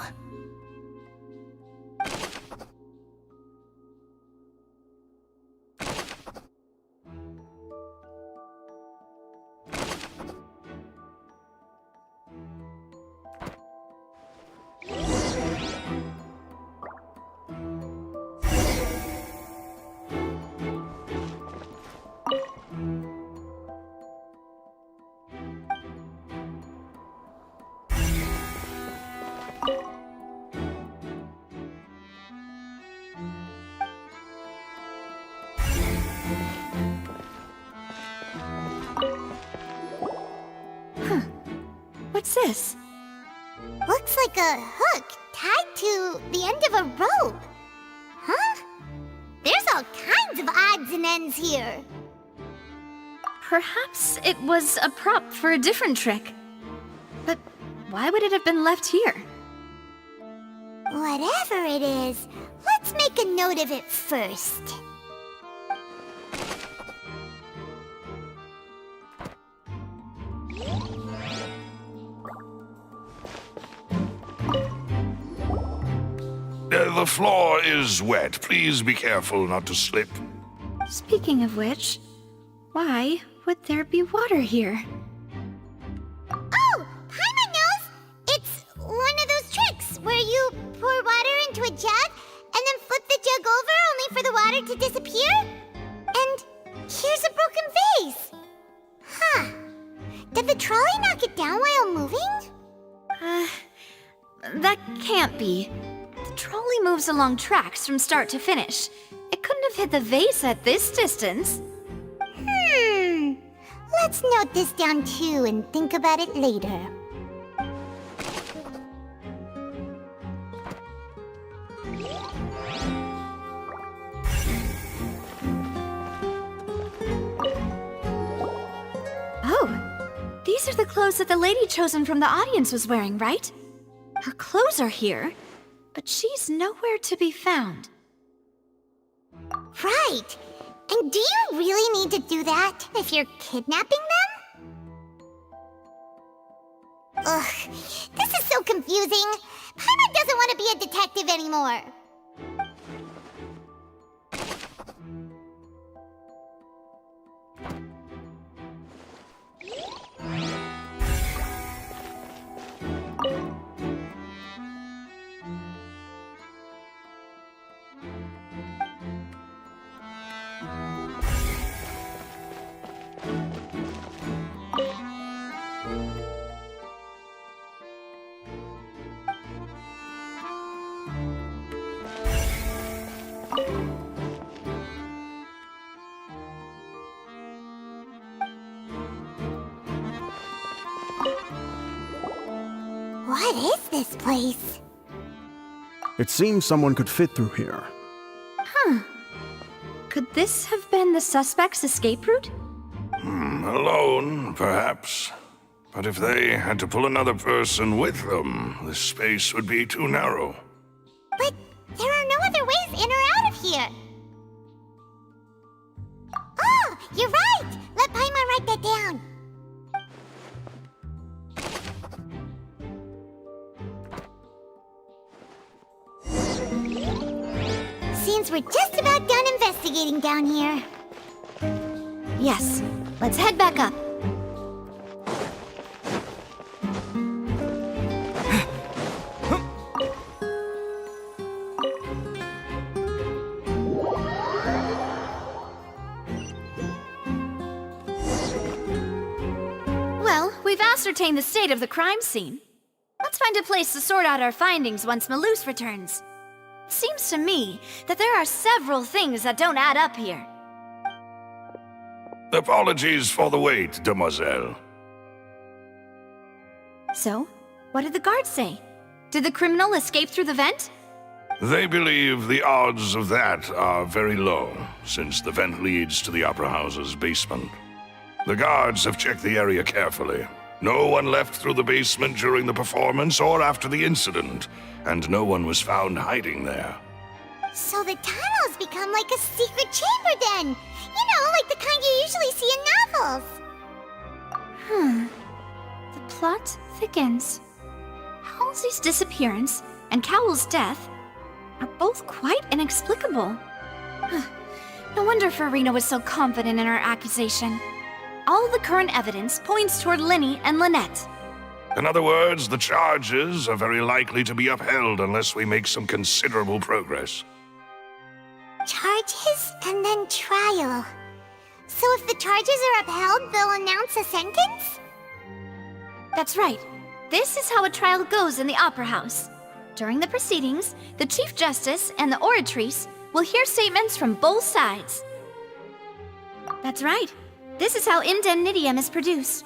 What's this? Looks like a hook tied to the end of a rope. Huh? There's all kinds of odds and ends here. Perhaps it was a prop for a different trick. But why would it have been left here? Whatever it is, let's make a note of it first. The floor is wet. Please be careful not to slip. Speaking of which, why would there be water here? Oh, Paimon knows! It's one of those tricks where you pour water into a jug and then flip the jug over only for the water to disappear? And here's a broken vase! Huh. Did the trolley knock it down while moving? That can't be. The trolley moves along tracks from start to finish. It couldn't have hit the vase at this distance. Let's note this down too and think about it later. Oh, these are the clothes that the lady chosen from the audience was wearing, right? Her clothes are here, but she's nowhere to be found. Right! And do you really need to do that if you're kidnapping them? Ugh, this is so confusing. Paimon doesn't want to be a detective anymore. What is this place? It seems someone could fit through here. Huh. Could this have been the suspect's escape route? Alone, perhaps. But if they had to pull another person with them, the space would be too narrow. But there are no other ways in or out of here. Oh, you're right! Let Paimon write that down. Seems we're just about done investigating down here. Yes, let's head back up. Well, we've ascertained the state of the crime scene. Let's find a place to sort out our findings once Malus returns. Seems to me that there are several things that don't add up here. Apologies for the wait, demoiselle. So, what did the guards say? Did the criminal escape through the vent? They believe the odds of that are very low, since the vent leads to the Opera House's basement. The guards have checked the area carefully. No one left through the basement during the performance or after the incident, and no one was found hiding there. So the tunnels become like a secret chamber then! You know, like the kind you usually see in novels! The plot thickens. Halsey's disappearance and Cowell's death are both quite inexplicable. No wonder Farina was so confident in her accusation. All the current evidence points toward Lynnie and Lynette. In other words, the charges are very likely to be upheld unless we make some considerable progress. Charges and then trial. So if the charges are upheld, they'll announce a sentence? That's right. This is how a trial goes in the Opera House. During the proceedings, the Chief Justice and the Oratrice will hear statements from both sides. That's right. This is how indemnitium is produced.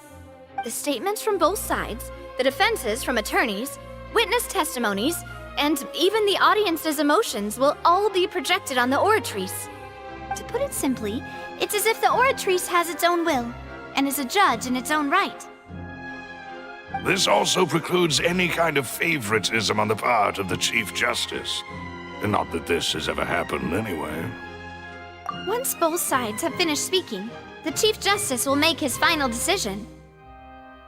The statements from both sides The defenses from attorneys, witness testimonies, and even the audience's emotions will all be projected on the oratrice. To put it simply, it's as if the oratrice has its own will, and is a judge in its own right. This also precludes any kind of favoritism on the part of the Chief Justice. Not that this has ever happened anyway. Once both sides have finished speaking, the Chief Justice will make his final decision.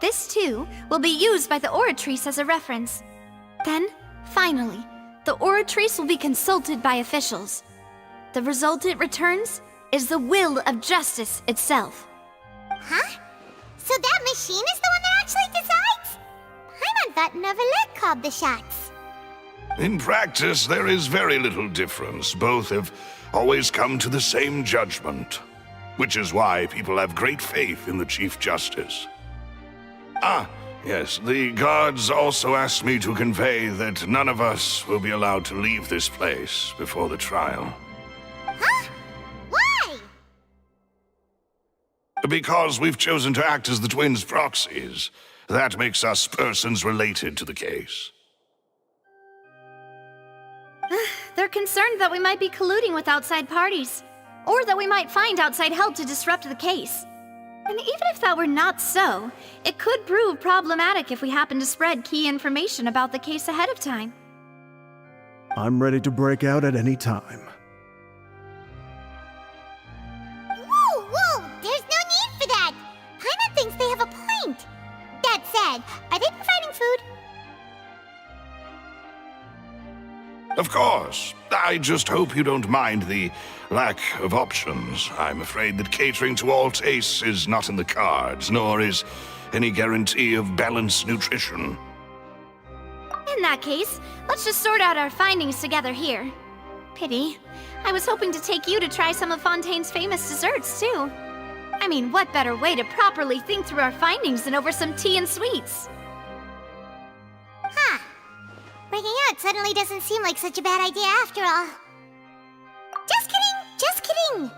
This, too, will be used by the oratrice as a reference. Then, finally, the oratrice will be consulted by officials. The result it returns is the will of justice itself. Huh? So that machine is the one that actually decides? Paimon thought Neuvillette called the shots. In practice, there is very little difference. Both have always come to the same judgment, which is why people have great faith in the Chief Justice. Ah, yes, the guards also asked me to convey that none of us will be allowed to leave this place before the trial. Huh? Why? Because we've chosen to act as the twins' proxies. That makes us persons related to the case. They're concerned that we might be colluding with outside parties, or that we might find outside help to disrupt the case. And even if that were not so, it could prove problematic if we happen to spread key information about the case ahead of time. I'm ready to break out at any time. Whoa, whoa! There's no need for that! Paimon thinks they have a point. That said, are they providing food? Of course. I just hope you don't mind the lack of options. I'm afraid that catering to all tastes is not in the cards, nor is any guarantee of balanced nutrition. In that case, let's just sort out our findings together here. Pity. I was hoping to take you to try some of Fontaine's famous desserts, too. I mean, what better way to properly think through our findings than over some tea and sweets? Huh. Breaking out suddenly doesn't seem like such a bad idea after all. Just kidding, just kidding.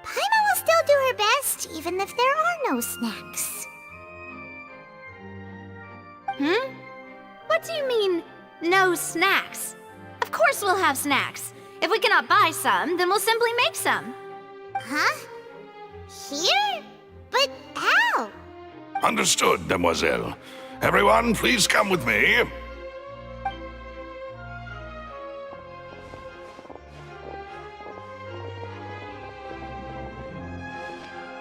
Paimon will still do her best, even if there are no snacks. What do you mean, no snacks? Of course we'll have snacks. If we cannot buy some, then we'll simply make some. Huh? Here? But how? Understood, mademoiselle. Everyone, please come with me.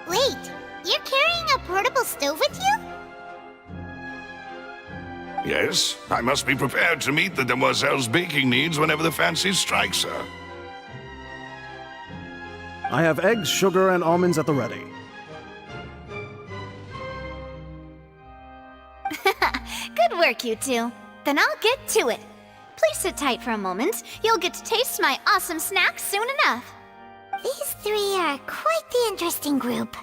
Wait, you're carrying a portable stove with you? Yes, I must be prepared to meet the demoiselle's baking needs whenever the fancy strikes her. I have eggs, sugar, and almonds at the ready. Good work, you two. Then I'll get to it. Please sit tight for a moment. You'll get to taste my awesome snacks soon enough. These three are quite the interesting group.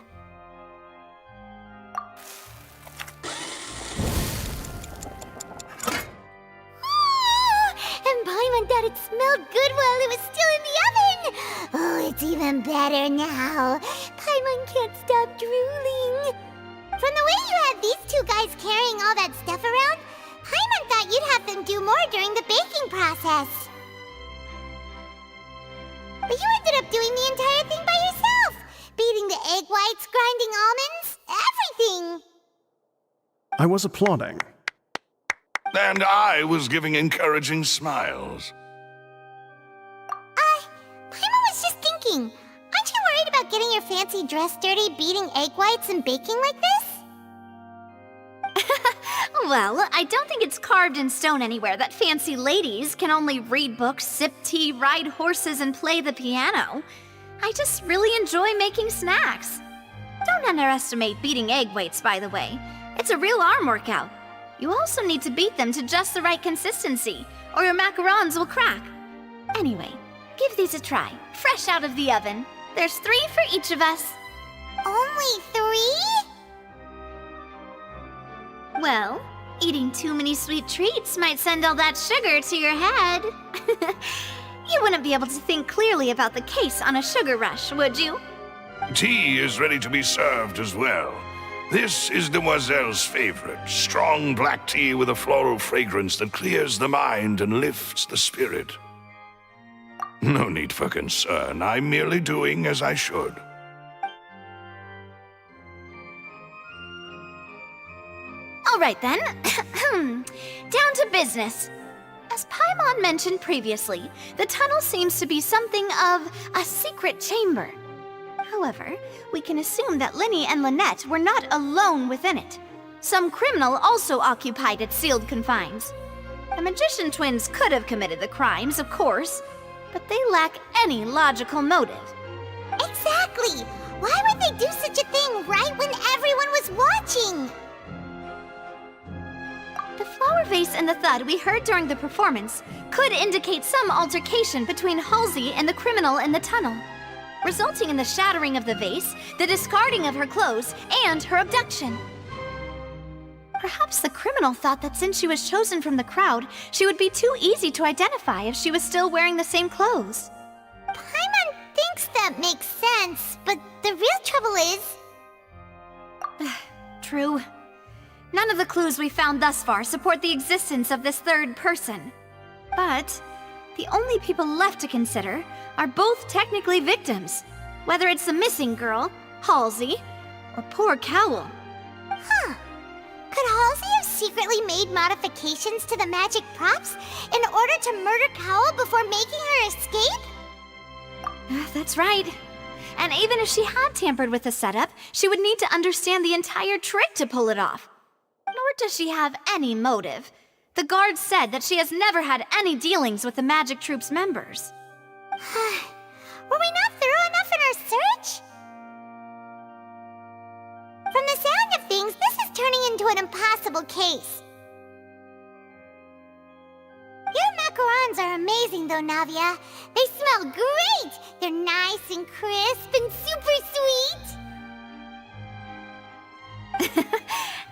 And Paimon thought it smelled good while it was still in the oven! Oh, it's even better now. Paimon can't stop drooling. From the way you had these two guys carrying all that stuff around, Paimon thought you'd have them do more during the baking process. But you ended up doing the entire thing by yourself! Beating the egg whites, grinding almonds, everything! I was applauding. And I was giving encouraging smiles. Paimon was just thinking, aren't you worried about getting your fancy dress dirty beating egg whites and baking like this? Well, I don't think it's carved in stone anywhere that fancy ladies can only read books, sip tea, ride horses, and play the piano. I just really enjoy making snacks. Don't underestimate beating egg whites, by the way. It's a real arm workout. You also need to beat them to just the right consistency, or your macarons will crack. Anyway, give these a try, fresh out of the oven. There's 3 for each of us. Only 3? Well, eating too many sweet treats might send all that sugar to your head. You wouldn't be able to think clearly about the case on a sugar rush, would you? Tea is ready to be served as well. This is Demoiselle's favorite, strong black tea with a floral fragrance that clears the mind and lifts the spirit. No need for concern. I'm merely doing as I should. All right then. Down to business. As Paimon mentioned previously, the tunnel seems to be something of a secret chamber. However, we can assume that Lynnie and Lynette were not alone within it. Some criminal also occupied its sealed confines. The magician twins could have committed the crimes, of course, but they lack any logical motive. Exactly! Why would they do such a thing right when everyone was watching? The flower vase and the thud we heard during the performance could indicate some altercation between Halsey and the criminal in the tunnel, resulting in the shattering of the vase, the discarding of her clothes, and her abduction. Perhaps the criminal thought that since she was chosen from the crowd, she would be too easy to identify if she was still wearing the same clothes. Paimon thinks that makes sense, but the real trouble is... True. None of the clues we found thus far support the existence of this third person. But the only people left to consider are both technically victims, whether it's the missing girl, Halsey, or poor Cowell. Huh. Could Halsey have secretly made modifications to the magic props in order to murder Cowell before making her escape? That's right. And even if she had tampered with the setup, she would need to understand the entire trick to pull it off. Nor does she have any motive. The guards said that she has never had any dealings with the Magic Troop's members. Were we not thorough enough in our search? From the sound of things, this is turning into an impossible case. Your macarons are amazing though, Navia. They smell great! They're nice and crisp and super sweet!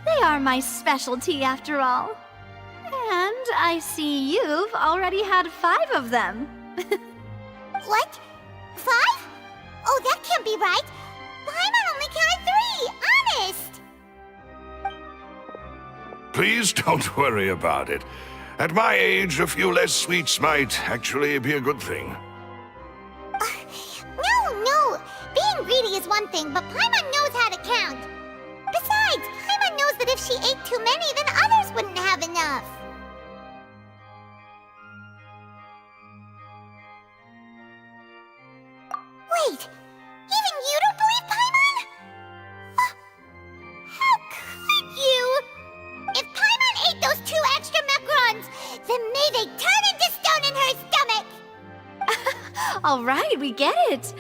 They are my specialty after all. And I see you've already had 5 of them. What? 5? Oh, that can't be right. Paimon only counted 3, honest! Please don't worry about it. At my age, a few less sweets might actually be a good thing. No. Being greedy is one thing, but Paimon knows how to count. Besides, Paimon knows that if she ate too many, then others wouldn't have enough. Wait, even you don't believe Paimon? How could you? If Paimon ate those 2 extra macarons, then may they turn into stone in her stomach! All right, we get it.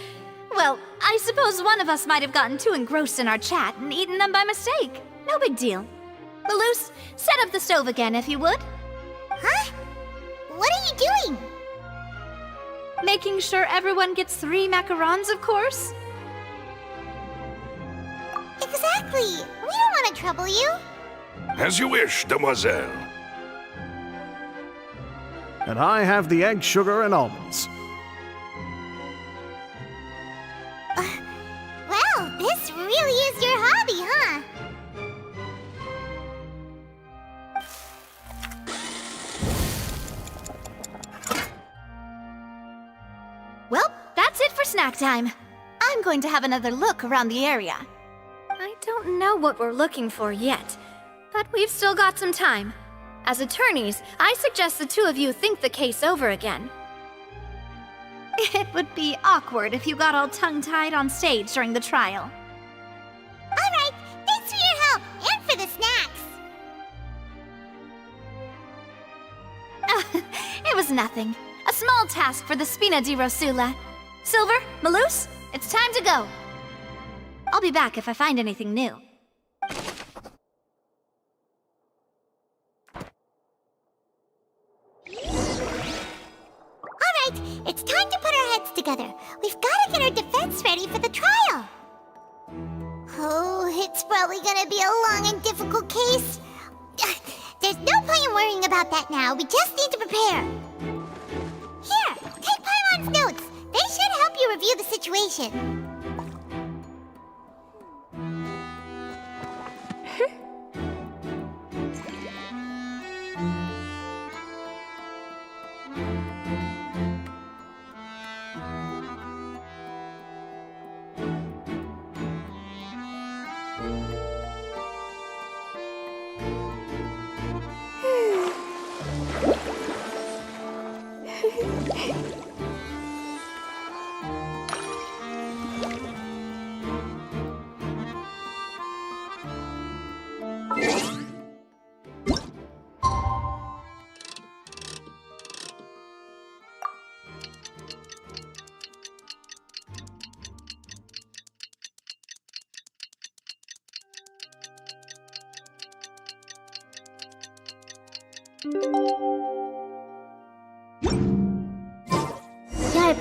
Well, I suppose one of us might have gotten too engrossed in our chat and eaten them by mistake. No big deal. Malus, set up the stove again if you would. Huh? What are you doing? Making sure everyone gets 3 macarons, of course. Exactly. We don't want to trouble you. As you wish, Demoiselle. And I have the egg, sugar, and almonds. Well, this really is your hobby, huh? Well, that's it for snack time. I'm going to have another look around the area. I don't know what we're looking for yet, but we've still got some time. As attorneys, I suggest the 2 of you think the case over again. It would be awkward if you got all tongue-tied on stage during the trial. All right, thanks for your help and for the snacks. It was nothing. A small task for the Spina di Rosula. Silver, Malus, it's time to go. I'll be back if I find anything new. All right, it's time to put our heads together. We've got to get our defense ready for the trial. Oh, it's probably gonna be a long and difficult case. There's no point in worrying about that now. We just need to prepare. Here, take Paimon's notes. They should help you review the situation. Yaya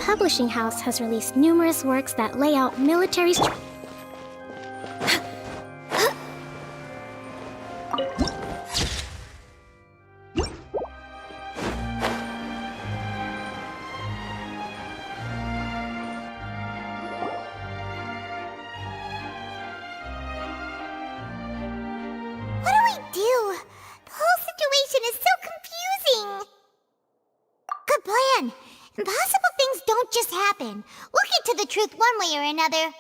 Publishing House has released numerous works that lay out military What do we do? The whole situation is so confusing. Good plan. Impossible things don't just happen. We'll get to the truth one way or another.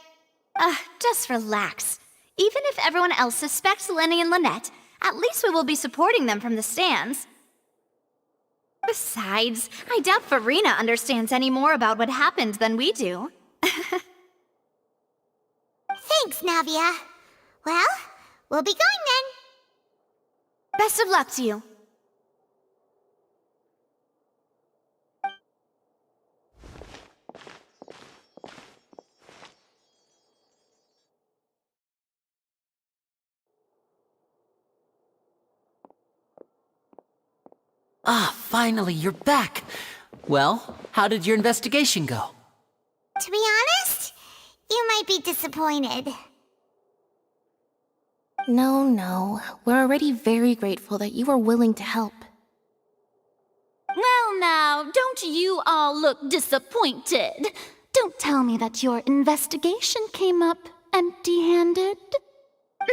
Just relax. Even if everyone else suspects Lenny and Lynette, at least we will be supporting them from the stands. Besides, I doubt Farina understands any more about what happened than we do. Thanks, Navia. Well, we'll be going then. Best of luck to you. Ah, finally, you're back. Well, how did your investigation go? To be honest, you might be disappointed. No. We're already very grateful that you were willing to help. Well now, don't you all look disappointed? Don't tell me that your investigation came up empty-handed.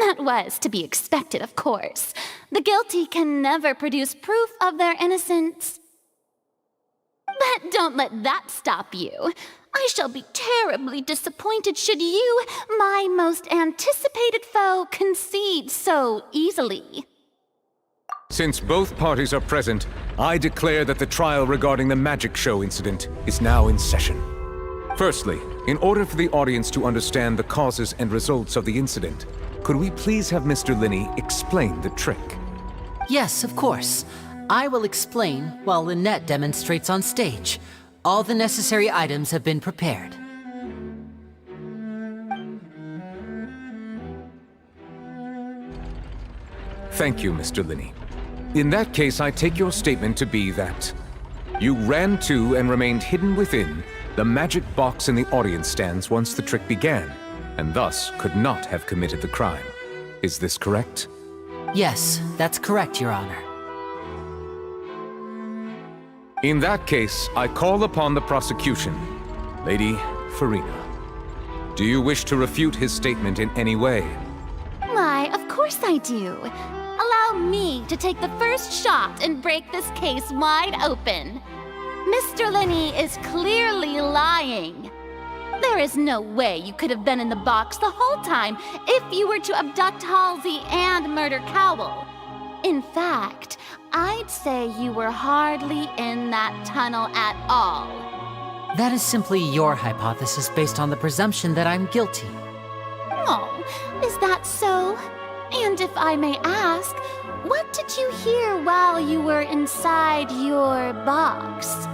That was to be expected, of course. The guilty can never produce proof of their innocence. But don't let that stop you. I shall be terribly disappointed should you, my most anticipated foe, concede so easily. Since both parties are present, I declare that the trial regarding the magic show incident is now in session. Firstly, in order for the audience to understand the causes and results of the incident, could we please have Mr. Linney explain the trick? Yes, of course. I will explain while Lynette demonstrates on stage. All the necessary items have been prepared. Thank you, Mr. Linney. In that case, I take your statement to be that you ran to and remained hidden within the magic box in the audience stands once the trick began, and thus could not have committed the crime. Is this correct? Yes, that's correct, Your Honor. In that case, I call upon the prosecution. Lady Farina, do you wish to refute his statement in any way? Why, of course I do. Allow me to take the first shot and break this case wide open. Mr. Linney is clearly lying. There is no way you could have been in the box the whole time if you were to abduct Halsey and murder Cowell. In fact, I'd say you were hardly in that tunnel at all. That is simply your hypothesis based on the presumption that I'm guilty. Oh, is that so? And if I may ask, what did you hear while you were inside your box?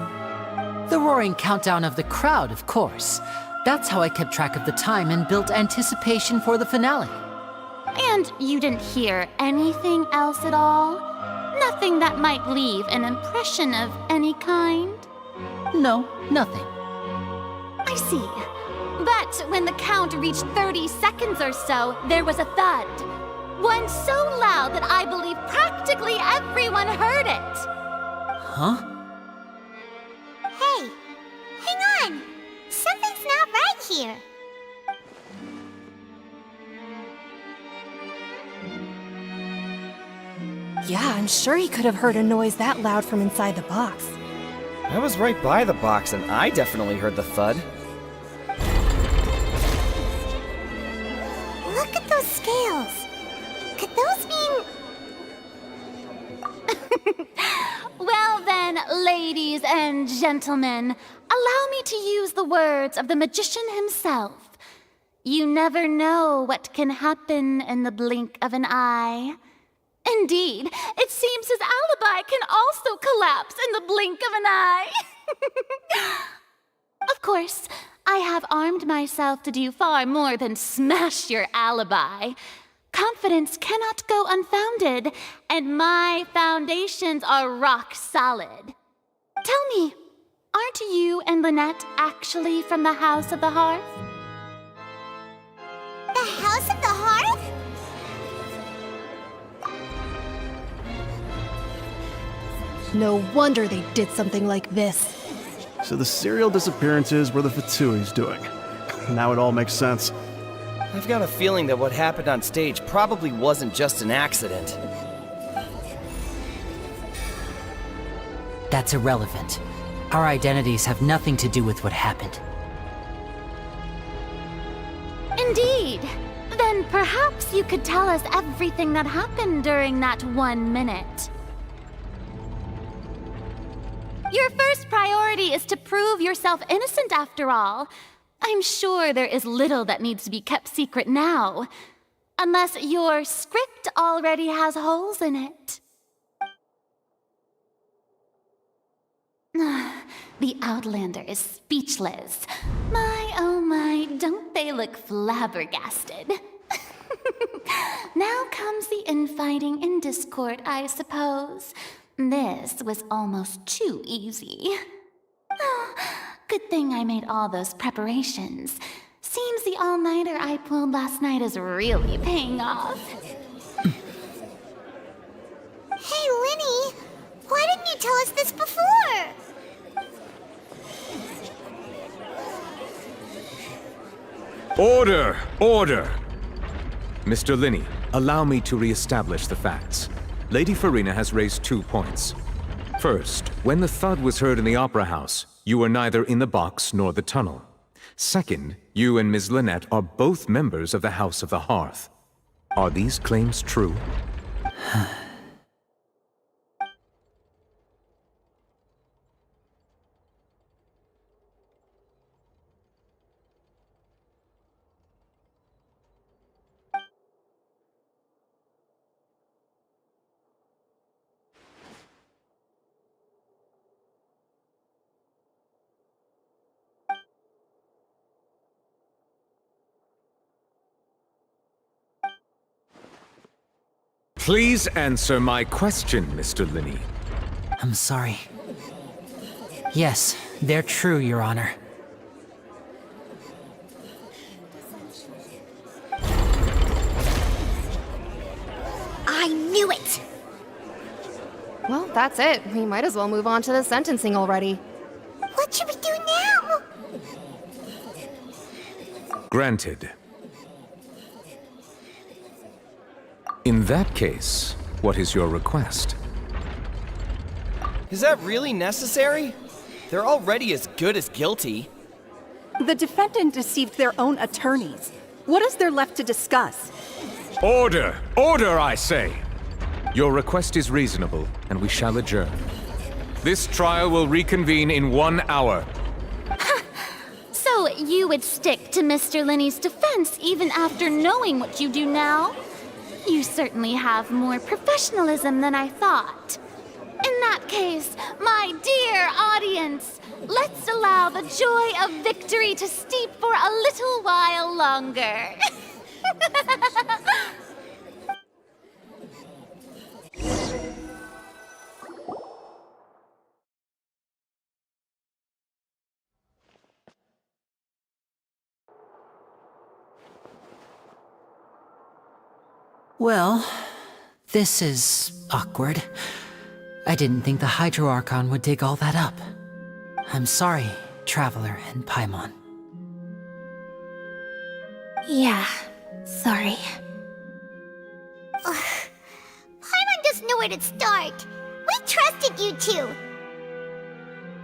The roaring countdown of the crowd, of course. That's how I kept track of the time and built anticipation for the finale. And you didn't hear anything else at all? Nothing that might leave an impression of any kind? No, nothing. I see. But when the count reached 30 seconds or so, there was a thud. One so loud that I believe practically everyone heard it. Huh? Hey, hang on. Something's not right here. Yeah, I'm sure he could have heard a noise that loud from inside the box. I was right by the box and I definitely heard the thud. Look at those scales. Could those mean... Well then, ladies and gentlemen, allow me to use the words of the magician himself. You never know what can happen in the blink of an eye. Indeed, it seems his alibi can also collapse in the blink of an eye. Of course, I have armed myself to do far more than smash your alibi. Confidence cannot go unfounded, and my foundations are rock solid. Tell me, aren't you and Lynette actually from the House of the Hearth? The House of the Hearth? No wonder they did something like this. So the serial disappearances were the Fatui's doing. Now it all makes sense. I've got a feeling that what happened on stage probably wasn't just an accident. That's irrelevant. Our identities have nothing to do with what happened. Indeed. Then perhaps you could tell us everything that happened during that 1 minute. Your first priority is to prove yourself innocent after all. I'm sure there is little that needs to be kept secret now. Unless your script already has holes in it. The Outlander is speechless. My, oh my, don't they look flabbergasted? Now comes the infighting and discord, I suppose. This was almost too easy. Oh, good thing I made all those preparations. Seems the all-nighter I pulled last night is really paying off. Hey, Lynnie! Why didn't you tell us this before? Order! Order! Mr. Linney, allow me to re-establish the facts. Lady Farina has raised 2 points. First, when the thud was heard in the Opera House, you were neither in the box nor the tunnel. Second, you and Ms. Lynette are both members of the House of the Hearth. Are these claims true? Please answer my question, Mr. Linney. I'm sorry. Yes, they're true, Your Honor. I knew it! Well, that's it. We might as well move on to the sentencing already. What should we do now? Granted. In that case, what is your request? Is that really necessary? They're already as good as guilty. The defendant deceived their own attorneys. What is there left to discuss? Order! Order, I say! Your request is reasonable, and we shall adjourn. This trial will reconvene in 1 hour. So you would stick to Mr. Linney's defense even after knowing what you do now? You certainly have more professionalism than I thought. In that case, my dear audience, let's allow the joy of victory to steep for a little while longer. Well, this is awkward. I didn't think the Hydro Archon would dig all that up. I'm sorry, Traveler and Paimon. Yeah, sorry. Paimon doesn't know where to start. We trusted you two.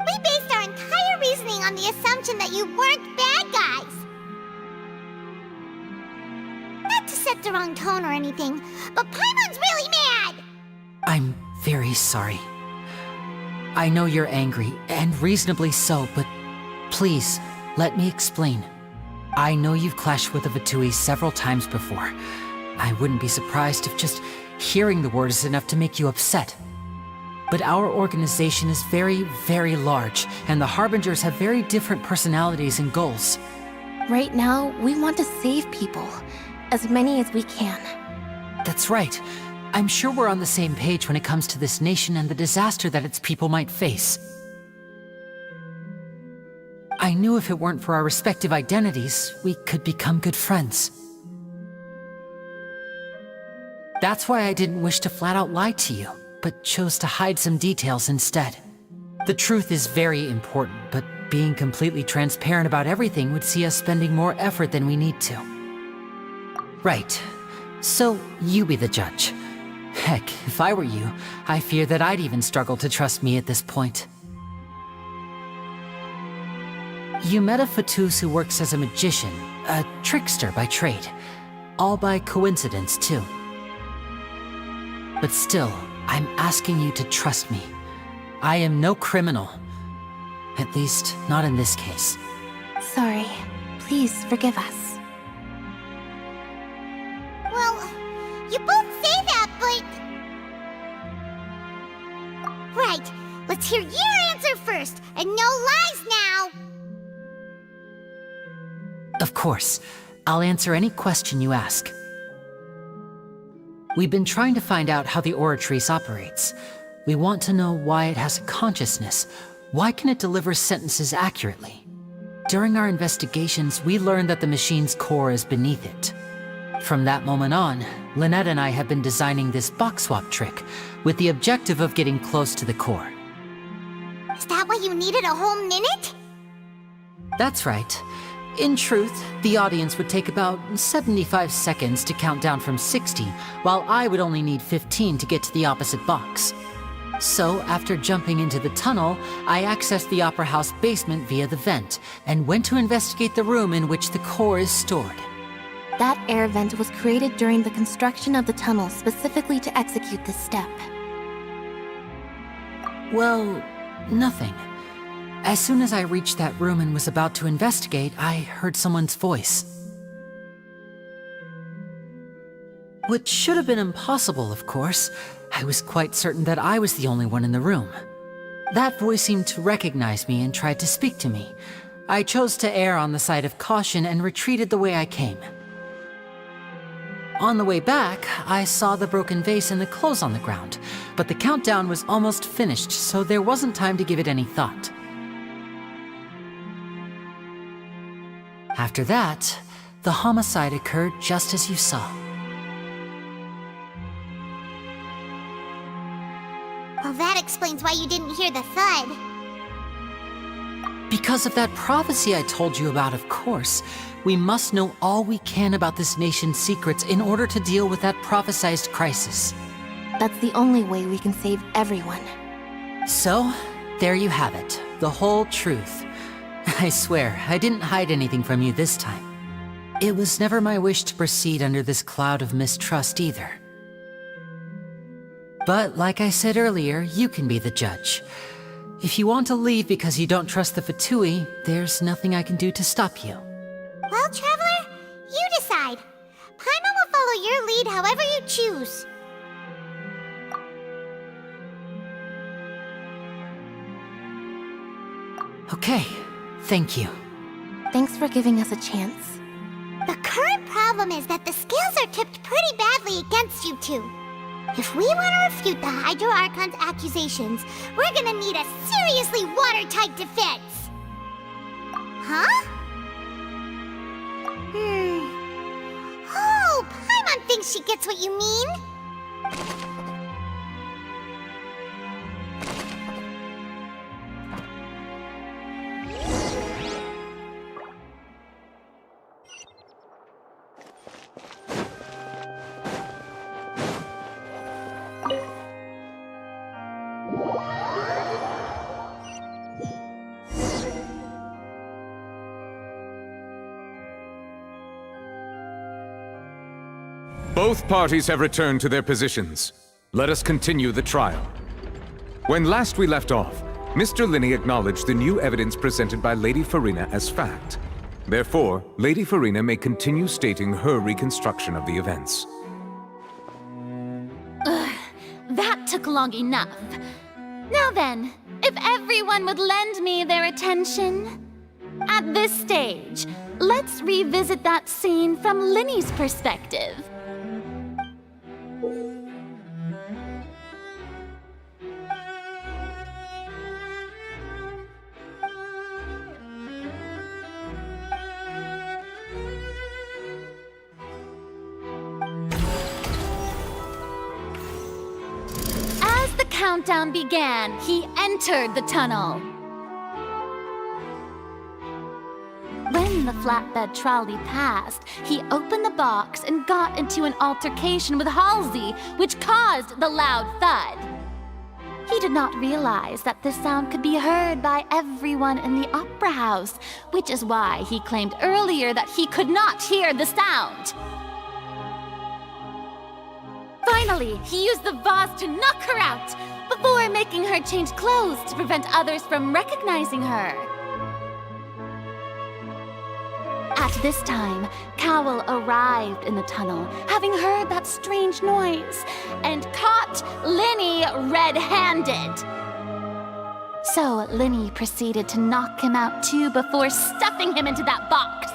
We based our entire reasoning on the assumption that you weren't bad guys. Not to set the wrong tone or anything, but Paimon's really mad! I'm very sorry. I know you're angry, and reasonably so, but please, let me explain. I know you've clashed with the Fatui several times before. I wouldn't be surprised if just hearing the word is enough to make you upset. But our organization is very, very large, and the Harbingers have very different personalities and goals. Right now, we want to save people. As many as we can. That's right. I'm sure we're on the same page when it comes to this nation and the disaster that its people might face. I knew if it weren't for our respective identities, we could become good friends. That's why I didn't wish to flat out lie to you, but chose to hide some details instead. The truth is very important, but being completely transparent about everything would see us spending more effort than we need to. Right. So, you be the judge. Heck, if I were you, I fear that I'd even struggle to trust me at this point. You met a Fatus who works as a magician, a trickster by trade. All by coincidence, too. But still, I'm asking you to trust me. I am no criminal. At least, not in this case. Sorry. Please forgive us. Well, you both say that, but... Right, let's hear your answer first, and no lies now! Of course. I'll answer any question you ask. We've been trying to find out how the Oratrice operates. We want to know why it has a consciousness. Why can it deliver sentences accurately? During our investigations, we learned that the machine's core is beneath it. From that moment on, Lynette and I have been designing this box swap trick with the objective of getting close to the core. Is that why you needed a whole minute? That's right. In truth, the audience would take about 75 seconds to count down from 60, while I would only need 15 to get to the opposite box. So, after jumping into the tunnel, I accessed the Opera House basement via the vent, and went to investigate the room in which the core is stored. That air vent was created during the construction of the tunnel specifically to execute this step. Well, nothing. As soon as I reached that room and was about to investigate, I heard someone's voice. Which should have been impossible, of course. I was quite certain that I was the only one in the room. That voice seemed to recognize me and tried to speak to me. I chose to err on the side of caution and retreated the way I came. On the way back, I saw the broken vase and the clothes on the ground, but the countdown was almost finished, so there wasn't time to give it any thought. After that, the homicide occurred just as you saw. Well, that explains why you didn't hear the thud. Because of that prophecy I told you about, of course. We must know all we can about this nation's secrets in order to deal with that prophesized crisis. That's the only way we can save everyone. So, there you have it. The whole truth. I swear, I didn't hide anything from you this time. It was never my wish to proceed under this cloud of mistrust either. But like I said earlier, you can be the judge. If you want to leave because you don't trust the Fatui, there's nothing I can do to stop you. Well, Traveler, you decide. Paimon will follow your lead however you choose. Okay, thank you. Thanks for giving us a chance. The current problem is that the scales are tipped pretty badly against you two. If we want to refute the Hydro Archon's accusations, we're gonna need a seriously watertight defense. Huh? Oh, Paimon thinks she gets what you mean. Both parties have returned to their positions. Let us continue the trial. When last we left off, Mr. Linney acknowledged the new evidence presented by Lady Farina as fact. Therefore, Lady Farina may continue stating her reconstruction of the events. That took long enough. Now then, if everyone would lend me their attention. At this stage, let's revisit that scene from Linney's perspective. countdown began, he entered the tunnel. When the flatbed trolley passed, he opened the box and got into an altercation with Halsey, which caused the loud thud. He did not realize that this sound could be heard by everyone in the opera house, which is why he claimed earlier that he could not hear the sound. Finally, he used the vase to knock her out, before making her change clothes to prevent others from recognizing her. At this time, Cowell arrived in the tunnel, having heard that strange noise, and caught Linny red-handed. So Linny proceeded to knock him out too before stuffing him into that box.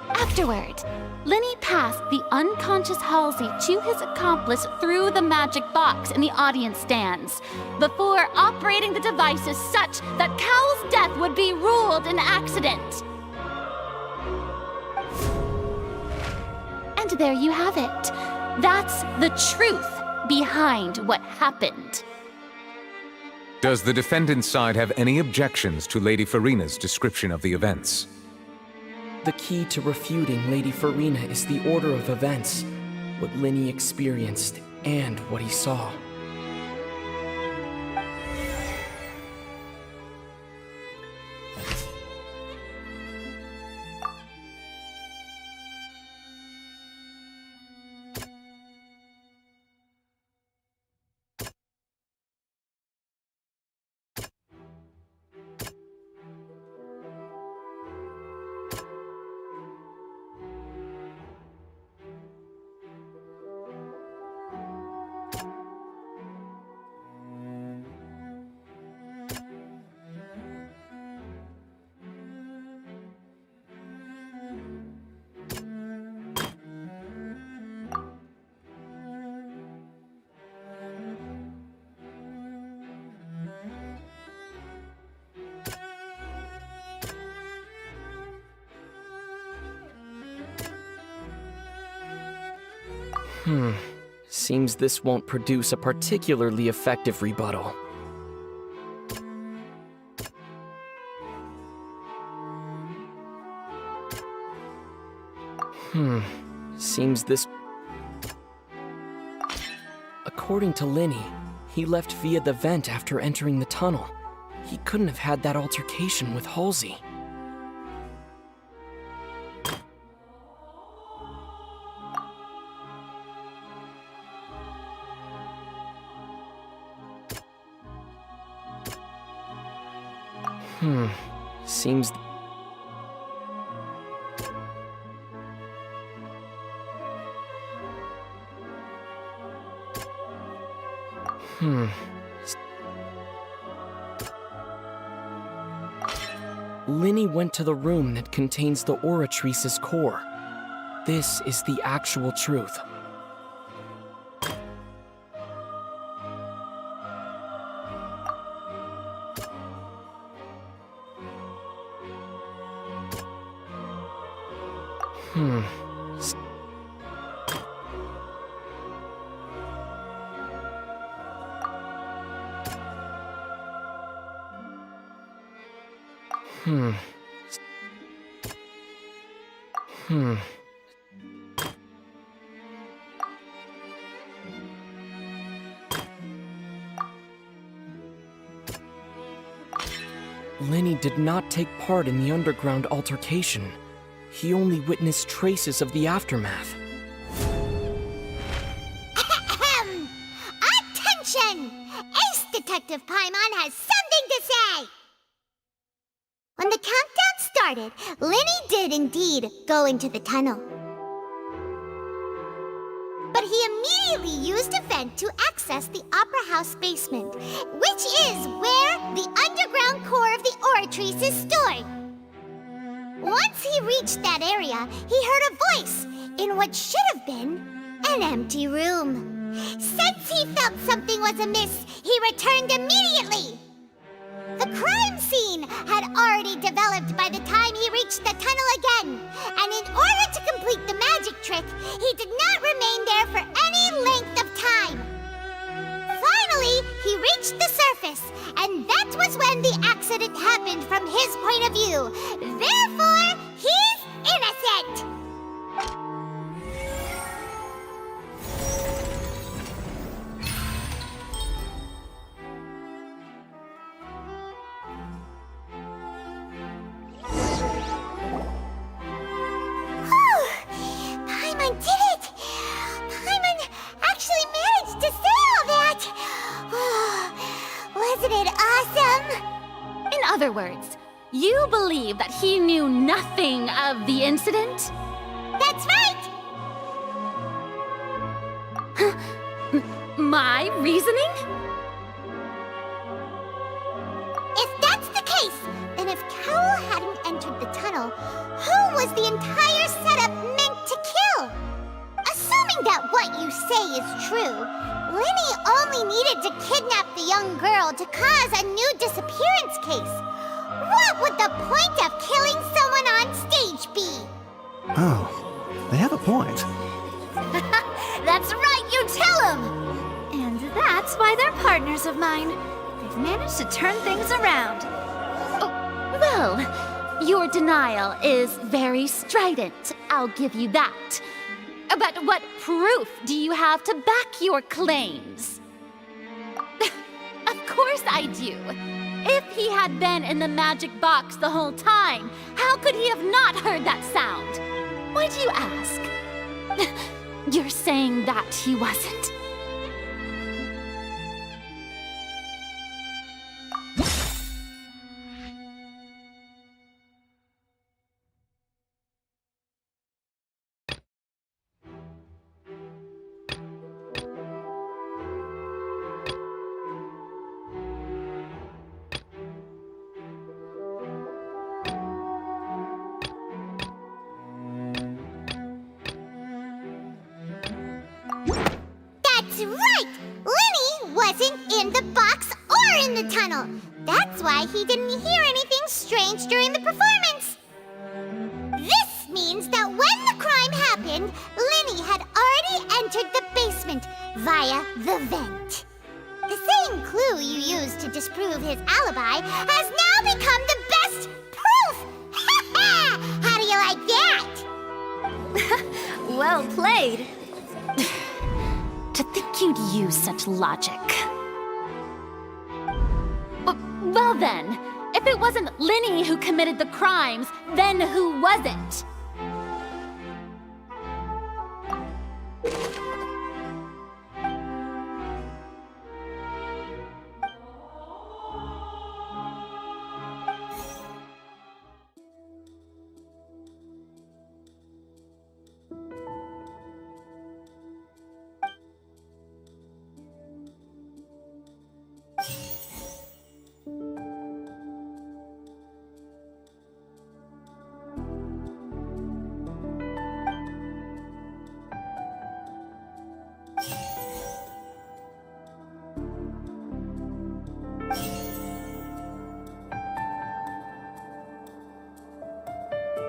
Afterward, Linny passed the unconscious Halsey to his accomplice through the magic box in the audience stands, before operating the devices such that Cowell's death would be ruled an accident. And there you have it. That's the truth behind what happened. Does the defendant's side have any objections to Lady Farina's description of the events? The key to refuting Lady Farina is the order of events, what Linny experienced and what he saw. Seems this won't produce a particularly effective rebuttal. Seems this... According to Linny, he left via the vent after entering the tunnel. He couldn't have had that altercation with Halsey. Seems... Linny went to the room that contains the Oratrice's core. This is the actual truth. Linny did not take part in the underground altercation. He only witnessed traces of the aftermath. Attention! Ace Detective Paimon has something to say! When the countdown started, Linny did indeed go into the tunnel. But he immediately used a vent to access the Opera House basement, which is where the underground core of the Oratrice is stored. Once he reached that area, he heard a voice in what should have been an empty room. Since he felt something was amiss, he returned immediately. The crime scene had already developed by the time he reached the tunnel again, and in order to complete the magic trick, he did not remain there for any length of time. reached the surface, and that was when the accident happened from his point of view. Therefore, he's innocent! Paimon did it! Paimon actually managed to say all that! Wasn't it awesome? In other words, you believe that he knew nothing of the incident? That's right! My reasoning? If that's the case, then if Cowell hadn't entered the tunnel, who was the entire setup meant to kill? Assuming that what you say is true, Lynnie only needed to kidnap the young girl to cause a new disappearance case. What would the point of killing someone on stage be? Oh, they have a point. That's right, you tell him! And that's why they're partners of mine. They've managed to turn things around. Oh, well, your denial is very strident, I'll give you that. But what proof do you have to back your claims? Of course I do. If he had been in the magic box the whole time, how could he have not heard that sound? Why do you ask? You're saying that he wasn't? That's right! Lynnie wasn't in the box or in the tunnel. That's why he didn't hear anything strange during the performance. This means that when the crime happened, Lynnie had already entered the basement via the vent. The same clue you used to disprove his alibi has now become the best proof! Ha ha! How do you like that? Well played. To think you'd use such logic. Well then, if it wasn't Lynnie who committed the crimes, then who wasn't?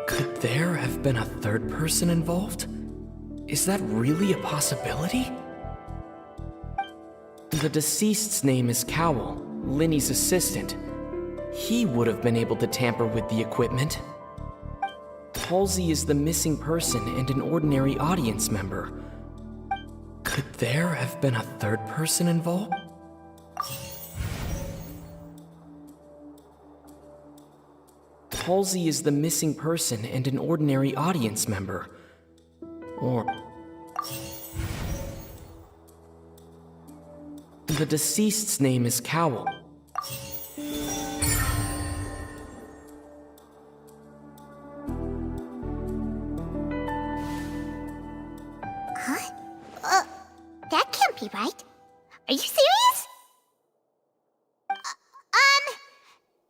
Could there have been a third person involved? Is that really a possibility? The deceased's name is Cowell, Lynnie's assistant. He would have been able to tamper with the equipment. Halsey is the missing person and an ordinary audience member. Could there have been a third person involved? Halsey is the missing person and an ordinary audience member. Or... the deceased's name is Cowell. Huh? That can't be right. Are you serious?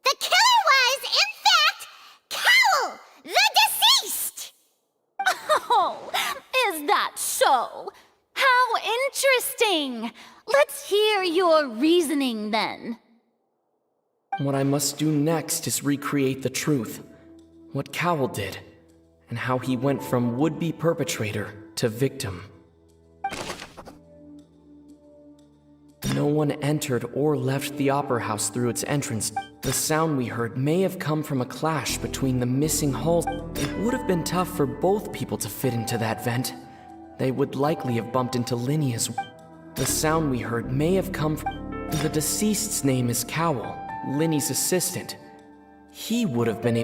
The killer was, in fact, Cowell, the deceased! Oh, is that so? How interesting! Let's hear your reasoning then. What I must do next is recreate the truth. What Cowell did, and how he went from would-be perpetrator to victim. No one entered or left the Opera House through its entrance. The sound we heard may have come from a clash between the missing hulls. It would have been tough for both people to fit into that vent. They would likely have bumped into Linny as well. The sound we heard may have come from... The deceased's name is Cowell, Linny's assistant. He would have been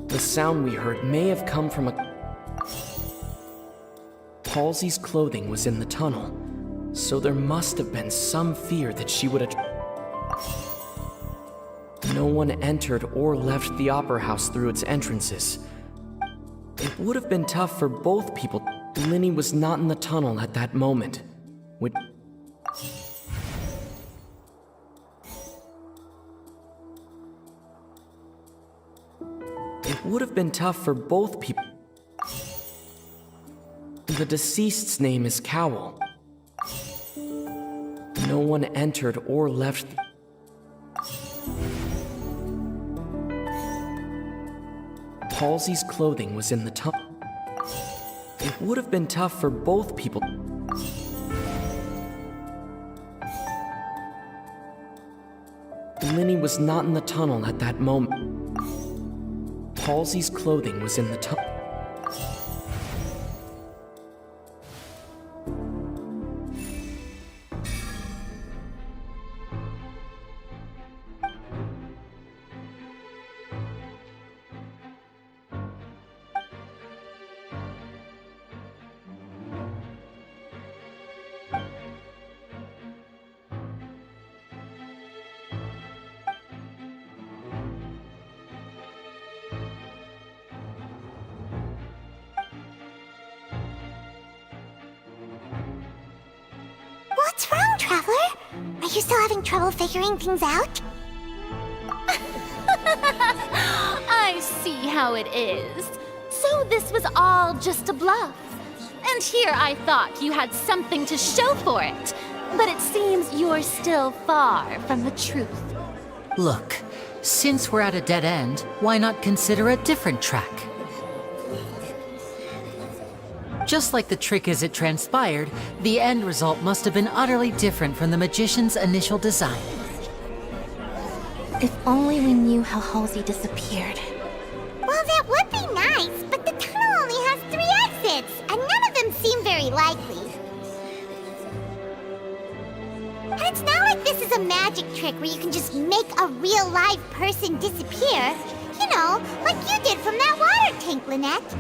The sound we heard may have come from a... Halsey's clothing was in the tunnel, so there must have been some fear that she would have... No one entered or left the Opera House through its entrances. It would have been tough for both people. Linny was not in the tunnel at that moment. It would have been tough for both people. The deceased's name is Cowell. No one entered or left. Halsey's clothing was in the tunnel. It would have been tough for both people. Linny was not in the tunnel at that moment. Halsey's clothing was in the tunnel. What's wrong, Traveler? Are you still having trouble figuring things out? I see how it is. So this was all just a bluff. And here I thought you had something to show for it. But it seems you're still far from the truth. Look, since we're at a dead end, why not consider a different track? Just like the trick as it transpired, the end result must have been utterly different from the magician's initial design. If only we knew how Halsey disappeared. Well, that would be nice, but the tunnel only has 3 exits, and none of them seem very likely. And it's not like this is a magic trick where you can just make a real live person disappear. You know, like you did from that water tank, Lynette.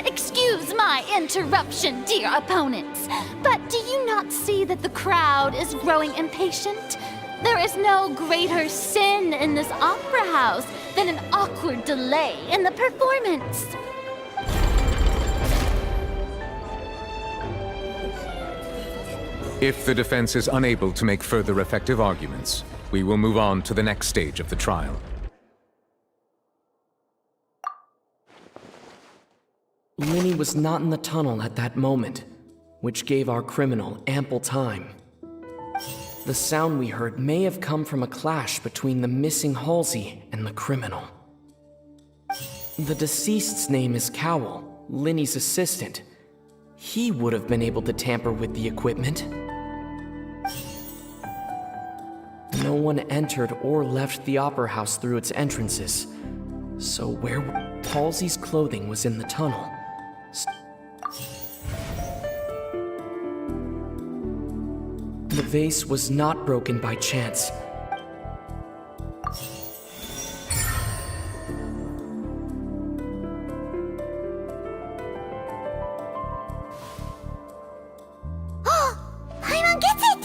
Excuse my interruption, dear opponents, but do you not see that the crowd is growing impatient? There is no greater sin in this opera house than an awkward delay in the performance. If the defense is unable to make further effective arguments, we will move on to the next stage of the trial. Linny was not in the tunnel at that moment, which gave our criminal ample time. The sound we heard may have come from a clash between the missing Halsey and the criminal. The deceased's name is Cowell, Linny's assistant. He would have been able to tamper with the equipment. No one entered or left the Opera House through its entrances. So where... Halsey's clothing was in the tunnel. The vase was not broken by chance. Paimon gets it!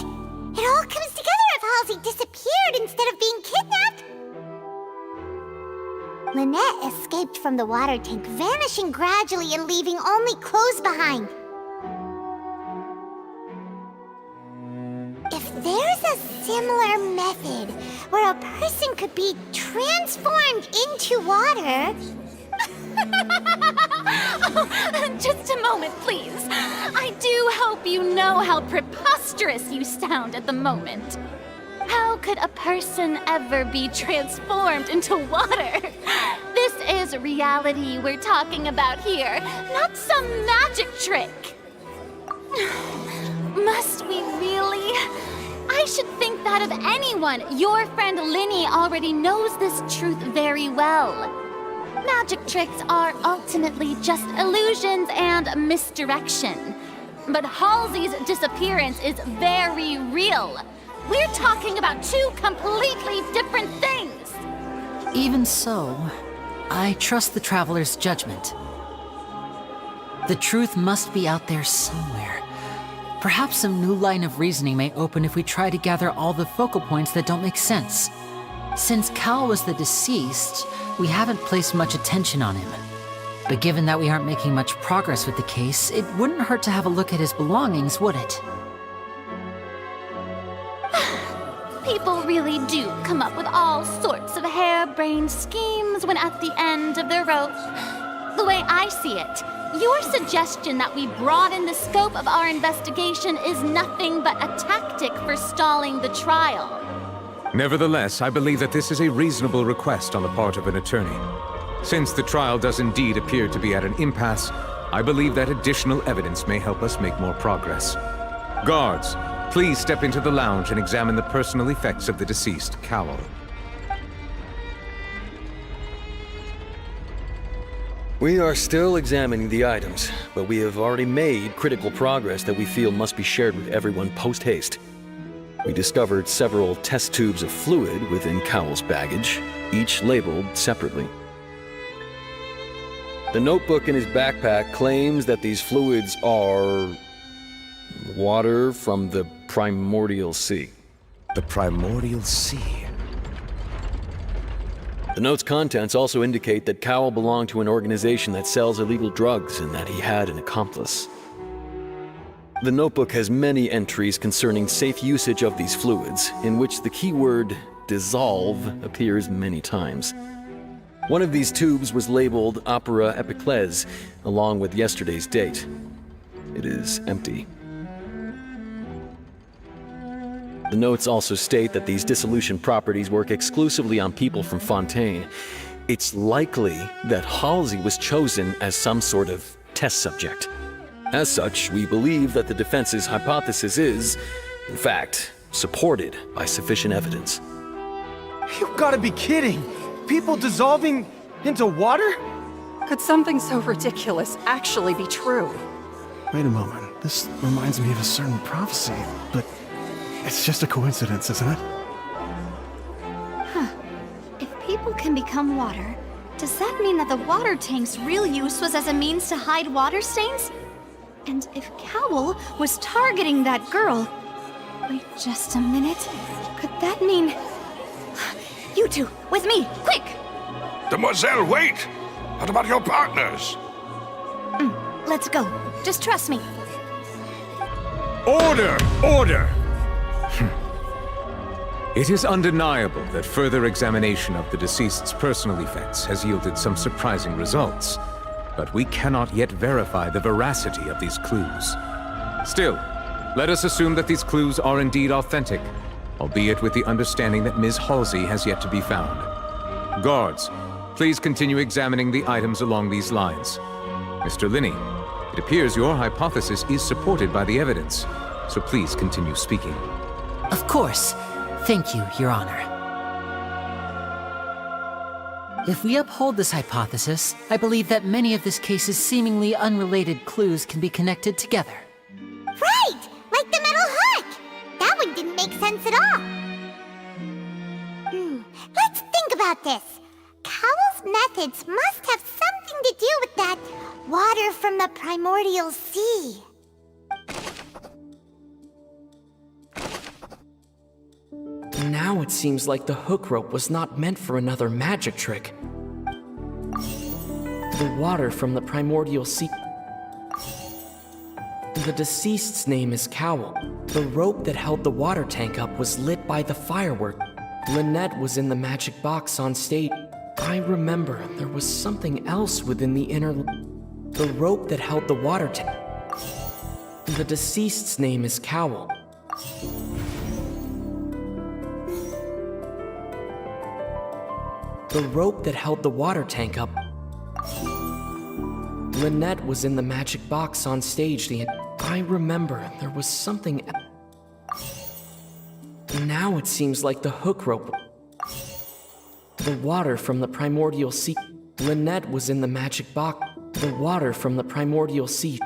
It all comes together if Halsey disappeared instead of being kidnapped. Lynette escaped from the water tank, vanishing gradually and leaving only clothes behind. If there's a similar method where a person could be transformed into water... Oh, just a moment, please. I do hope you know how preposterous you sound at the moment. How could a person ever be transformed into water? This is is reality we're talking about here, not some magic trick. Must we really? I should think that of anyone. Your friend Linny already knows this truth very well. Magic tricks are ultimately just illusions and misdirection. But Halsey's disappearance is very real. We're talking about two completely different things. Even so, I trust the Traveler's judgment. The truth must be out there somewhere. Perhaps some new line of reasoning may open if we try to gather all the focal points that don't make sense. Since Cal was the deceased, we haven't placed much attention on him. But given that we aren't making much progress with the case, it wouldn't hurt to have a look at his belongings, would it? People really do come up with all sorts of harebrained schemes when at the end of their rope. The way I see it, your suggestion that we broaden the scope of our investigation is nothing but a tactic for stalling the trial. Nevertheless, I believe that this is a reasonable request on the part of an attorney. Since the trial does indeed appear to be at an impasse, I believe that additional evidence may help us make more progress. Guards, please step into the lounge and examine the personal effects of the deceased, Cowell. We are still examining the items, but we have already made critical progress that we feel must be shared with everyone post-haste. We discovered several test tubes of fluid within Cowell's baggage, each labeled separately. The notebook in his backpack claims that these fluids are water from the primordial sea. The primordial sea? The note's contents also indicate that Cowell belonged to an organization that sells illegal drugs and that he had an accomplice. The notebook has many entries concerning safe usage of these fluids, in which the keyword dissolve appears many times. One of these tubes was labeled Opera Epiclese, along with yesterday's date. It is empty. The notes also state that these dissolution properties work exclusively on people from Fontaine. It's likely that Halsey was chosen as some sort of test subject. As such, we believe that the defense's hypothesis is, in fact, supported by sufficient evidence. You've got to be kidding! People dissolving into water? Could something so ridiculous actually be true? Wait a moment. This reminds me of a certain prophecy, but it's just a coincidence, isn't it? Huh. If people can become water, does that mean that the water tank's real use was as a means to hide water stains? And if Cowell was targeting that girl... Wait just a minute. Could that mean... You two, with me, quick! Demoiselle, wait! What about your partners? Let's go. Just trust me. Order! Order! It is undeniable that further examination of the deceased's personal effects has yielded some surprising results, but we cannot yet verify the veracity of these clues. Still, let us assume that these clues are indeed authentic, albeit with the understanding that Ms. Halsey has yet to be found. Guards, please continue examining the items along these lines. Mr. Linney, it appears your hypothesis is supported by the evidence, so please continue speaking. Of course. Thank you, Your Honor. If we uphold this hypothesis, I believe that many of this case's seemingly unrelated clues can be connected together. Right! Like the metal hook! That one didn't make sense at all. Let's think about this. Cowell's methods must have something to do with that water from the primordial sea. Now it seems like the hook rope was not meant for another magic trick. The water from the primordial sea... The deceased's name is Cowell. The rope that held the water tank up was lit by the firework. Lynette was in the magic box on stage. I remember there was something else within the inner... The rope that held the water tank... The deceased's name is Cowell. The rope that held the water tank up... Lynette was in the magic box on stage I remember there was something Now it seems like the hook rope. The water from the primordial sea. Lynette was in the magic box. The water from the primordial sea.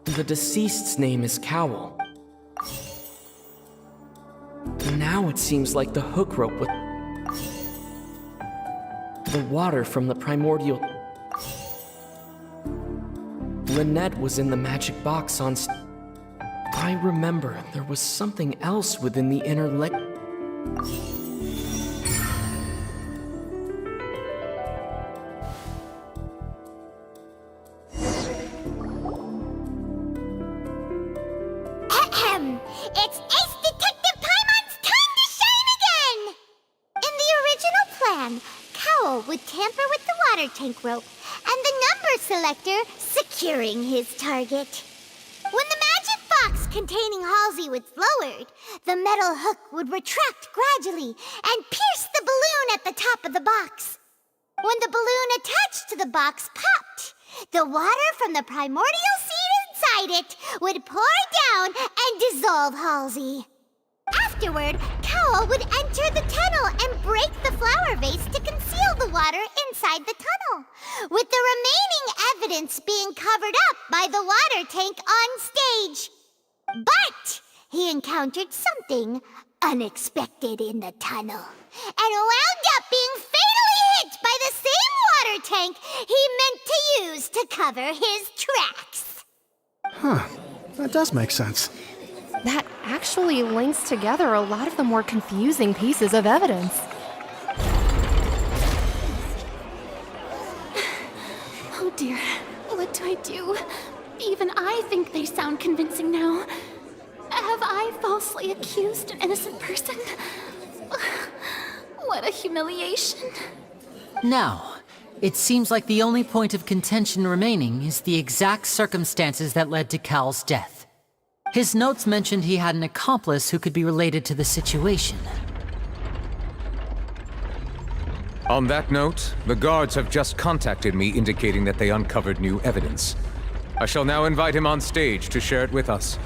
The deceased's name is Cowl. Now it seems like the hook rope with the water from the primordial. Lynette was in the magic box on I remember there was something else within the inner leg. It's Ace Detective Paimon's time to shine again! In the original plan, Cowl would tamper with the water tank rope and the number selector securing his target. When the magic box containing Halsey was lowered, the metal hook would retract gradually and pierce the balloon at the top of the box. When the balloon attached to the box popped, the water from the primordial seed inside it would pour down and dissolve Halsey. Afterward, Cowl would enter the tunnel and break the flower vase to conceal the water inside the tunnel, with the remaining evidence being covered up by the water tank on stage. But he encountered something unexpected in the tunnel and wound up being fatally hit by the same water tank he meant to use to cover his tracks. Huh. That does make sense. That actually links together a lot of the more confusing pieces of evidence. Oh dear, what do I do? Even I think they sound convincing now. Have I falsely accused an innocent person? What a humiliation. Now, it seems like the only point of contention remaining is the exact circumstances that led to Cowl's death. His notes mentioned he had an accomplice who could be related to the situation. On that note, the guards have just contacted me indicating that they uncovered new evidence. I shall now invite him on stage to share it with us.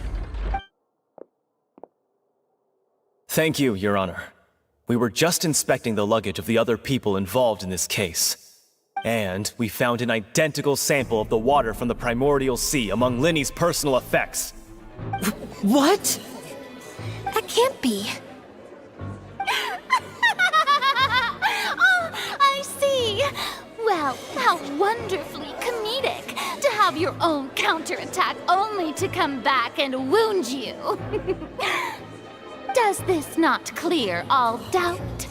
Thank you, Your Honor. We were just inspecting the luggage of the other people involved in this case. And we found an identical sample of the water from the primordial sea among Linny's personal effects. What? That can't be. Oh, I see. Well, how wonderfully comedic to have your own counterattack only to come back and wound you. Does this not clear all doubt?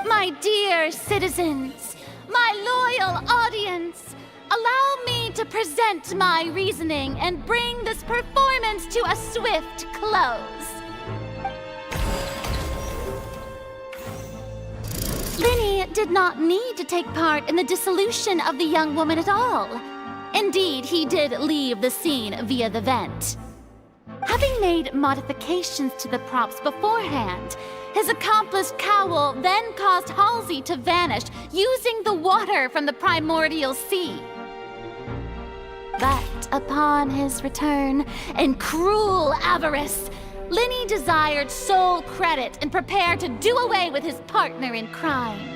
My dear citizens, my loyal audience, allow me to present my reasoning and bring this performance to a swift close. Lynny did not need to take part in the dissolution of the young woman at all. Indeed, he did leave the scene via the vent. Having made modifications to the props beforehand, his accomplice Cowl then caused Halsey to vanish using the water from the primordial sea. But upon his return, in cruel avarice, Lynny desired sole credit and prepared to do away with his partner in crime.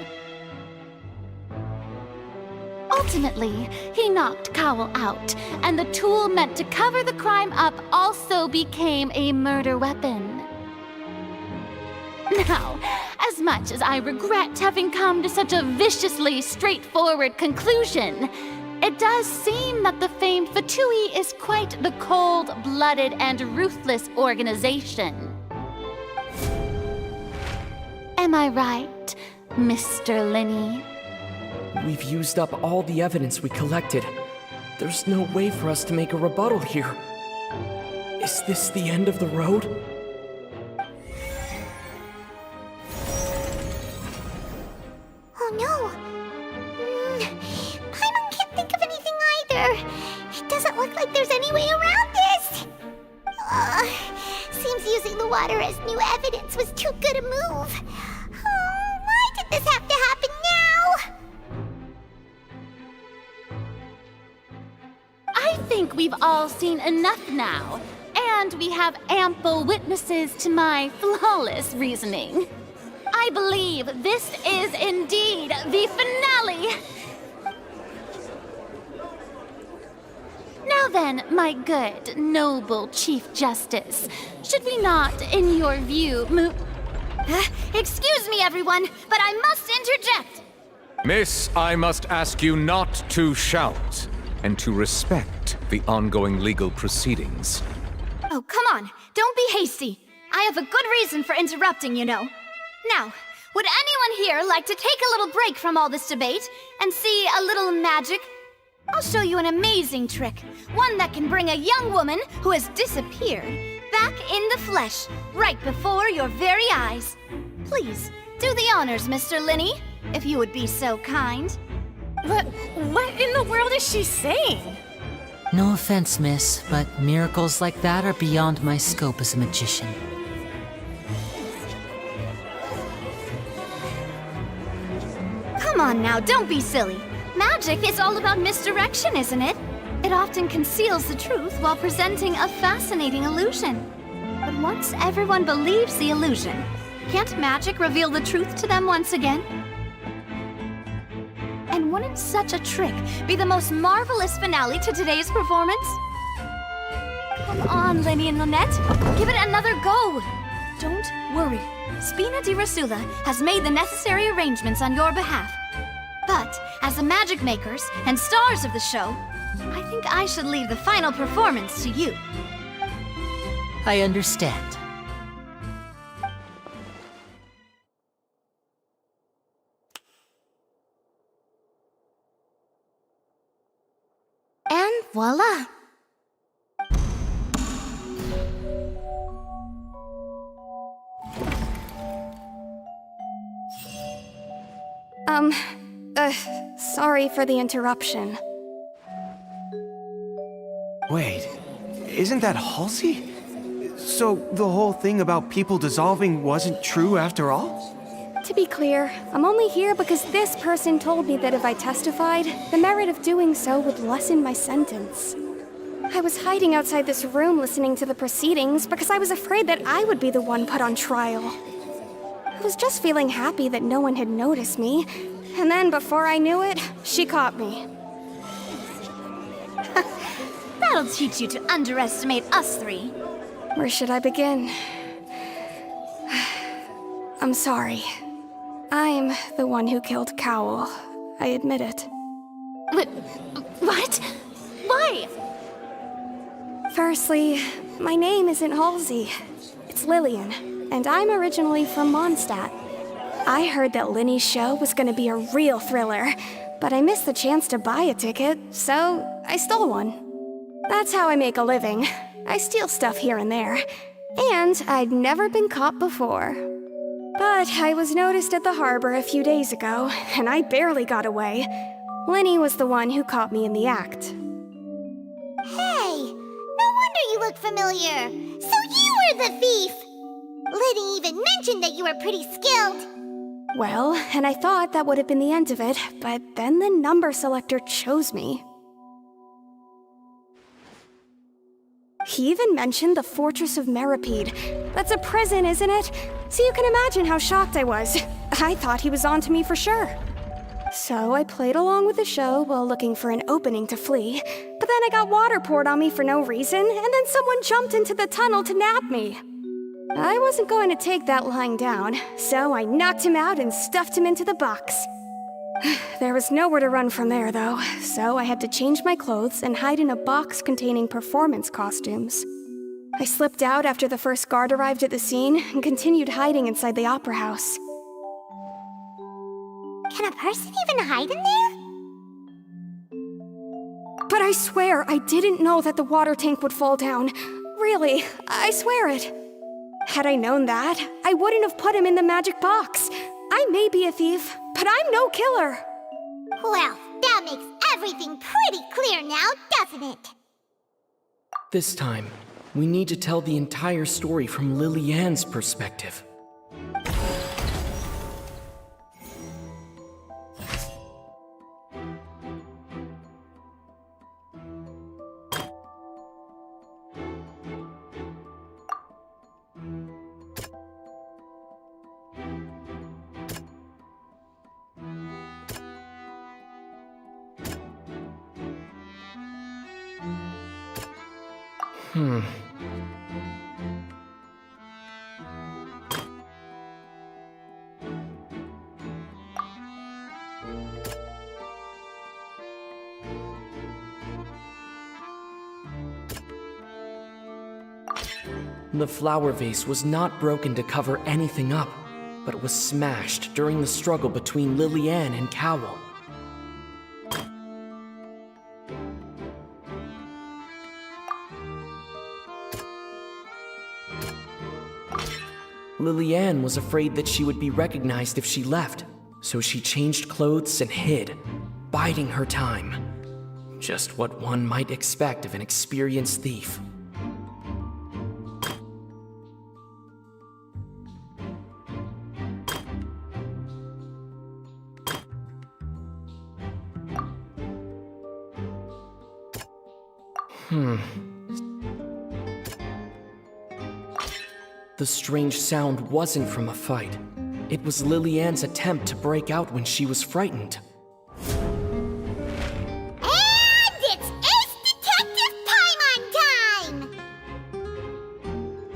Ultimately, he knocked Cowl out, and the tool meant to cover the crime up also became a murder weapon. Now, as much as I regret having come to such a viciously straightforward conclusion, it does seem that the famed Fatui is quite the cold-blooded and ruthless organization. Am I right, Mr. Lynny? We've used up all the evidence we collected. There's no way for us to make a rebuttal here. Is this the end of the road? Oh no! Paimon can't think of anything either. It doesn't look like there's any way around this. Seems using the water as new evidence was too good a move. Why did this have to happen we've all seen enough now, and we have ample witnesses to my flawless reasoning. I believe this is indeed the finale! Now then, my good, noble Chief Justice, should we not, in your view, move... Excuse me, everyone, but I must interject! Miss, I must ask you not to shout, and to respect the ongoing legal proceedings. Oh, come on, don't be hasty. I have a good reason for interrupting, you know. Now, would anyone here like to take a little break from all this debate and see a little magic? I'll show you an amazing trick, one that can bring a young woman who has disappeared back in the flesh, right before your very eyes. Please, do the honors, Mr. Linny, if you would be so kind. What in the world is she saying? No offense, miss, but miracles like that are beyond my scope as a magician. Come on now, don't be silly. Magic is all about misdirection, isn't it? It often conceals the truth while presenting a fascinating illusion. But once everyone believes the illusion, can't magic reveal the truth to them once again? And wouldn't such a trick be the most marvelous finale to today's performance? Come on, Lenny and Lynette. Give it another go. Don't worry. Spina di Rasula has made the necessary arrangements on your behalf. But, as the magic makers and stars of the show, I think I should leave the final performance to you. I understand. And voila! Sorry for the interruption. Wait, isn't that Halsey? So the whole thing about people dissolving wasn't true after all? To be clear, I'm only here because this person told me that if I testified, the merit of doing so would lessen my sentence. I was hiding outside this room listening to the proceedings because I was afraid that I would be the one put on trial. I was just feeling happy that no one had noticed me, and then before I knew it, she caught me. That'll teach you to underestimate us three. Where should I begin? I'm sorry. I'm the one who killed Cowl. I admit it. What? Why? Firstly, my name isn't Halsey. It's Lillian, and I'm originally from Mondstadt. I heard that Linny's show was gonna be a real thriller, but I missed the chance to buy a ticket, so I stole one. That's how I make a living. I steal stuff here and there, and I'd never been caught before. But I was noticed at the harbor a few days ago, and I barely got away. Linny was the one who caught me in the act. Hey, no wonder you look familiar. So you were the thief! Liddy even mentioned that you were pretty skilled. Well, and I thought that would have been the end of it, but then the number selector chose me. He even mentioned the Fortress of Meripede. That's a prison, isn't it? So you can imagine how shocked I was. I thought he was onto me for sure. So I played along with the show while looking for an opening to flee, but then I got water poured on me for no reason, and then someone jumped into the tunnel to nab me. I wasn't going to take that lying down, so I knocked him out and stuffed him into the box. There was nowhere to run from there, though, so I had to change my clothes and hide in a box containing performance costumes. I slipped out after the first guard arrived at the scene and continued hiding inside the opera house. Can a person even hide in there? But I swear I didn't know that the water tank would fall down. Really, I swear it. Had I known that, I wouldn't have put him in the magic box. I may be a thief, but I'm no killer. Well, that makes everything pretty clear now, doesn't it? This time, we need to tell the entire story from Lily-Ann's perspective. The flower vase was not broken to cover anything up, but was smashed during the struggle between Lillian and Cowell. Lillian was afraid that she would be recognized if she left, so she changed clothes and hid, biding her time. Just what one might expect of an experienced thief. The strange sound wasn't from a fight. It was Lillian's attempt to break out when she was frightened. And it's Ace Detective Paimon time!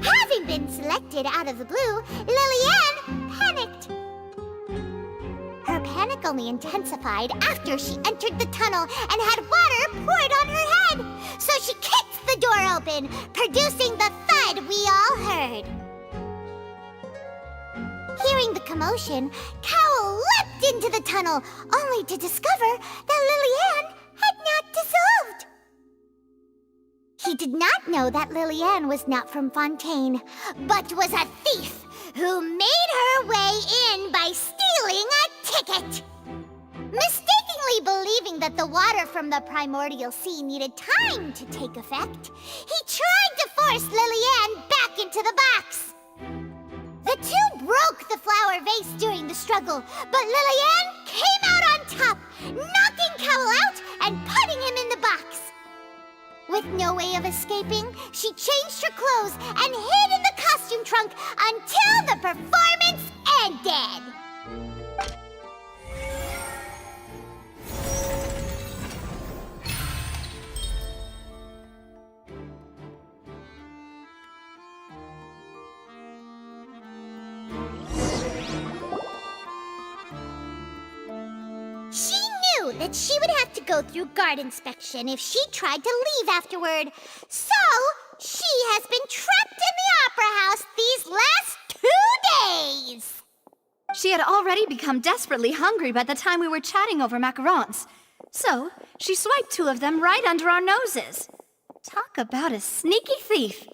Having been selected out of the blue, Lillian panicked. Her panic only intensified after she entered the tunnel and had water poured on her head. So she kicked the door open, producing the thud we all heard. Hearing the commotion, Cowell leapt into the tunnel, only to discover that Lillian had not dissolved. He did not know that Lillian was not from Fontaine, but was a thief who made her way in by stealing a ticket. Mistakenly believing that the water from the primordial sea needed time to take effect, he tried to force Lillian back into the box. The two broke the flower vase during the struggle, but Lillian came out on top, knocking Cowell out and putting him in the box. With no way of escaping, she changed her clothes and hid in the costume trunk until the performance ended. She knew that she would have to go through guard inspection if she tried to leave afterward. So, she has been trapped in the Opera House these last 2 days. She had already become desperately hungry by the time we were chatting over macarons. So, she swiped 2 of them right under our noses. Talk about a sneaky thief.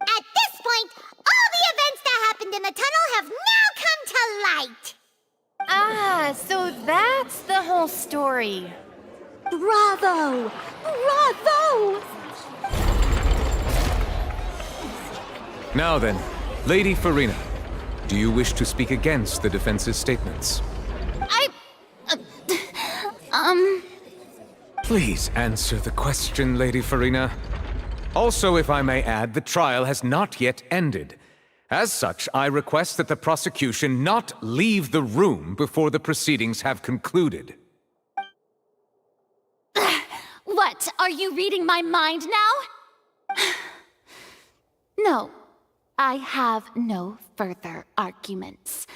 At this point, all the events that happened in the tunnel have now come to light. Ah, so that's the whole story. Bravo! Bravo! Now then, Lady Farina, do you wish to speak against the defense's statements? Please answer the question, Lady Farina. Also, if I may add, the trial has not yet ended. As such, I request that the prosecution not leave the room before the proceedings have concluded. What, are you reading my mind now? No, I have no further arguments.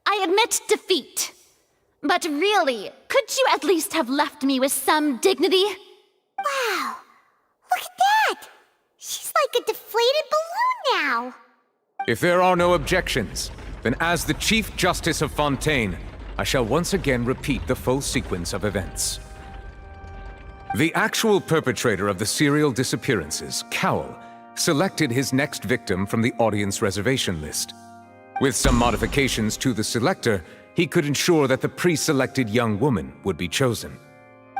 I admit defeat. But really, could you at least have left me with some dignity? Wow, look at that! She's like a deflated balloon now. If there are no objections, then as the Chief Justice of Fontaine, I shall once again repeat the full sequence of events. The actual perpetrator of the serial disappearances, Cowell, selected his next victim from the audience reservation list. With some modifications to the selector, he could ensure that the pre-selected young woman would be chosen.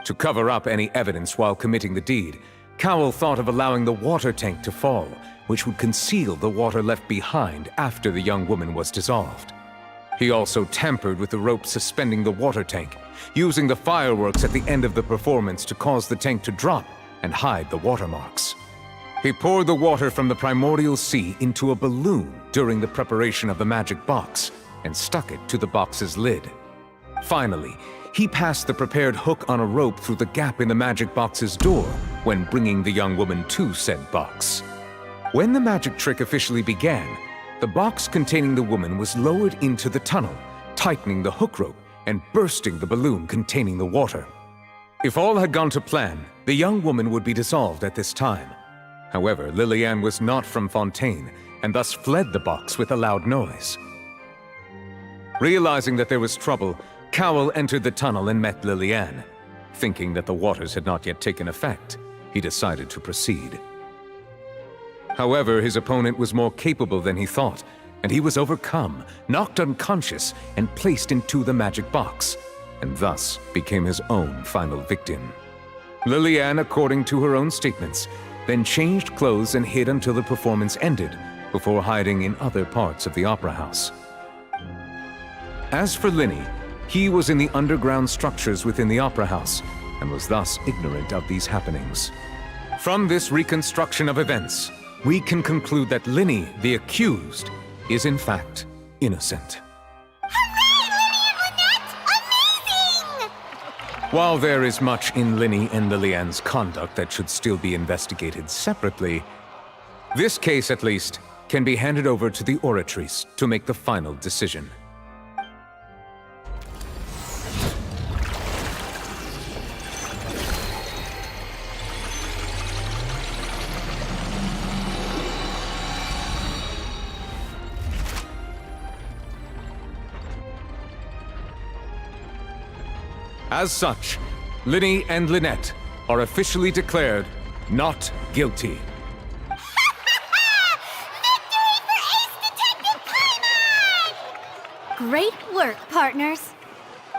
To cover up any evidence while committing the deed, Cowell thought of allowing the water tank to fall, which would conceal the water left behind after the young woman was dissolved. He also tampered with the rope suspending the water tank, using the fireworks at the end of the performance to cause the tank to drop and hide the watermarks. He poured the water from the primordial sea into a balloon during the preparation of the magic box and stuck it to the box's lid. Finally, he passed the prepared hook on a rope through the gap in the magic box's door when bringing the young woman to said box. When the magic trick officially began, the box containing the woman was lowered into the tunnel, tightening the hook rope and bursting the balloon containing the water. If all had gone to plan, the young woman would be dissolved at this time. However, Lillian was not from Fontaine, and thus fled the box with a loud noise. Realizing that there was trouble, Cowell entered the tunnel and met Lillian. Thinking that the waters had not yet taken effect, he decided to proceed. However, his opponent was more capable than he thought, and he was overcome, knocked unconscious, and placed into the magic box, and thus became his own final victim. Lillian, according to her own statements, then changed clothes and hid until the performance ended, before hiding in other parts of the opera house. As for Linny, he was in the underground structures within the opera house, and was thus ignorant of these happenings. From this reconstruction of events, we can conclude that Linny, the accused, is in fact innocent. While there is much in Linny and Lillian's conduct that should still be investigated separately, this case, at least, can be handed over to the Oratrice to make the final decision. As such, Linny and Lynette are officially declared not guilty. Great work, partners.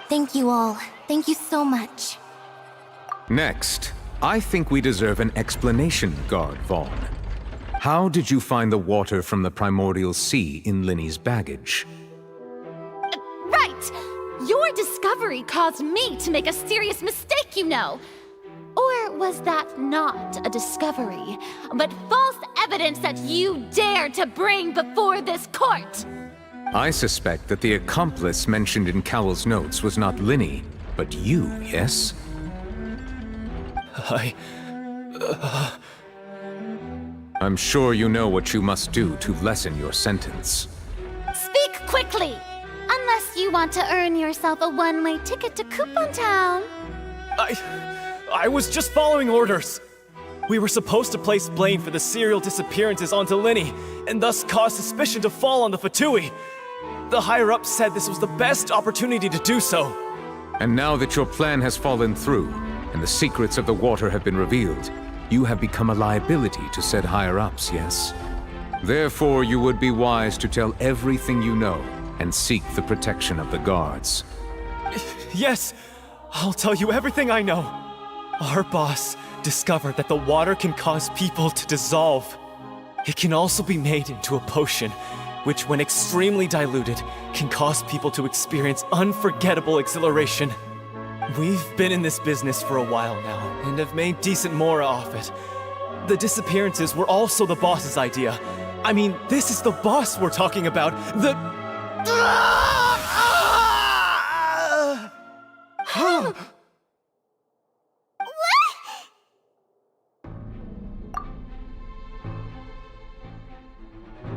Thank you all. Thank you so much. Next, I think we deserve an explanation, Guard Vaughn. How did you find the water from the primordial sea in Linny's baggage? Right! Your discovery caused me to make a serious mistake, you know. Or was that not a discovery, but false evidence that you dared to bring before this court? I suspect that the accomplice mentioned in Cowell's notes was not Linny, but you, yes? I'm sure you know what you must do to lessen your sentence. Speak quickly! Unless you want to earn yourself a one-way ticket to Coupon Town. I was just following orders. We were supposed to place blame for the serial disappearances onto Linny, and thus cause suspicion to fall on the Fatui. The higher-ups said this was the best opportunity to do so. And now that your plan has fallen through, and the secrets of the water have been revealed, you have become a liability to said higher-ups, yes? Therefore, you would be wise to tell everything you know, and seek the protection of the guards. Yes, I'll tell you everything I know. Our boss discovered that the water can cause people to dissolve. It can also be made into a potion, which when extremely diluted, can cause people to experience unforgettable exhilaration. We've been in this business for a while now, and have made decent mora off it. The disappearances were also the boss's idea. I mean, this is the boss we're talking about.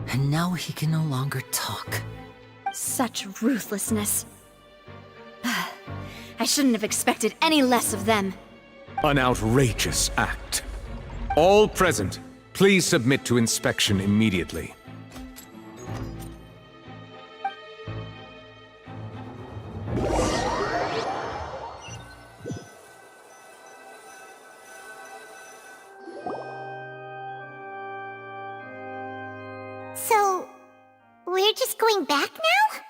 And now he can no longer talk. Such ruthlessness. I shouldn't have expected any less of them. An outrageous act. All present, please submit to inspection immediately. So, we're just going back now?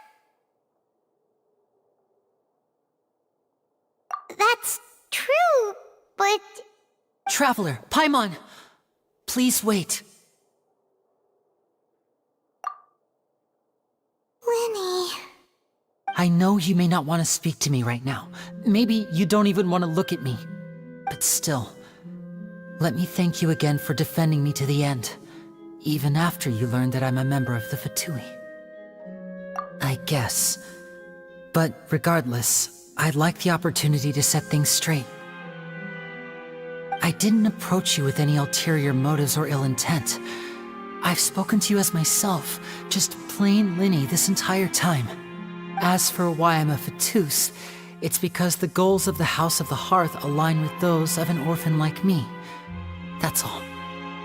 That's true, but... Traveler, Paimon! Please wait. Linny... I know you may not want to speak to me right now. Maybe you don't even want to look at me. But still, let me thank you again for defending me to the end. Even after you learned that I'm a member of the Fatui. I guess. But regardless, I'd like the opportunity to set things straight. I didn't approach you with any ulterior motives or ill intent. I've spoken to you as myself, just plain Linny this entire time. As for why I'm a Fatus, it's because the goals of the House of the Hearth align with those of an orphan like me. That's all.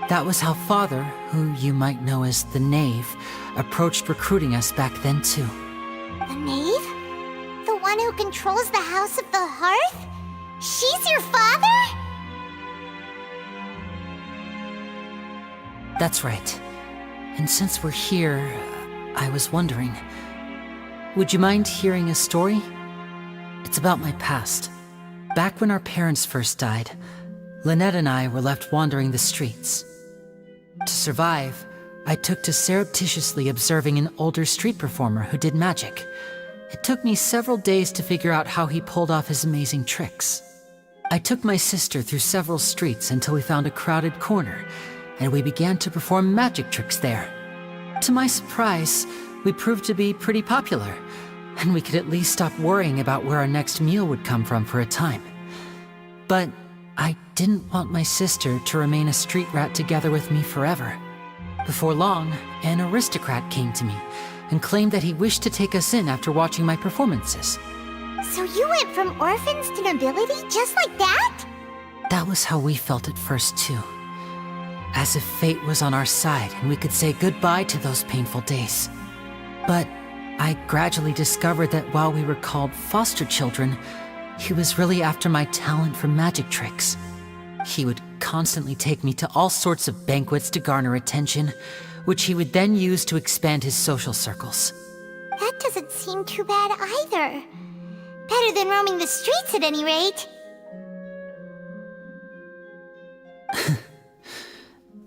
That was how Father, who you might know as the Knave, approached recruiting us back then too. The Knave? The one who controls the House of the Hearth? She's your father? That's right. And since we're here, I was wondering, would you mind hearing a story? It's about my past. Back when our parents first died, Lynette and I were left wandering the streets. To survive, I took to surreptitiously observing an older street performer who did magic. It took me several days to figure out how he pulled off his amazing tricks. I took my sister through several streets until we found a crowded corner, and we began to perform magic tricks there. To my surprise, we proved to be pretty popular, and we could at least stop worrying about where our next meal would come from for a time. But I didn't want my sister to remain a street rat together with me forever. Before long, an aristocrat came to me and claimed that he wished to take us in after watching my performances. So you went from orphans to nobility just like that? That was how we felt at first too. As if fate was on our side and we could say goodbye to those painful days. But I gradually discovered that while we were called foster children, he was really after my talent for magic tricks. He would constantly take me to all sorts of banquets to garner attention, which he would then use to expand his social circles. That doesn't seem too bad either. Better than roaming the streets at any rate.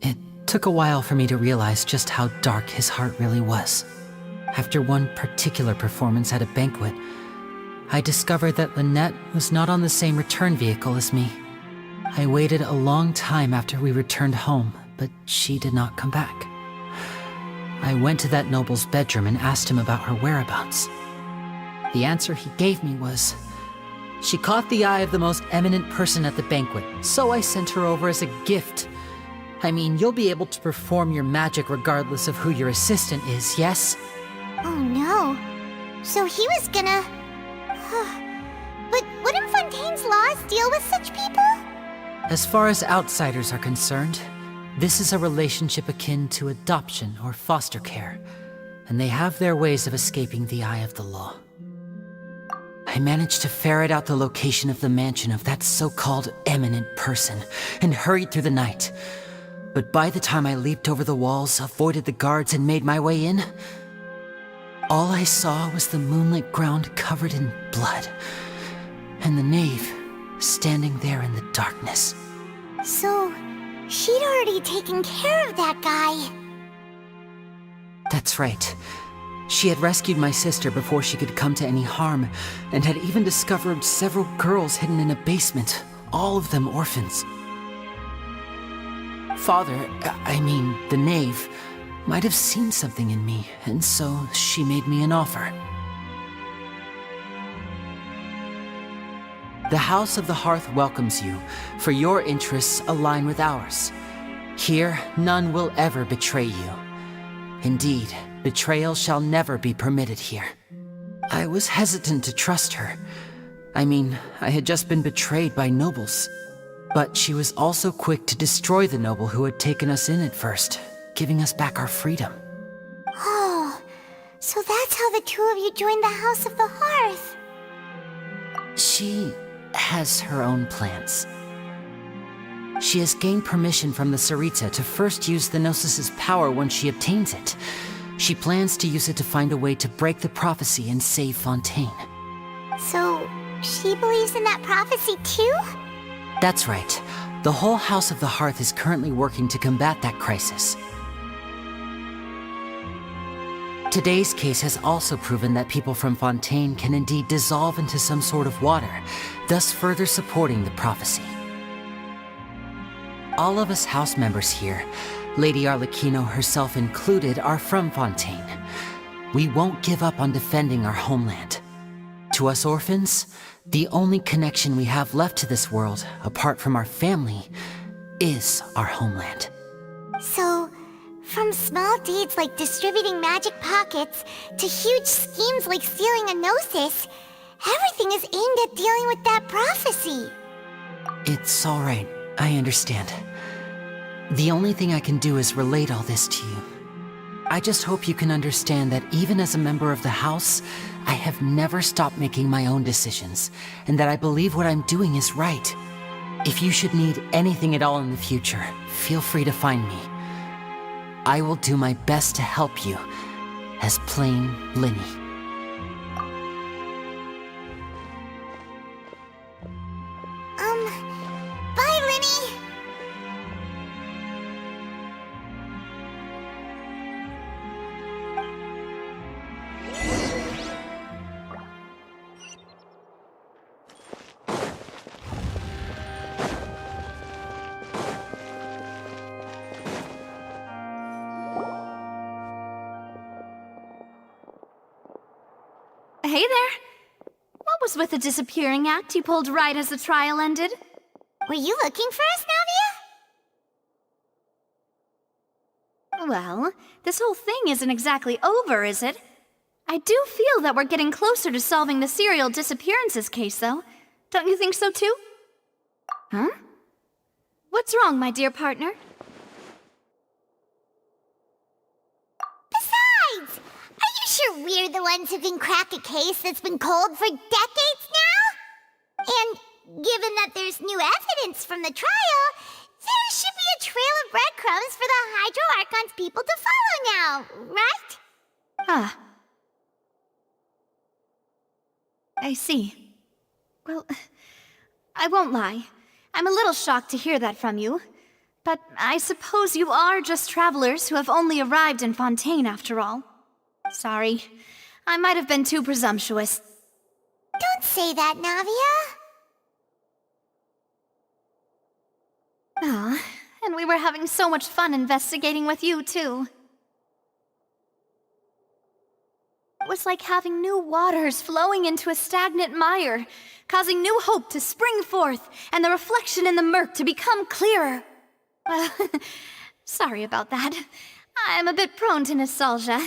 It took a while for me to realize just how dark his heart really was. After one particular performance at a banquet, I discovered that Lynette was not on the same return vehicle as me. I waited a long time after we returned home, but she did not come back. I went to that noble's bedroom and asked him about her whereabouts. The answer he gave me was, she caught the eye of the most eminent person at the banquet, so I sent her over as a gift. I mean, you'll be able to perform your magic regardless of who your assistant is, yes? Oh no. So he was gonna... But wouldn't Fontaine's laws deal with such people? As far as outsiders are concerned, this is a relationship akin to adoption or foster care, and they have their ways of escaping the eye of the law. I managed to ferret out the location of the mansion of that so-called eminent person and hurried through the night. But by the time I leaped over the walls, avoided the guards, and made my way in, all I saw was the moonlit ground covered in blood, and the knave standing there in the darkness. So, she'd already taken care of that guy. That's right. She had rescued my sister before she could come to any harm, and had even discovered several girls hidden in a basement, all of them orphans. Father, I mean, the knave, might have seen something in me, and so she made me an offer. The House of the Hearth welcomes you, for your interests align with ours. Here, none will ever betray you. Indeed, betrayal shall never be permitted here. I was hesitant to trust her. I mean, I had just been betrayed by nobles. But she was also quick to destroy the noble who had taken us in at first, giving us back our freedom. Oh, so that's how the two of you joined the House of the Hearth. She has her own plans. She has gained permission from the Tsaritsa to first use the Gnosis' power when she obtains it. She plans to use it to find a way to break the prophecy and save Fontaine. So, she believes in that prophecy too? That's right. The whole House of the Hearth is currently working to combat that crisis. Today's case has also proven that people from Fontaine can indeed dissolve into some sort of water, thus further supporting the prophecy. All of us house members here, Lady Arlecchino herself included, are from Fontaine. We won't give up on defending our homeland. To us orphans, the only connection we have left to this world, apart from our family, is our homeland. So, From small deeds like distributing magic pockets to huge schemes like stealing a gnosis, everything is aimed at dealing with that prophecy. It's all right. I understand. The only thing I can do is relate all this to you. I just hope you can understand that even as a member of the House, I have never stopped making my own decisions, and that I believe what I'm doing is right. If you should need anything at all in the future, feel free to find me. I will do my best to help you, as plain Lynnie. Bye, Lynnie! Hey there! What was with the disappearing act you pulled right as the trial ended? Were you looking for us, Navia? Well, this whole thing isn't exactly over, is it? I do feel that we're getting closer to solving the serial disappearances case, though. Don't you think so, too? Huh? What's wrong, my dear partner? Besides, are you sure we're the ones who can crack a case that's been cold for decades now? And given that there's new evidence from the trial, there should be a trail of breadcrumbs for the Hydro Archon's people to follow now, right? Ah. I see. Well, I won't lie. I'm a little shocked to hear that from you. But I suppose you are just travelers who have only arrived in Fontaine after all. Sorry. I might have been too presumptuous. Don't say that, Navia. Ah, and we were having so much fun investigating with you, too. It was like having new waters flowing into a stagnant mire, causing new hope to spring forth, and the reflection in the murk to become clearer. Sorry about that. I'm a bit prone to nostalgia.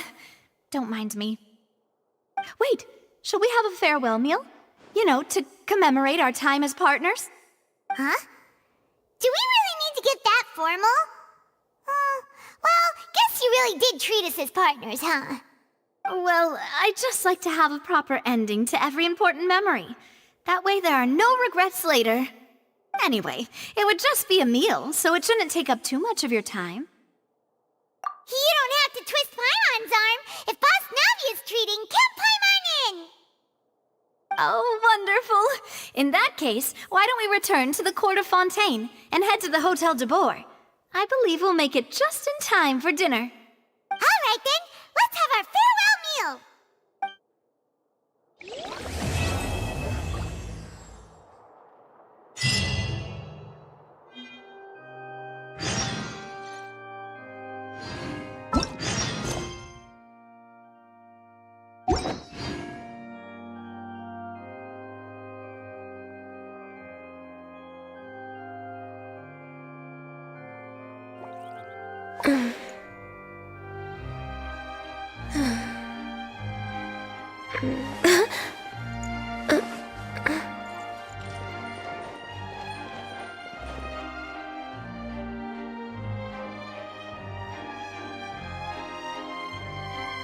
Don't mind me. Wait, shall we have a farewell meal? You know, to commemorate our time as partners? Huh? Do we really need to get that formal? Well, guess you really did treat us as partners, huh? Well, I'd just like to have a proper ending to every important memory. That way there are no regrets later. Anyway, it would just be a meal, so it shouldn't take up too much of your time. You don't have to twist Paimon's arm. If Boss Navi is treating, count Paimon in! Oh, wonderful! In that case, why don't we return to the court of Fontaine and head to the Hotel de Boer? I believe we'll make it just in time for dinner. All right then, let's have our farewell meal!